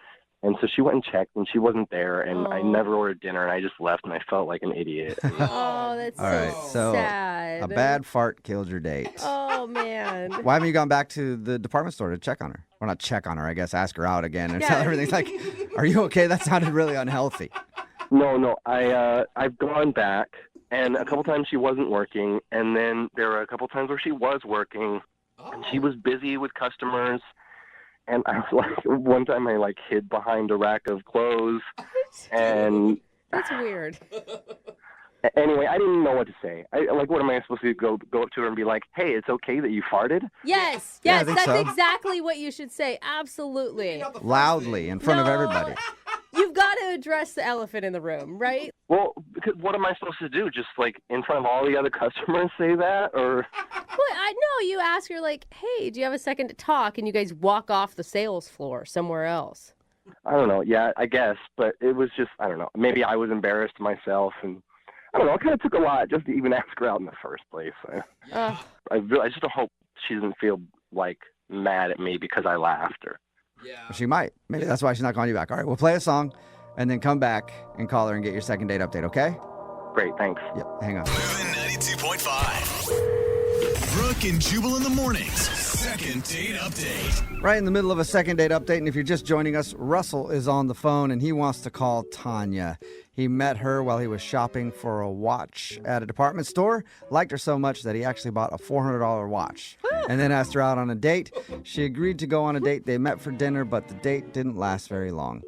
And so she went and checked, and she wasn't there, and I never ordered dinner, and I just left, and I felt like an idiot. Oh, that's All right, so sad. a bad fart killed your date. Oh, man. Why haven't you gone back to the department store to check on her? Well, not check on her, I guess, ask her out again and tell her everything's like, are you okay? That sounded really unhealthy. No, I've gone back, and a couple times she wasn't working, and then there were a couple times where she was working, and she was busy with customers. And I was like, one time I hid behind a rack of clothes, and That's weird. anyway, I didn't know what to say. What am I supposed to go up to her and be like, "Hey, it's okay that you farted"? Yes, Yeah, I yes, think that's so. exactly what you should say. Absolutely. Loudly in front of everybody. You've got to address the elephant in the room, right? Well, because what am I supposed to do? Just in front of all the other customers say that, or? Well, I know you ask her hey, do you have a second to talk? And you guys walk off the sales floor somewhere else. I don't know. Yeah, I guess, but it was just I don't know. Maybe I was embarrassed myself, and I don't know. It kind of took a lot just to even ask her out in the first place. I just don't hope she doesn't feel mad at me because I laughed or. Yeah. She might. Maybe that's why she's not calling you back. All right, we'll play a song and then come back and call her and get your second date update, okay? Great, thanks. Yep, hang on. Moving 92.5. Brooke and Jubal in the mornings. Second date update. Right in the middle of a second date update, and if you're just joining us, Russell is on the phone and he wants to call Tanya. He met her while he was shopping for a watch at a department store, liked her so much that he actually bought a $400 watch, and then asked her out on a date. She agreed to go on a date. They met for dinner, but the date didn't last very long.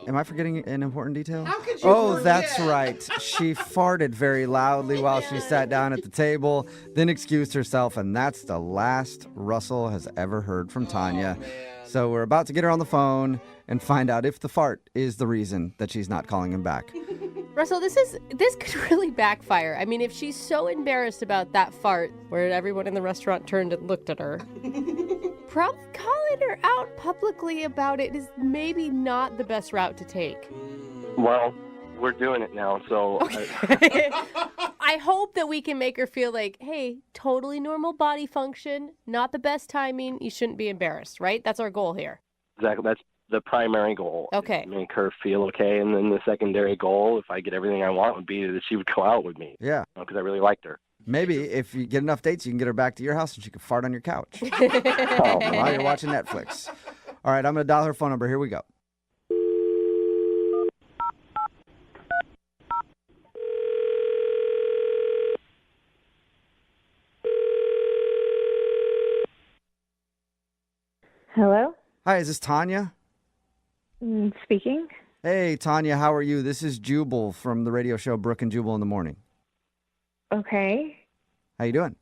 Am I forgetting an important detail? How could you Oh, forget? that's right. She farted very loudly while she sat down at the table, then excused herself, and that's the last Russell has ever heard from Tanya. So we're about to get her on the phone and find out if the fart is the reason that she's not calling him back. Russell, this could really backfire. I mean, if she's so embarrassed about that fart where everyone in the restaurant turned and looked at her, probably calling her out publicly about it is maybe not the best route to take. Well, we're doing it now, so. I hope that we can make her feel hey, totally normal body function, not the best timing. You shouldn't be embarrassed, right? That's our goal here. Exactly. That's the primary goal. Okay. Make her feel okay, and then the secondary goal, if I get everything I want, would be that she would go out with me. Yeah. Because I really liked her. Maybe if you get enough dates, you can get her back to your house and she can fart on your couch while you're watching Netflix. All right, I'm going to dial her phone number. Here we go. Hello? Hi, is this Tanya? Speaking. Hey, Tanya, how are you? This is Jubal from the radio show Brooke and Jubal in the morning. Okay. How you doing?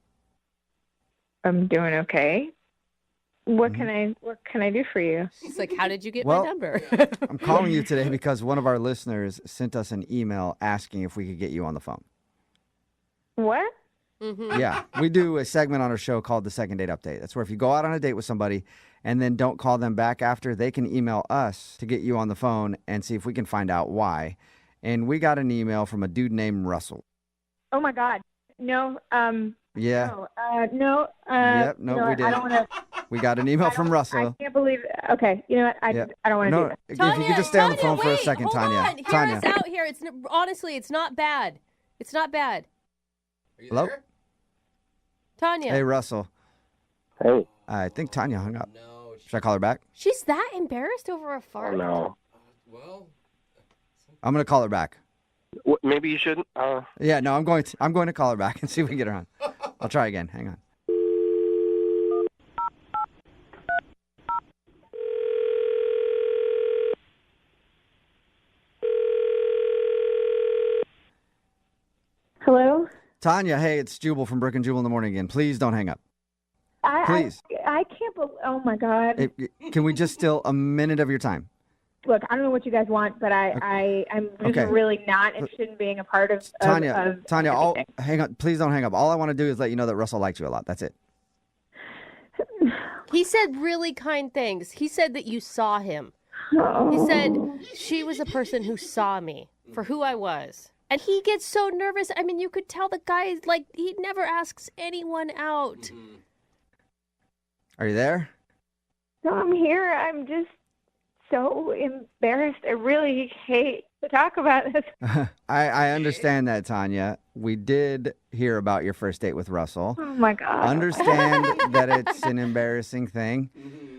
I'm doing okay. What can I do for you? She's like, how did you get Well, my number? I'm calling you today because one of our listeners sent us an email asking if we could get you on the phone. What? Mm-hmm. Yeah, we do a segment on our show called the Second Date Update. That's where if you go out on a date with somebody and then don't call them back after, they can email us to get you on the phone and see if we can find out why. And we got an email from a dude named Russell. Oh my God. No. Yeah. No. Yep. No, No, we did. I don't want to. We got an email from Russell. I can't believe it. Okay. You know what? I don't want to do that. If you could just stay on the phone for a second, hold Tanya. on. Hear Tanya. us out here. Honestly, it's not bad. It's not bad. Hello? Tanya. Hey, Russell. Hey. I think Tanya hung up. Should I call her back? She's that embarrassed over a fart? Oh, no. I'm going to call her back. Maybe you shouldn't. Yeah, no, I'm going to call her back and see if we can get her on. I'll try again. Hang on. Hello? Tanya, hey, it's Jubal from Brooke and Jubal in the morning again. Please don't hang up. Please. I can't believe. Oh my God. Can we just steal a minute of your time? Look, I don't know what you guys want, but I'm just Okay. really not interested in being a part of Tanya, everything. hang on. Please don't hang up. All I want to do is let you know that Russell liked you a lot. That's it. He said really kind things. He said that you saw him. He said she was a person who saw me for who I was. And he gets so nervous. I mean, you could tell the guy, he never asks anyone out. Are you there? No, I'm here. I'm just so embarrassed. I really hate to talk about this. I understand that, Tanya. We did hear about your first date with Russell. Oh, my God. Understand that it's an embarrassing thing.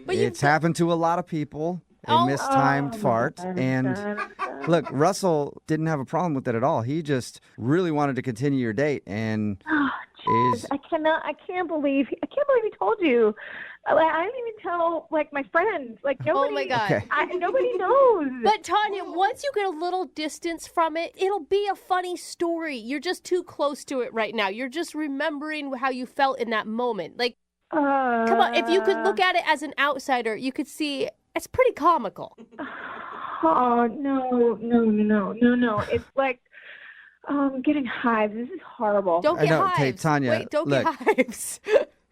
But it's happened to a lot of people. A mistimed fart. And look, Russell didn't have a problem with it at all. He just really wanted to continue your date and I can't believe he told you. I didn't even tell my friends. Nobody. Oh my God. Okay. Nobody knows. But Tanya, once you get a little distance from it, it'll be a funny story. You're just too close to it right now. You're just remembering how you felt in that moment. Come on, if you could look at it as an outsider, you could see it's pretty comical. Oh, no. It's like I'm getting hives. This is horrible. Don't get hives. Hey, Tanya, Wait, don't look, get hives.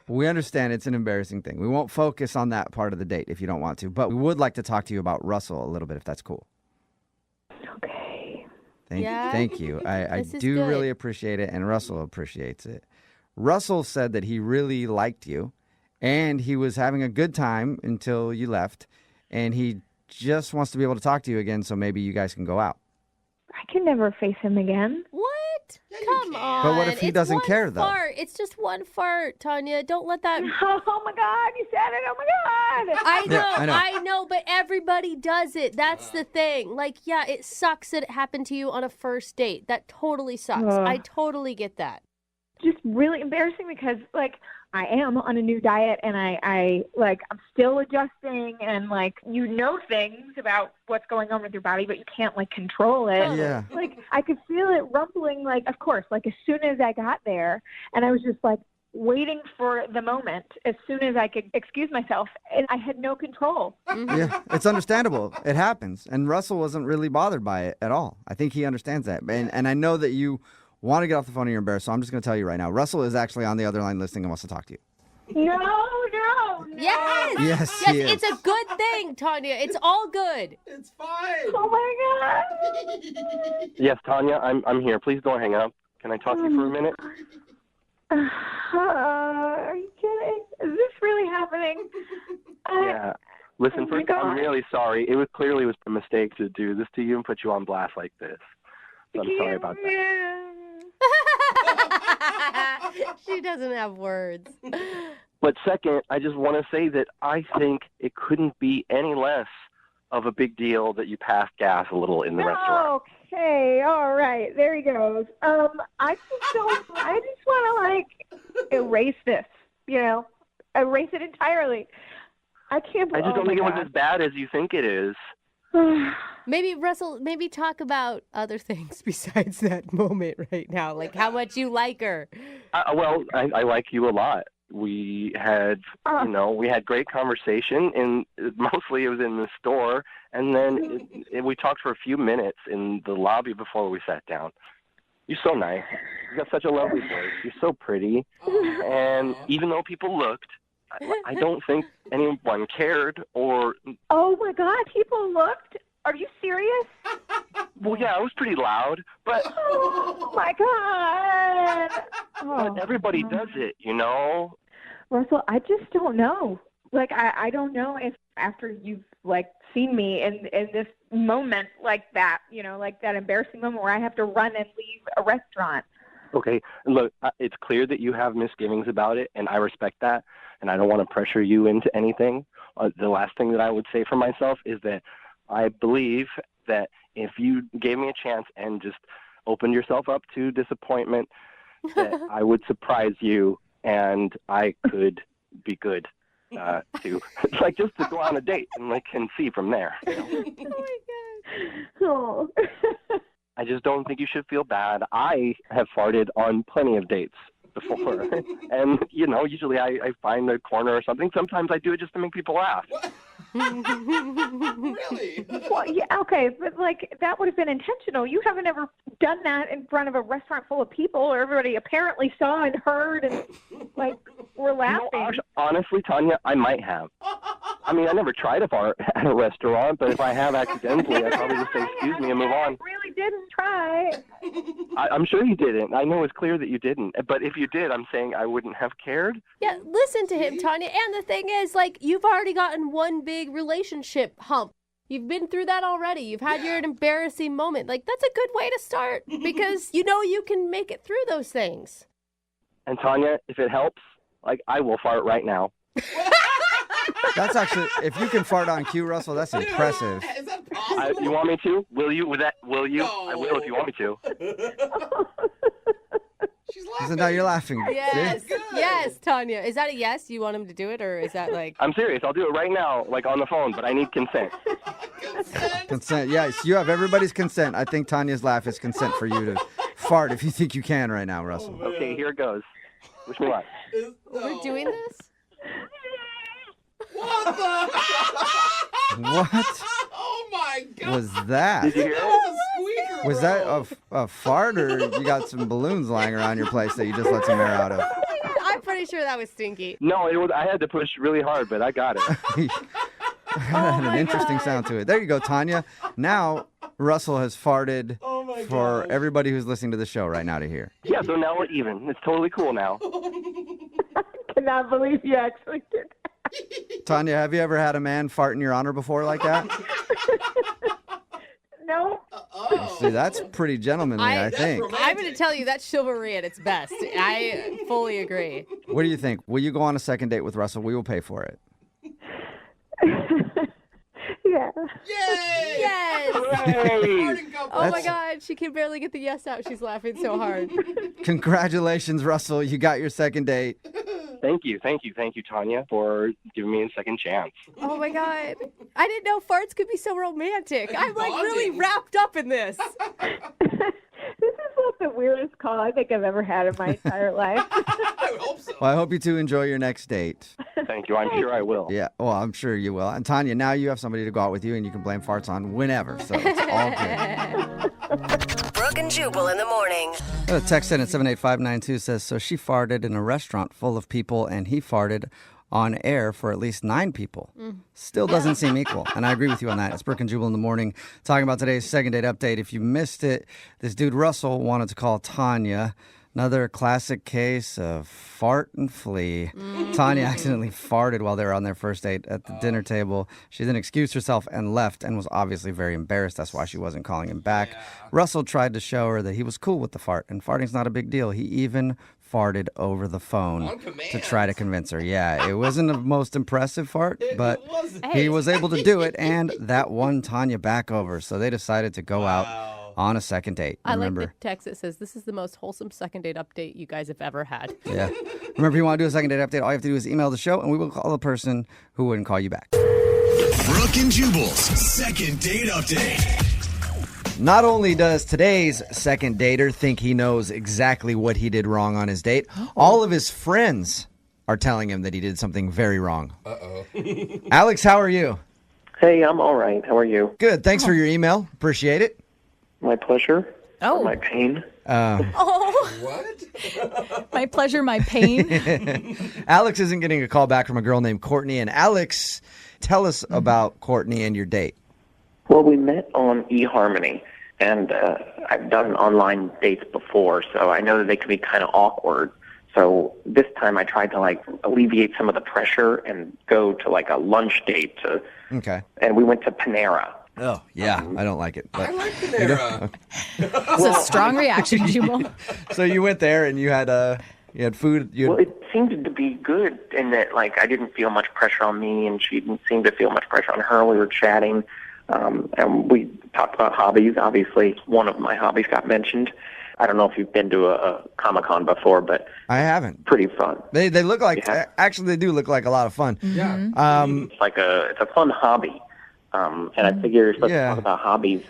We understand it's an embarrassing thing. We won't focus on that part of the date if you don't want to, but we would like to talk to you about Russell a little bit if that's cool. Okay. Thank you. I do good. really appreciate it, and Russell appreciates it. Russell said that he really liked you, and he was having a good time until you left, and he just wants to be able to talk to you again, so maybe you guys can go out. I can never face him again. What? Come on. But what if he doesn't care, though? Fart. It's just one fart, Tanya. Don't let that. Oh my God, you said it. Oh my God. I know, but everybody does it. That's the thing. It sucks that it happened to you on a first date. That totally sucks. I totally get that. Just really embarrassing because I am on a new diet and I'm still adjusting and things about what's going on with your body, but you can't control it. Yeah. I could feel it rumbling, of course, as soon as I got there, and I was just waiting for the moment as soon as I could excuse myself, and I had no control. Yeah, it's understandable. It happens. And Russell wasn't really bothered by it at all. I think he understands that. And I know that you want to get off the phone and you're embarrassed, so I'm just going to tell you right now. Russell is actually on the other line listening and wants to talk to you. No. Yes, he is. it's a good thing, Tanya. It's all good. It's fine. Oh my God. Yes, Tanya, I'm here. Please don't hang up. Can I talk to you for a minute? Are you kidding? Is this really happening? Yeah. Listen, first, I'm really sorry. It was clearly a mistake to do this to you and put you on blast like this. So I'm sorry about that. She doesn't have words. But second, I just want to say that I think it couldn't be any less of a big deal that you passed gas a little in the restaurant. Okay, all right, there he goes. I just want to erase this. Erase it entirely. I can't. I just don't think it was as bad as you think it is. Maybe, Russell, talk about other things besides that moment right now, how much you like her. Well, I like you a lot. We had, we had great conversation, and mostly it was in the store, and then we talked for a few minutes in the lobby before we sat down. You're so nice. You got such a lovely voice. You're so pretty, and even though people looked, I don't think anyone cared or... Oh, my God, people looked? Are you serious? Well, yeah, I was pretty loud, but... Oh, my God. But everybody does it, Russell, I just don't know. I don't know if after you've, seen me in this moment that, that embarrassing moment where I have to run and leave a restaurant. Okay, look, it's clear that you have misgivings about it, and I respect that, and I don't want to pressure you into anything. The last thing that I would say for myself is that I believe that if you gave me a chance and just opened yourself up to disappointment, that I would surprise you and I could be good to just to go on a date and see from there. Oh my God. Oh. I just don't think you should feel bad. I have farted on plenty of dates before. And, usually I find a corner or something. Sometimes I do it just to make people laugh. Really? Well, yeah, okay, but that would have been intentional. You haven't ever done that in front of a restaurant full of people where everybody apparently saw and heard and were laughing. Honestly, Tanya, I might have. I mean, I never tried to fart at a restaurant, but if I have accidentally, I'd probably just say excuse me and move on. I really didn't try. I'm sure you didn't. I know it's clear that you didn't. But if you did, I'm saying I wouldn't have cared. Yeah, listen to him, Tanya. And the thing is, like, you've already gotten one big relationship hump. You've been through that already. You've had your embarrassing moment. Like, that's a good way to start because you know you can make it through those things. And Tanya, if it helps, like, I will fart right now. That's actually, if you can fart on cue, Russell, that's impressive. Is that possible? You want me to? Will you? Will you? No. I will if you want me to. She's So now you're laughing. Yes, See? yes, Tanya. Is that a yes? You want him to do it, or is that like... I'm serious. I'll do it right now, like on the phone, but I need consent. Consent. Yes, you have everybody's consent. I think Tanya's laugh is consent for you to fart if you think you can right now, Russell. Okay, here it goes. Wish me luck. We're doing this? What the? What Oh my God. was that? Did you hear That it? was a squeaker. Was that a fart, or you got some balloons lying around your place that you just let some air out of? I'm pretty sure that was stinky. No, it was. I had to push really hard, but I got it. Had an interesting sound to it. There you go, Tanya. Now Russell has farted for everybody who's listening to the show right now to hear. Yeah, so now we're even. It's totally cool now. Cannot believe you actually did. Tanya, have you ever had a man fart in your honor before like that? No. See, that's pretty gentlemanly, I think. I'm going to tell you, that's chivalry at its best. I fully agree. What do you think? Will you go on a second date with Russell? We will pay for it. Yeah. Yay! Yes! Hey! Oh my God, she can barely get the yes out. She's laughing so hard. Congratulations, Russell. You got your second date. Thank you, Tanya, for giving me a second chance. Oh my God. I didn't know farts could be so romantic. I'm like really wrapped up in this. This is like the weirdest call I think I've ever had in my entire life. I hope so. Well, I hope you two enjoy your next date. Thank you. I'm sure I will. Yeah, well, I'm sure you will. And Tanya, now you have somebody to go out with you, and you can blame farts on whenever. So it's all good. Brooke and Jubal in the morning. A text in at 78592 says, so she farted in a restaurant full of people, and he farted on air for at least 9 people. Still doesn't seem equal. And I agree with you on that. It's Brooke and Jubal in the morning, talking about today's second date update. If you missed it, this dude Russell wanted to call Tanya. Another classic case of fart and flee. Tanya accidentally farted while they were on their first date at the dinner table. She then excused herself and left and was obviously very embarrassed. That's why she wasn't calling him back. Russell tried to show her that he was cool with the fart, and farting's not a big deal. He even farted over the phone to try to convince her. Yeah, it wasn't the most impressive fart, but he was able to do it, and that won Tanya back over. So they decided to go out on a second date. I Remember, like the text that says, this is the most wholesome second date update you guys have ever had. Yeah. Remember, if you want to do a second date update, all you have to do is email the show, and we will call the person who wouldn't call you back. Brooke and Jubal's second date update. Not only does today's second dater think he knows exactly what he did wrong on his date, all of his friends are telling him that he did something very wrong. Uh-oh. Alex, how are you? Hey, I'm all right. How are you? Good. Thanks for your email. Appreciate it. My pleasure. Oh. Or my pain. What? My pleasure, my pain. Alex isn't getting a call back from a girl named Courtney. And Alex, tell us about Courtney and your date. Well, we met on eHarmony, and I've done online dates before, so I know that they can be kind of awkward. So this time I tried to, like, alleviate some of the pressure and go to, like, a lunch date. Okay. And we went to Panera. Oh, yeah. I don't like it. But I like Panera. That's a strong reaction, Jubal. So you went there and you had food. Well, it seemed to be good in that, like, I didn't feel much pressure on me, and she didn't seem to feel much pressure on her. We were chatting, and we talked about hobbies. Obviously, one of my hobbies got mentioned. I don't know if you've been to a Comic-Con before, but I haven't. Pretty fun. They look like actually they do look like a lot of fun. Yeah. It's a fun hobby, and I figure you're supposed to talk about hobbies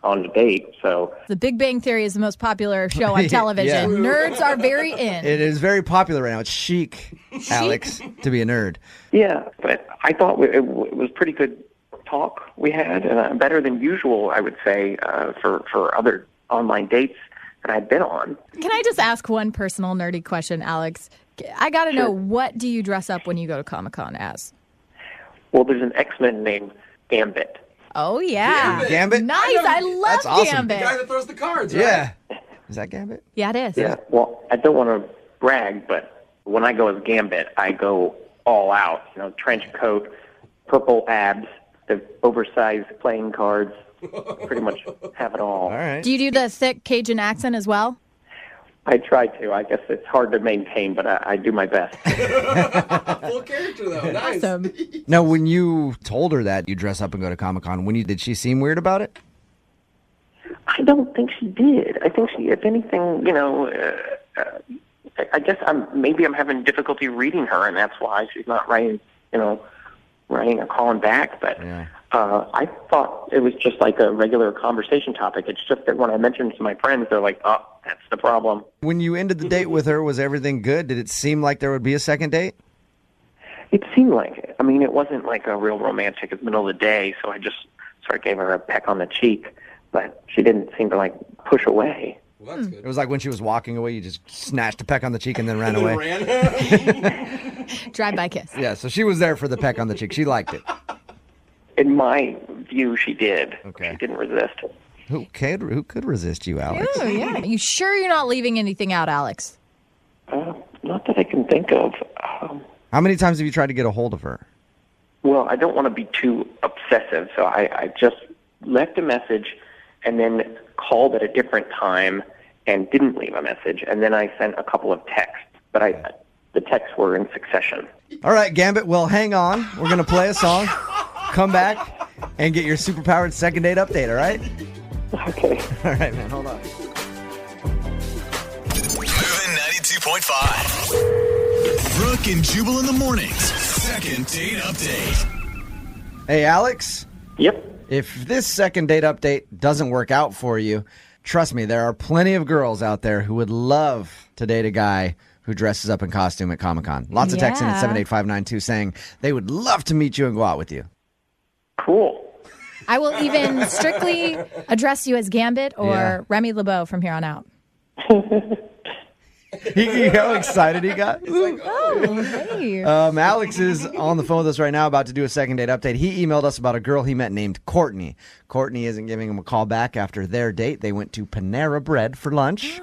on the date. So The Big Bang Theory is the most popular show on television. Yeah. Nerds are very in. It is very popular right now. It's chic, Alex, to be a nerd. yeah, but I thought it was pretty good talk we had, and better than usual, I would say, for other online dates that I've been on. Can I just ask one personal nerdy question, Alex? I got to know, what do you dress up when you go to Comic-Con as? Well, there's an X-Men named Gambit. Oh, yeah. Gambit? Nice. I love That's awesome. Gambit. The guy that throws the cards, right? Yeah. Is that Gambit? Yeah, it is. Yeah. Well, I don't want to brag, but when I go as Gambit, I go all out. You know, trench coat, purple abs, the oversized playing cards. Pretty much have it all. All right. Do you do the thick Cajun accent as well? I try to. I guess it's hard to maintain, but I do my best. Full character, though. Nice. Awesome. Now, when you told her that you dress up and go to Comic-Con, did she seem weird about it? I don't think she did. I think she, if anything, I guess maybe I'm having difficulty reading her, and that's why she's not writing or calling back. But I thought it was just like a regular conversation topic. It's just that when I mentioned it to my friends, they're like, "Oh, that's the problem." When you ended the date with her, was everything good? Did it seem like there would be a second date? It seemed like it. I mean, it wasn't like a real romantic in the middle of the day, so I just sort of gave her a peck on the cheek. But she didn't seem to, push away. Well, that's good. It was like when she was walking away, you just snatched a peck on the cheek and then ran away. Drive-by kiss. Yeah, so she was there for the peck on the cheek. She liked it. In my view, she did. Okay. She didn't resist. Who could resist you, Alex? Oh, yeah. You sure you're not leaving anything out, Alex? Not that I can think of. How many times have you tried to get a hold of her? Well, I don't want to be too obsessive, so I just left a message and then called at a different time and didn't leave a message. And then I sent a couple of texts, but the texts were in succession. All right, Gambit, well, hang on. We're going to play a song, come back, and get your superpowered second date update, all right? Okay. All right, man, hold on. Moving 92.5. Brooke and Jubal in the mornings. Second date update. Hey, Alex? Yep. If this second date update doesn't work out for you, trust me, there are plenty of girls out there who would love to date a guy who dresses up in costume at Comic-Con. Lots of texting at 78592 saying they would love to meet you and go out with you. Cool. I will even strictly address you as Gambit or Remy LeBeau from here on out. How excited he got. Oh, hey. Alex is on the phone with us right now about to do a second date update. He emailed us about a girl he met named Courtney. Courtney isn't giving him a call back after their date. They went to Panera Bread for lunch.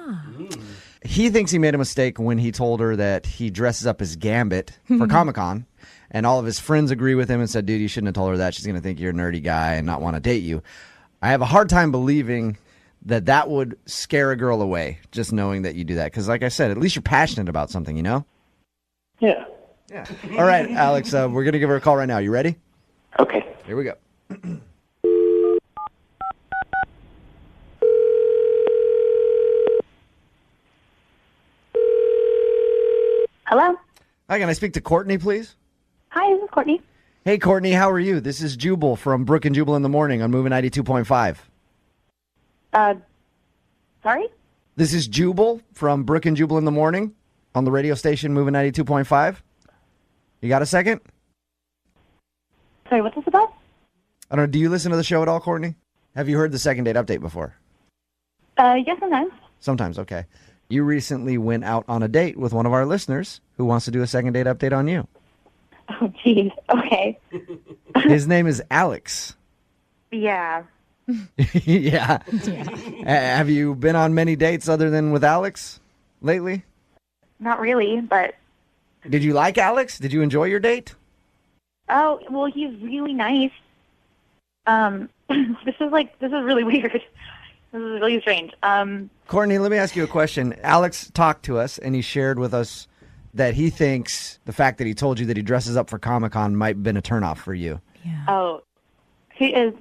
He thinks he made a mistake when he told her that he dresses up as Gambit for Comic-Con. And all of his friends agree with him and said, dude, you shouldn't have told her that. She's going to think you're a nerdy guy and not want to date you. I have a hard time believing that would scare a girl away, just knowing that you do that. Because like I said, at least you're passionate about something, you know? Yeah. All right, Alex, we're going to give her a call right now. You ready? Okay. Here we go. Hello? Hi, can I speak to Courtney, please? Hi, this is Courtney. Hey, Courtney, how are you? This is Jubal from Brooke and Jubal in the morning on Moving 92.5. Sorry? This is Jubal from Brooke and Jubal in the morning on the radio station Moving 92.5. You got a second? Sorry, what's this about? I don't know. Do you listen to the show at all, Courtney? Have you heard the second date update before? Yes, sometimes. Sometimes, okay. You recently went out on a date with one of our listeners who wants to do a second date update on you. Oh, geez. Okay. His name is Alex. Yeah. Yeah. Have you been on many dates other than with Alex lately? Not really, but... Did you like Alex? Did you enjoy your date? Oh, well, he's really nice. This is really weird. This is really strange. Courtney, let me ask you a question. Alex talked to us, and he shared with us that he thinks the fact that he told you that he dresses up for Comic-Con might have been a turnoff for you. Oh, he is...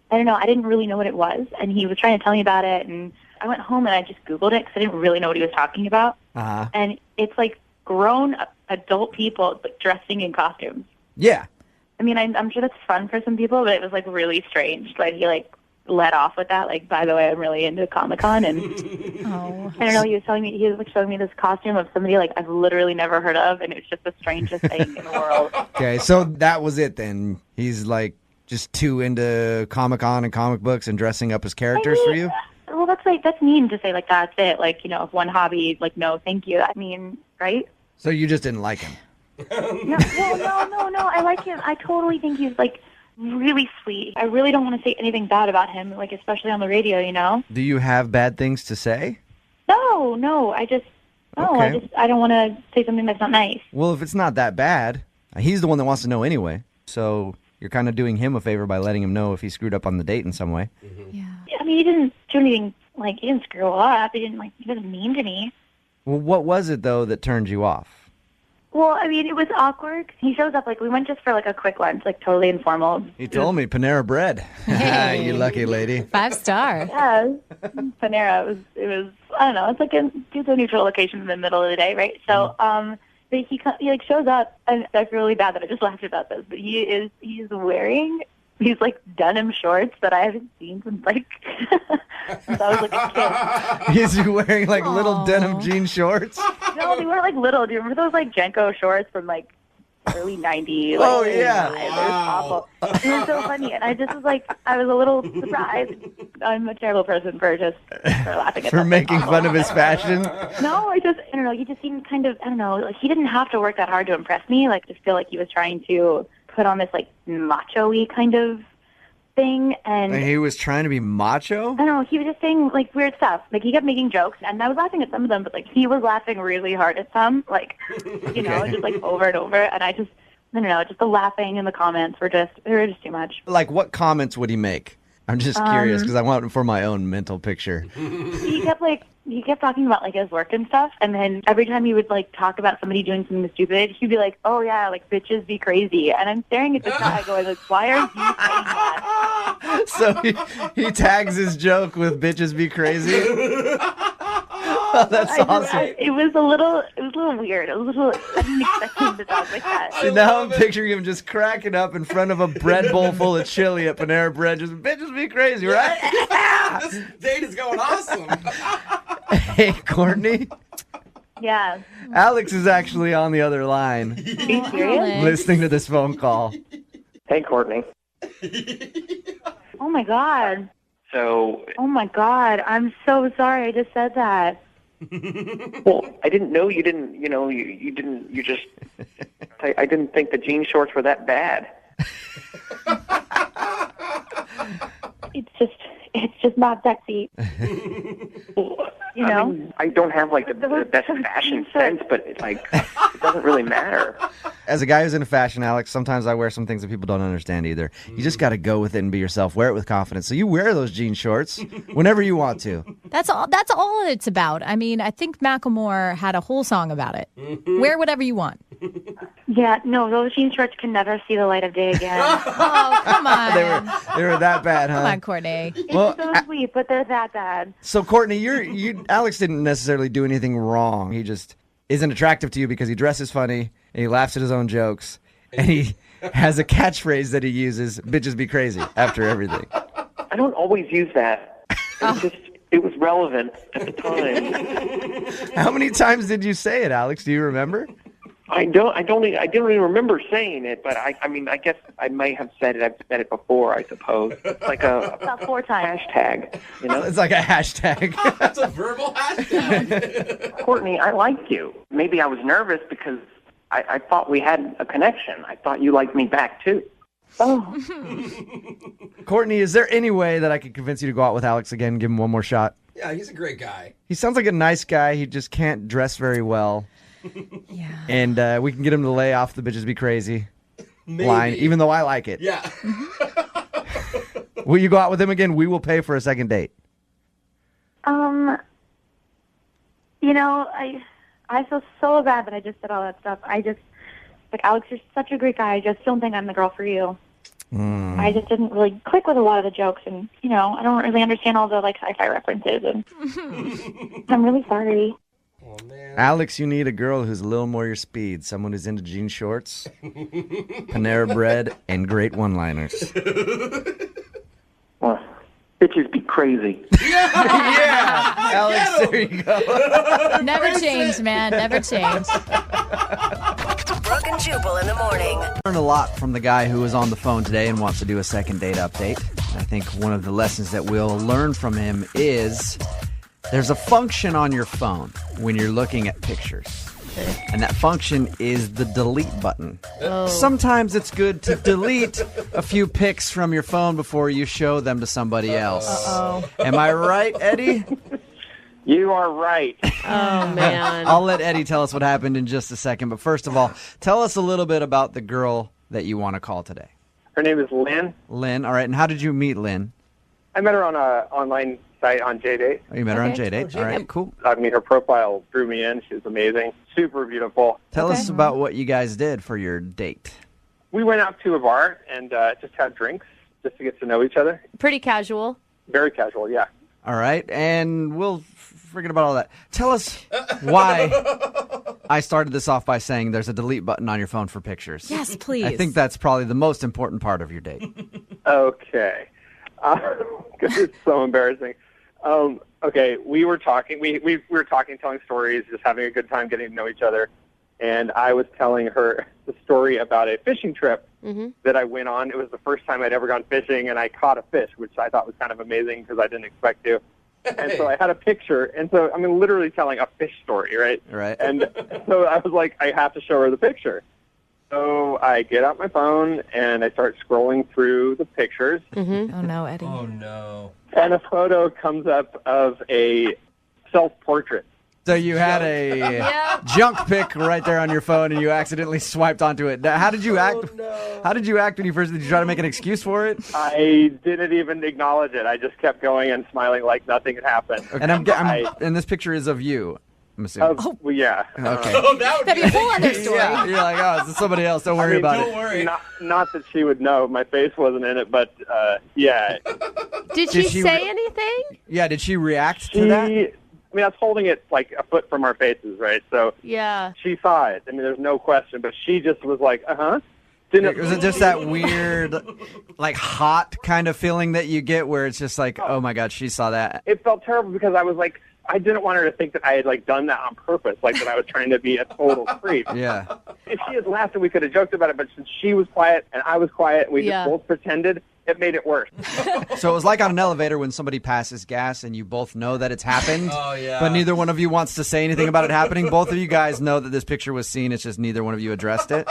I don't know. I didn't really know what it was, and he was trying to tell me about it, and I went home and I just Googled it because I didn't really know what he was talking about. Uh-huh. And it's like grown adult people but dressing in costumes. Yeah. I mean, I'm sure that's fun for some people, but it was like really strange. Like he let off with that. Like, by the way, I'm really into Comic-Con, and I don't know. He was showing me this costume of somebody like I've literally never heard of, and it was just the strangest thing in the world. Okay, so that was it then. He's like just too into Comic-Con and comic books and dressing up as characters for you? Well, that's mean to say, like, that's it. Like, if one hobby, like, no, thank you. I mean, right? So you just didn't like him? No. I like him. I totally think he's, like, really sweet. I really don't want to say anything bad about him, like, especially on the radio, you know? Do you have bad things to say? no. Okay. I don't want to say something that's not nice. Well, if it's not that bad, he's the one that wants to know anyway. So you're kind of doing him a favor by letting him know if he screwed up on the date in some way. Yeah. I mean, he didn't do anything, like, he didn't screw up. He wasn't mean to me. Well, what was it, though, that turned you off? Well, I mean, it was awkward. He shows up, like, we went just for, like, a quick lunch, like, totally informal. He told me Panera Bread. You lucky lady. 5-star. Yeah, Panera. It was, I don't know, it's like a neutral location in the middle of the day, right? So, but he like shows up, and I feel really bad that I just laughed about this, but he's wearing these like denim shorts that I haven't seen since like since I was like a kid. Is he wearing like little denim jean shorts? No, they weren't like little. Do you remember those like Jenko shorts from like early 90s? Oh, like, yeah. It was awful. It was so funny, and I just was like, I was a little surprised. I'm a terrible person for laughing at For making fun of his fashion? No, I don't know. He just seemed kind of, I don't know, like he didn't have to work that hard to impress me. Like, just feel like he was trying to put on this like macho-y kind of thing. And He was trying to be macho? I don't know, he was just saying like weird stuff. Like he kept making jokes, and I was laughing at some of them, but like he was laughing really hard at some, like, you know, just like over and over. And I don't know, just the laughing and the comments were just too much. Like, what comments would he make? I'm just curious because I want it for my own mental picture. He kept talking about like his work and stuff, and then every time he would like talk about somebody doing something stupid, he'd be like, "Oh yeah, like bitches be crazy." And I'm staring at this guy going, like, "Why are you saying that?" So he tags his joke with "bitches be crazy." Oh, that's awesome. It was a little weird. I didn't expect him to talk like that. See, now I'm picturing him just cracking up in front of a bread bowl full of chili at Panera Bread. Just, bitches be crazy, right? This date is going awesome. Hey, Courtney. Yeah. Alex is actually on the other line. Are you serious? Listening to this phone call. Hey, Courtney. Oh my God. So, Oh my God. I'm so sorry. I just said that. well, I didn't know you didn't, you didn't, you just, I didn't think the jean shorts were that bad. It's just not sexy. You know? I mean, I don't have like the best fashion sense, but it doesn't really matter. As a guy who's into fashion, Alex, sometimes I wear some things that people don't understand either. You just got to go with it and be yourself. Wear it with confidence. So you wear those jean shorts whenever you want to. That's all it's about. I mean, I think Macklemore had a whole song about it. Wear whatever you want. Yeah, no, those jean shorts can never see the light of day again. Oh, come on. They were that bad, huh? Come on, Courtney. It's so sweet, but they're that bad. So, Courtney, Alex didn't necessarily do anything wrong. He just isn't attractive to you because he dresses funny and he laughs at his own jokes and he has a catchphrase that he uses, "bitches be crazy," after everything. I don't always use that. It was relevant at the time. How many times did you say it, Alex? Do you remember? I didn't even remember saying it, but I mean, I guess I might have said it. I've said it before, I suppose. It's like about 4 times. Hashtag, you know? It's like a hashtag. That's a verbal hashtag. Courtney, I liked you. Maybe I was nervous because I thought we had a connection. I thought you liked me back, too. Oh. Courtney, is there any way that I could convince you to go out with Alex again and give him one more shot? Yeah, he's a great guy. He sounds like a nice guy. He just can't dress very well. Yeah. And we can get him to lay off the "bitches be crazy" Maybe. line, even though I like it. Yeah. Will you go out with him again? We will pay for a second date. You know, I feel so bad that I just said all that stuff. Alex, you're such a great guy. I just don't think I'm the girl for you. I just didn't really click with a lot of the jokes, and, I don't really understand all the, sci-fi references, and I'm really sorry. Oh, man. Alex, you need a girl who's a little more your speed. Someone who's into jean shorts, Panera Bread, and great one-liners. Well, bitches be crazy. Yeah! Alex, there you go. Never change, man. Never change. Brooke and Jubal in the morning. Learned a lot from the guy who was on the phone today and wants to do a second date update. I think one of the lessons that we'll learn from him is there's a function on your phone when you're looking at pictures. And that function is the delete button. Oh. Sometimes it's good to delete a few pics from your phone before you show them to somebody else. Uh-oh. Am I right, Eddie? You are right. Oh, man. I'll let Eddie tell us what happened in just a second. But first of all, tell us a little bit about the girl that you want to call today. Her name is Lynn. Lynn. All right. And how did you meet Lynn? I met her on an online site on JDate. Oh, you met her on JDate. All right, cool. I mean, her profile drew me in. She was amazing. Super beautiful. Tell us about what you guys did for your date. We went out to a bar and just had drinks just to get to know each other. Pretty casual. Very casual, yeah. All right. And we'll forget about all that. Tell us why I started this off by saying there's a delete button on your phone for pictures. Yes, please. I think that's probably the most important part of your date. Okay. Because it's so embarrassing. Okay, we were talking. We were talking, telling stories, just having a good time, getting to know each other. And I was telling her the story about a fishing trip that I went on. It was the first time I'd ever gone fishing, and I caught a fish, which I thought was kind of amazing because I didn't expect to. And so I had a picture, and so I mean, literally telling a fish story, right? Right. And so I was like, I have to show her the picture. So I get out my phone and I start scrolling through the pictures. Oh, no, Eddie. Oh, no. And a photo comes up of a self-portrait. So you had a junk pic right there on your phone, and you accidentally swiped onto it. Now, how did you act? How did you act when you first? Did you try to make an excuse for it? I didn't even acknowledge it. I just kept going and smiling like nothing had happened. And and this picture is of you. I'm assuming. Well, yeah. Okay. That'd be a whole other story. Yeah, you're like, oh, it's somebody else. Don't worry about it. Don't worry. Not that she would know. My face wasn't in it, but yeah. Did she say anything? Yeah. Did she react to that? I mean, I was holding it like a foot from our faces, right? So Yeah. she saw it. I mean, there's no question. But she just was like, uh-huh. Was it just that weird, like hot kind of feeling that you get where it's just like, oh my God, she saw that? It felt terrible because I was like, I didn't want her to think that I had like done that on purpose, like that I was trying to be a total creep. Yeah. If she had laughed and we could have joked about it, but since she was quiet and I was quiet and we just both pretended, it made it worse. So it was like on an elevator when somebody passes gas and you both know that it's happened, yeah. but neither one of you wants to say anything about it happening. Both of you guys know that this picture was seen. It's just neither one of you addressed it.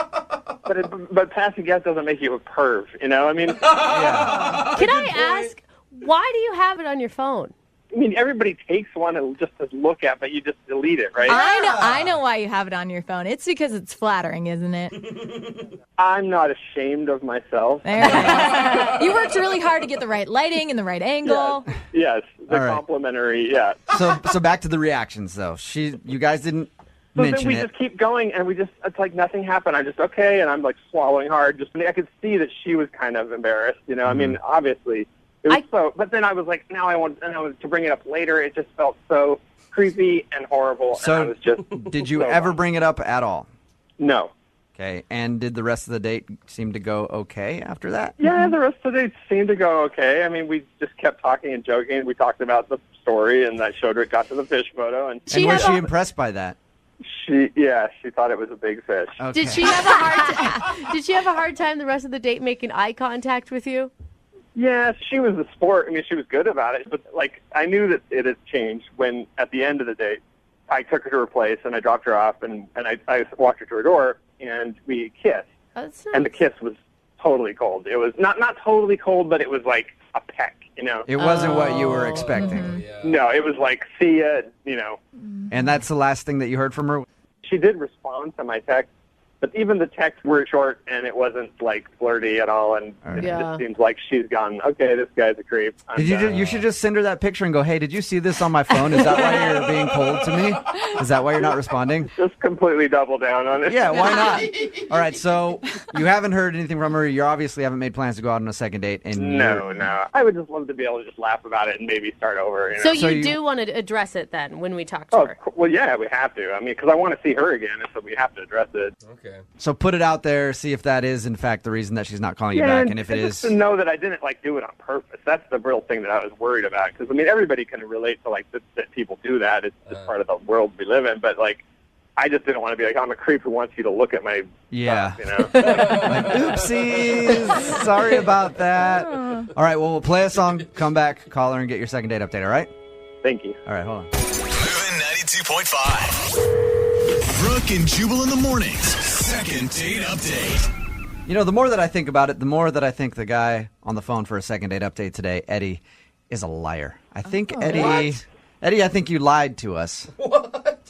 But passing gas doesn't make you a perv, you know? I mean, yeah. Can I ask, why do you have it on your phone? I mean, everybody takes one and just to look at, but you just delete it, right? I know why you have it on your phone. It's because it's flattering, isn't it? I'm not ashamed of myself. There it is. You worked really hard to get the right lighting and the right angle. Yes, the All right. complimentary, yeah. So back to the reactions, though. You guys didn't So then mention we it. just keep going, and it's like nothing happened. I'm just, okay, and I'm like swallowing hard. I could see that she was kind of embarrassed, you know? I mean, obviously. It was but then I was like, now I want to bring it up later. It just felt so creepy and horrible. So and I was just did you so ever wrong. bring it up at all? No. Okay. And did the rest of the date seem to go okay after that? Yeah, the rest of the day seemed to go okay. I mean, we just kept talking and joking. We talked about the story, and I showed her, got to the fish photo. And was she impressed by that? She thought it was a big fish. Okay. Did she have a hard time the rest of the date making eye contact with you? Yeah, she was a sport. I mean, she was good about it. But, like, I knew that it had changed when, at the end of the date, I took her to her place, and I dropped her off, and I walked her to her door, and we kissed. Oh, that's nice. And the kiss was totally cold. It was not totally cold, but it was like a peck, you know? It wasn't what you were expecting. No, it was like, see ya, you know. And that's the last thing that you heard from her? She did respond to my text, but even the texts were short, and it wasn't, like, flirty at all, and it just seems like she's gone, okay, this guy's a creep. Did you should just send her that picture and go, hey, did you see this on my phone? Is that why you're being cold to me? Is that why you're not responding? Just completely double down on it. Yeah, why not? All right, so you haven't heard anything from her. You obviously haven't made plans to go out on a second date. And No. I would just love to be able to just laugh about it and maybe start over. You know? So you do want to address it then when we talk to her? Well, yeah, we have to. I mean, because I want to see her again, so we have to address it. Okay. So put it out there, see if that is, in fact, the reason that she's not calling you back. And if it is... just to know that I didn't, like, do it on purpose. That's the real thing that I was worried about. Because, I mean, everybody can relate to, like, that people do that. It's just part of the world we live in. But, like, I just didn't want to be like, I'm a creep who wants you to look at my stuff, you know? Like, oopsies. Sorry about that. All right, well, we'll play a song, come back, call her, and get your second date update, all right? Thank you. All right, hold on. Moving 92.5. Brooke and Jubal in the mornings. Second date update. You know, the more that I think about it, the more that I think the guy on the phone for a second date update today, Eddie, is a liar. I think Eddie Eddie, I think you lied to us.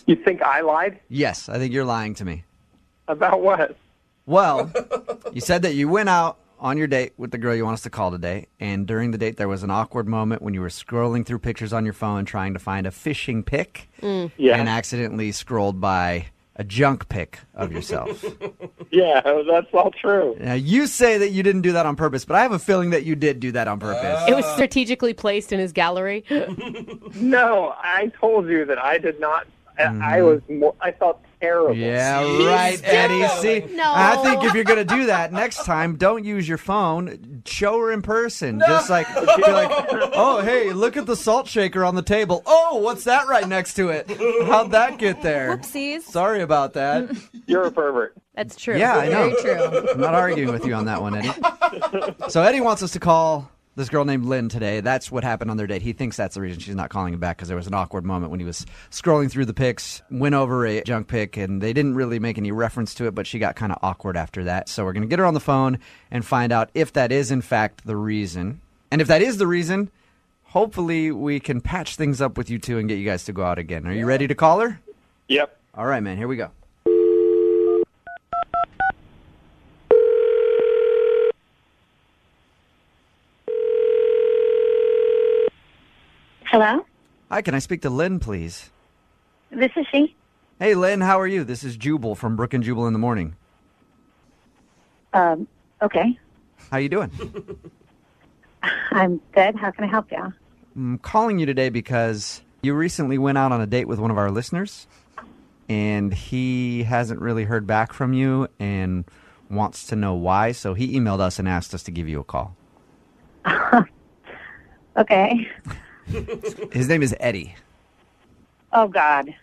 You think I lied? Yes, I think you're lying to me. About what? Well, you said that you went out on your date with the girl you want us to call today, and during the date there was an awkward moment when you were scrolling through pictures on your phone trying to find a fishing pic Yeah. and accidentally scrolled by a junk pic of yourself. Yeah, that's all true. Now, you say that you didn't do that on purpose, but I have a feeling that you did do that on purpose. It was strategically placed in his gallery. No, I told you that I did not. I felt terrible. Yeah, right, Eddie. See, No. I think if you're going to do that next time, don't use your phone. Show her in person. Just like, be like, oh, hey, look at the salt shaker on the table. Oh, what's that right next to it? How'd that get there? Whoopsies. Sorry about that. You're a pervert. That's true. Yeah, I know. Very true. I'm not arguing with you on that one, Eddie. So Eddie wants us to call this girl named Lynn today. That's what happened on their date. He thinks that's the reason she's not calling him back, because there was an awkward moment when he was scrolling through the pics, went over a junk pic, and they didn't really make any reference to it, but she got kind of awkward after that. So we're going to get her on the phone and find out if that is, in fact, the reason. And if that is the reason, hopefully we can patch things up with you two and get you guys to go out again. Are you ready to call her? Yep. All right, man. Here we go. Hello? Hi, can I speak to Lynn, please? This is she. Hey, Lynn, how are you? This is Jubal from Brooke and Jubal in the morning. Okay. How you doing? I'm good. How can I help you? I'm calling you today because you recently went out on a date with one of our listeners, and he hasn't really heard back from you and wants to know why, so he emailed us and asked us to give you a call. Okay. His name is Eddie. Oh, God.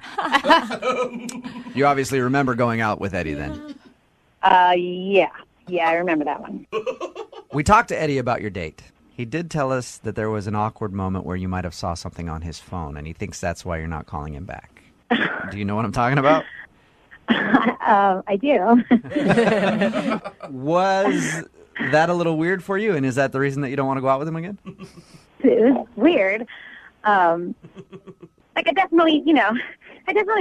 You obviously remember going out with Eddie then. Yeah. Yeah, I remember that one. We talked to Eddie about your date. He did tell us that there was an awkward moment where you might have saw something on his phone, and he thinks that's why you're not calling him back. Do you know what I'm talking about? I do. Was that a little weird for you, and is that the reason that you don't want to go out with him again? It was weird. Like, I definitely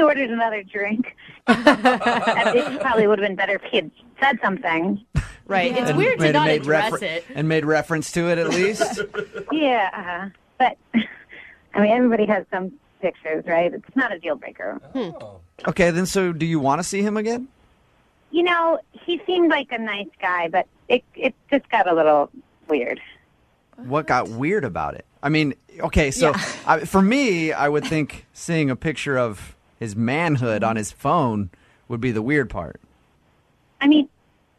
ordered another drink. It probably would have been better if he had said something. Right. It's And weird to made- not made address refer- it. And made reference to it at least? Yeah, but, I mean, everybody has some pictures, right? It's not a deal breaker. Okay, then so do you want to see him again? You know, he seemed like a nice guy, but it just got a little weird. What got weird about it? I mean, okay, so for me, I would think seeing a picture of his manhood on his phone would be the weird part. I mean,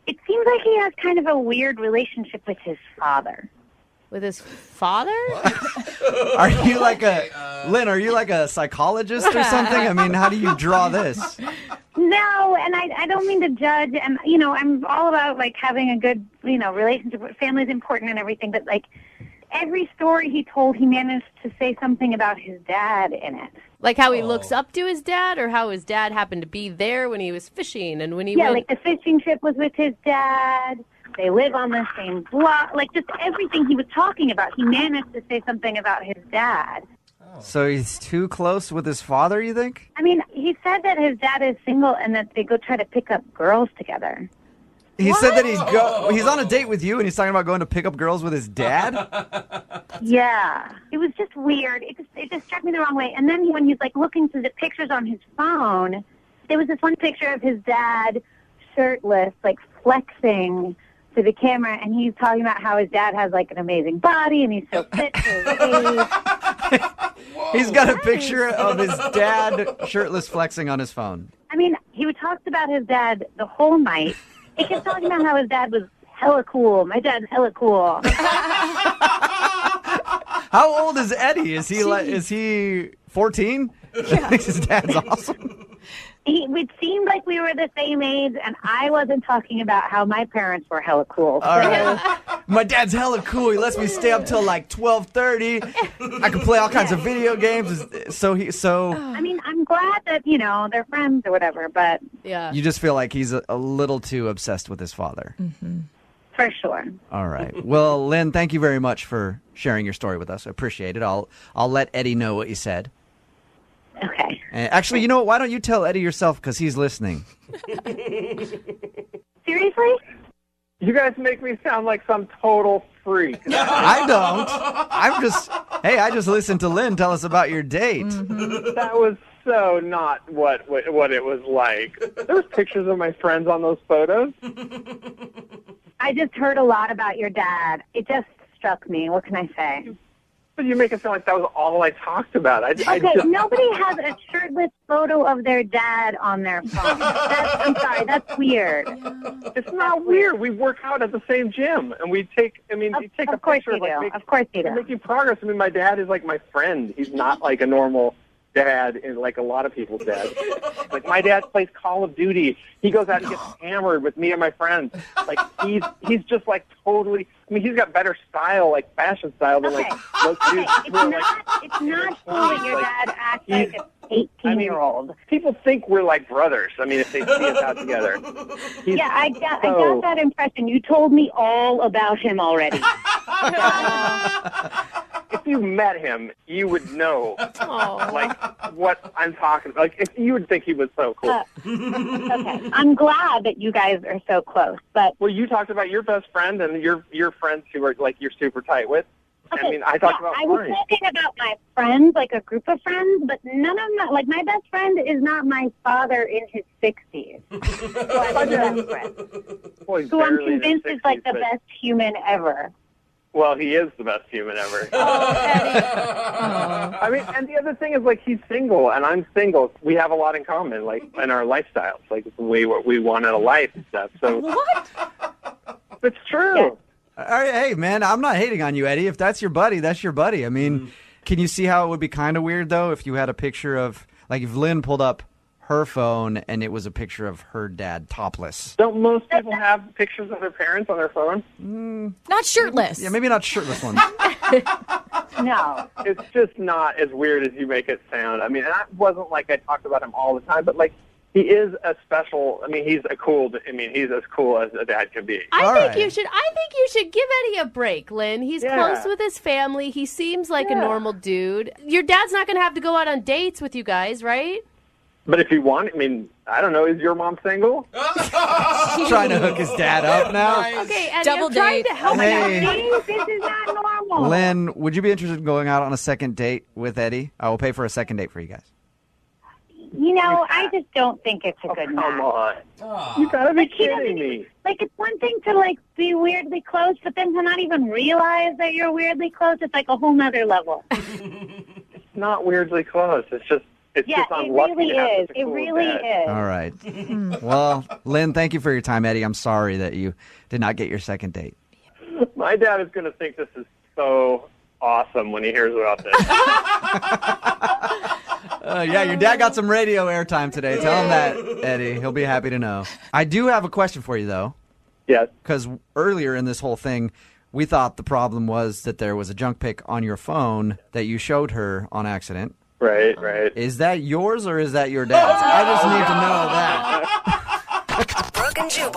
it seems like he has kind of a weird relationship with his father. With his father? Are you like Lynn, are you like a psychologist or something? I mean, how do you draw this? No, and I don't mean to judge, and, you know, I'm all about, like, having a good, you know, relationship. Family's important and everything, but, like, every story he told, he managed to say something about his dad in it. Like how he looks up to his dad, or how his dad happened to be there when he was fishing, and when he Yeah, went... like the fishing trip was with his dad. They live on the same block. Like, just everything he was talking about, he managed to say something about his dad. So he's too close with his father, you think? I mean, he said that his dad is single and that they go try to pick up girls together. He said that he's on a date with you, and he's talking about going to pick up girls with his dad? Yeah. It was just weird. It just struck me the wrong way. And then when he's, like, looking through the pictures on his phone, there was this one picture of his dad shirtless, like, flexing to the camera, and he's talking about how his dad has, like, an amazing body, and he's so fit for his age. He's got a picture of his dad shirtless flexing on his phone. I mean, he talked about his dad the whole night. He kept talking about how his dad was hella cool. My dad's hella cool. How old is Eddie? Is he 14? Yeah. His dad's awesome. It seemed like we were the same age, and I wasn't talking about how my parents were hella cool. All right. My dad's hella cool. He lets me stay up till like 12:30. I can play all kinds of video games. I mean, I'm glad that, you know, they're friends or whatever, but... Yeah. You just feel like he's a little too obsessed with his father. Mm-hmm. For sure. All right. Well, Lynn, thank you very much for sharing your story with us. I appreciate it. I'll let Eddie know what you said. Okay. Actually, you know what? Why don't you tell Eddie yourself because he's listening? Seriously? You guys make me sound like some total freak. I don't. I just listened to Lynn tell us about your date. That was so not what it was like. There was pictures of my friends on those photos. I just heard a lot about your dad. It just struck me. What can I say? But you make it sound like that was all I talked about. Nobody has a shirtless photo of their dad on their phone. I'm sorry, that's weird. It's not weird. We work out at the same gym, and you take a picture Of course you do. Making progress. I mean, my dad is like my friend. He's not like a normal dad, and like a lot of people's dads. Like my dad plays Call of Duty. He goes out and gets hammered with me and my friends. Like he's just like totally. I mean, he's got better style, like fashion style, than like most dudes. It's not cool that your dad acts like an 18-year-old. People think we're like brothers. I mean, if they see us out together. I got that impression. You told me all about him already. If you met him, you would know, like, what I'm talking about. Like, if you would think he was so cool. Okay, I'm glad that you guys are so close, but... Well, you talked about your best friend and your friends who are, like, you're super tight with. Okay, I mean, I talked about I was mine. talking about my friends, like a group of friends, but none of my... Like, my best friend is not my father in his 60s. So I have a best friend. Who I'm convinced is, like, the best human ever. Well, he is the best human ever. I mean, and the other thing is, like, he's single, and I'm single. We have a lot in common, like, in our lifestyles, like, what we want in a life and stuff. So What? It's true. All right, hey, man, I'm not hating on you, Eddie. If that's your buddy, that's your buddy. I mean, can you see how it would be kind of weird, though, if you had a picture of, like, if Lynn pulled up her phone and it was a picture of her dad topless? Don't most people have pictures of their parents on their phone? Not shirtless. Yeah, maybe not shirtless ones. No. It's just not as weird as you make it sound. I mean, and that wasn't like I talked about him all the time, but, like, he is a special. I mean, he's as cool as a dad can be. I think you should give Eddie a break, Lynn. He's close with his family. He seems like a normal dude. Your dad's not going to have to go out on dates with you guys, right? But if you want, I mean, I don't know, is your mom single? He's trying to hook his dad up now. Okay, Eddie, Double I'm trying date. to help Hey. you. This is not normal. Lynn, would you be interested in going out on a second date with Eddie? I will pay for a second date for you guys. You know, I just don't think it's a good match. Come on. You gotta be kidding me. Like, it's one thing to, like, be weirdly close, but then to not even realize that you're weirdly close, it's like a whole nother level. It's not weirdly close. It's just It unlucky really to have is. such a It cool really dad. is. All right. Well, Lynn, thank you for your time, Eddie. I'm sorry that you did not get your second date. My dad is going to think this is so awesome when he hears about this. Yeah, your dad got some radio airtime today. Tell him that, Eddie. He'll be happy to know. I do have a question for you, though. Yes. Because earlier in this whole thing, we thought the problem was that there was a junk pic on your phone that you showed her on accident. Right. Is that yours or is that your dad's? I just need to know that. Brooke and Jubal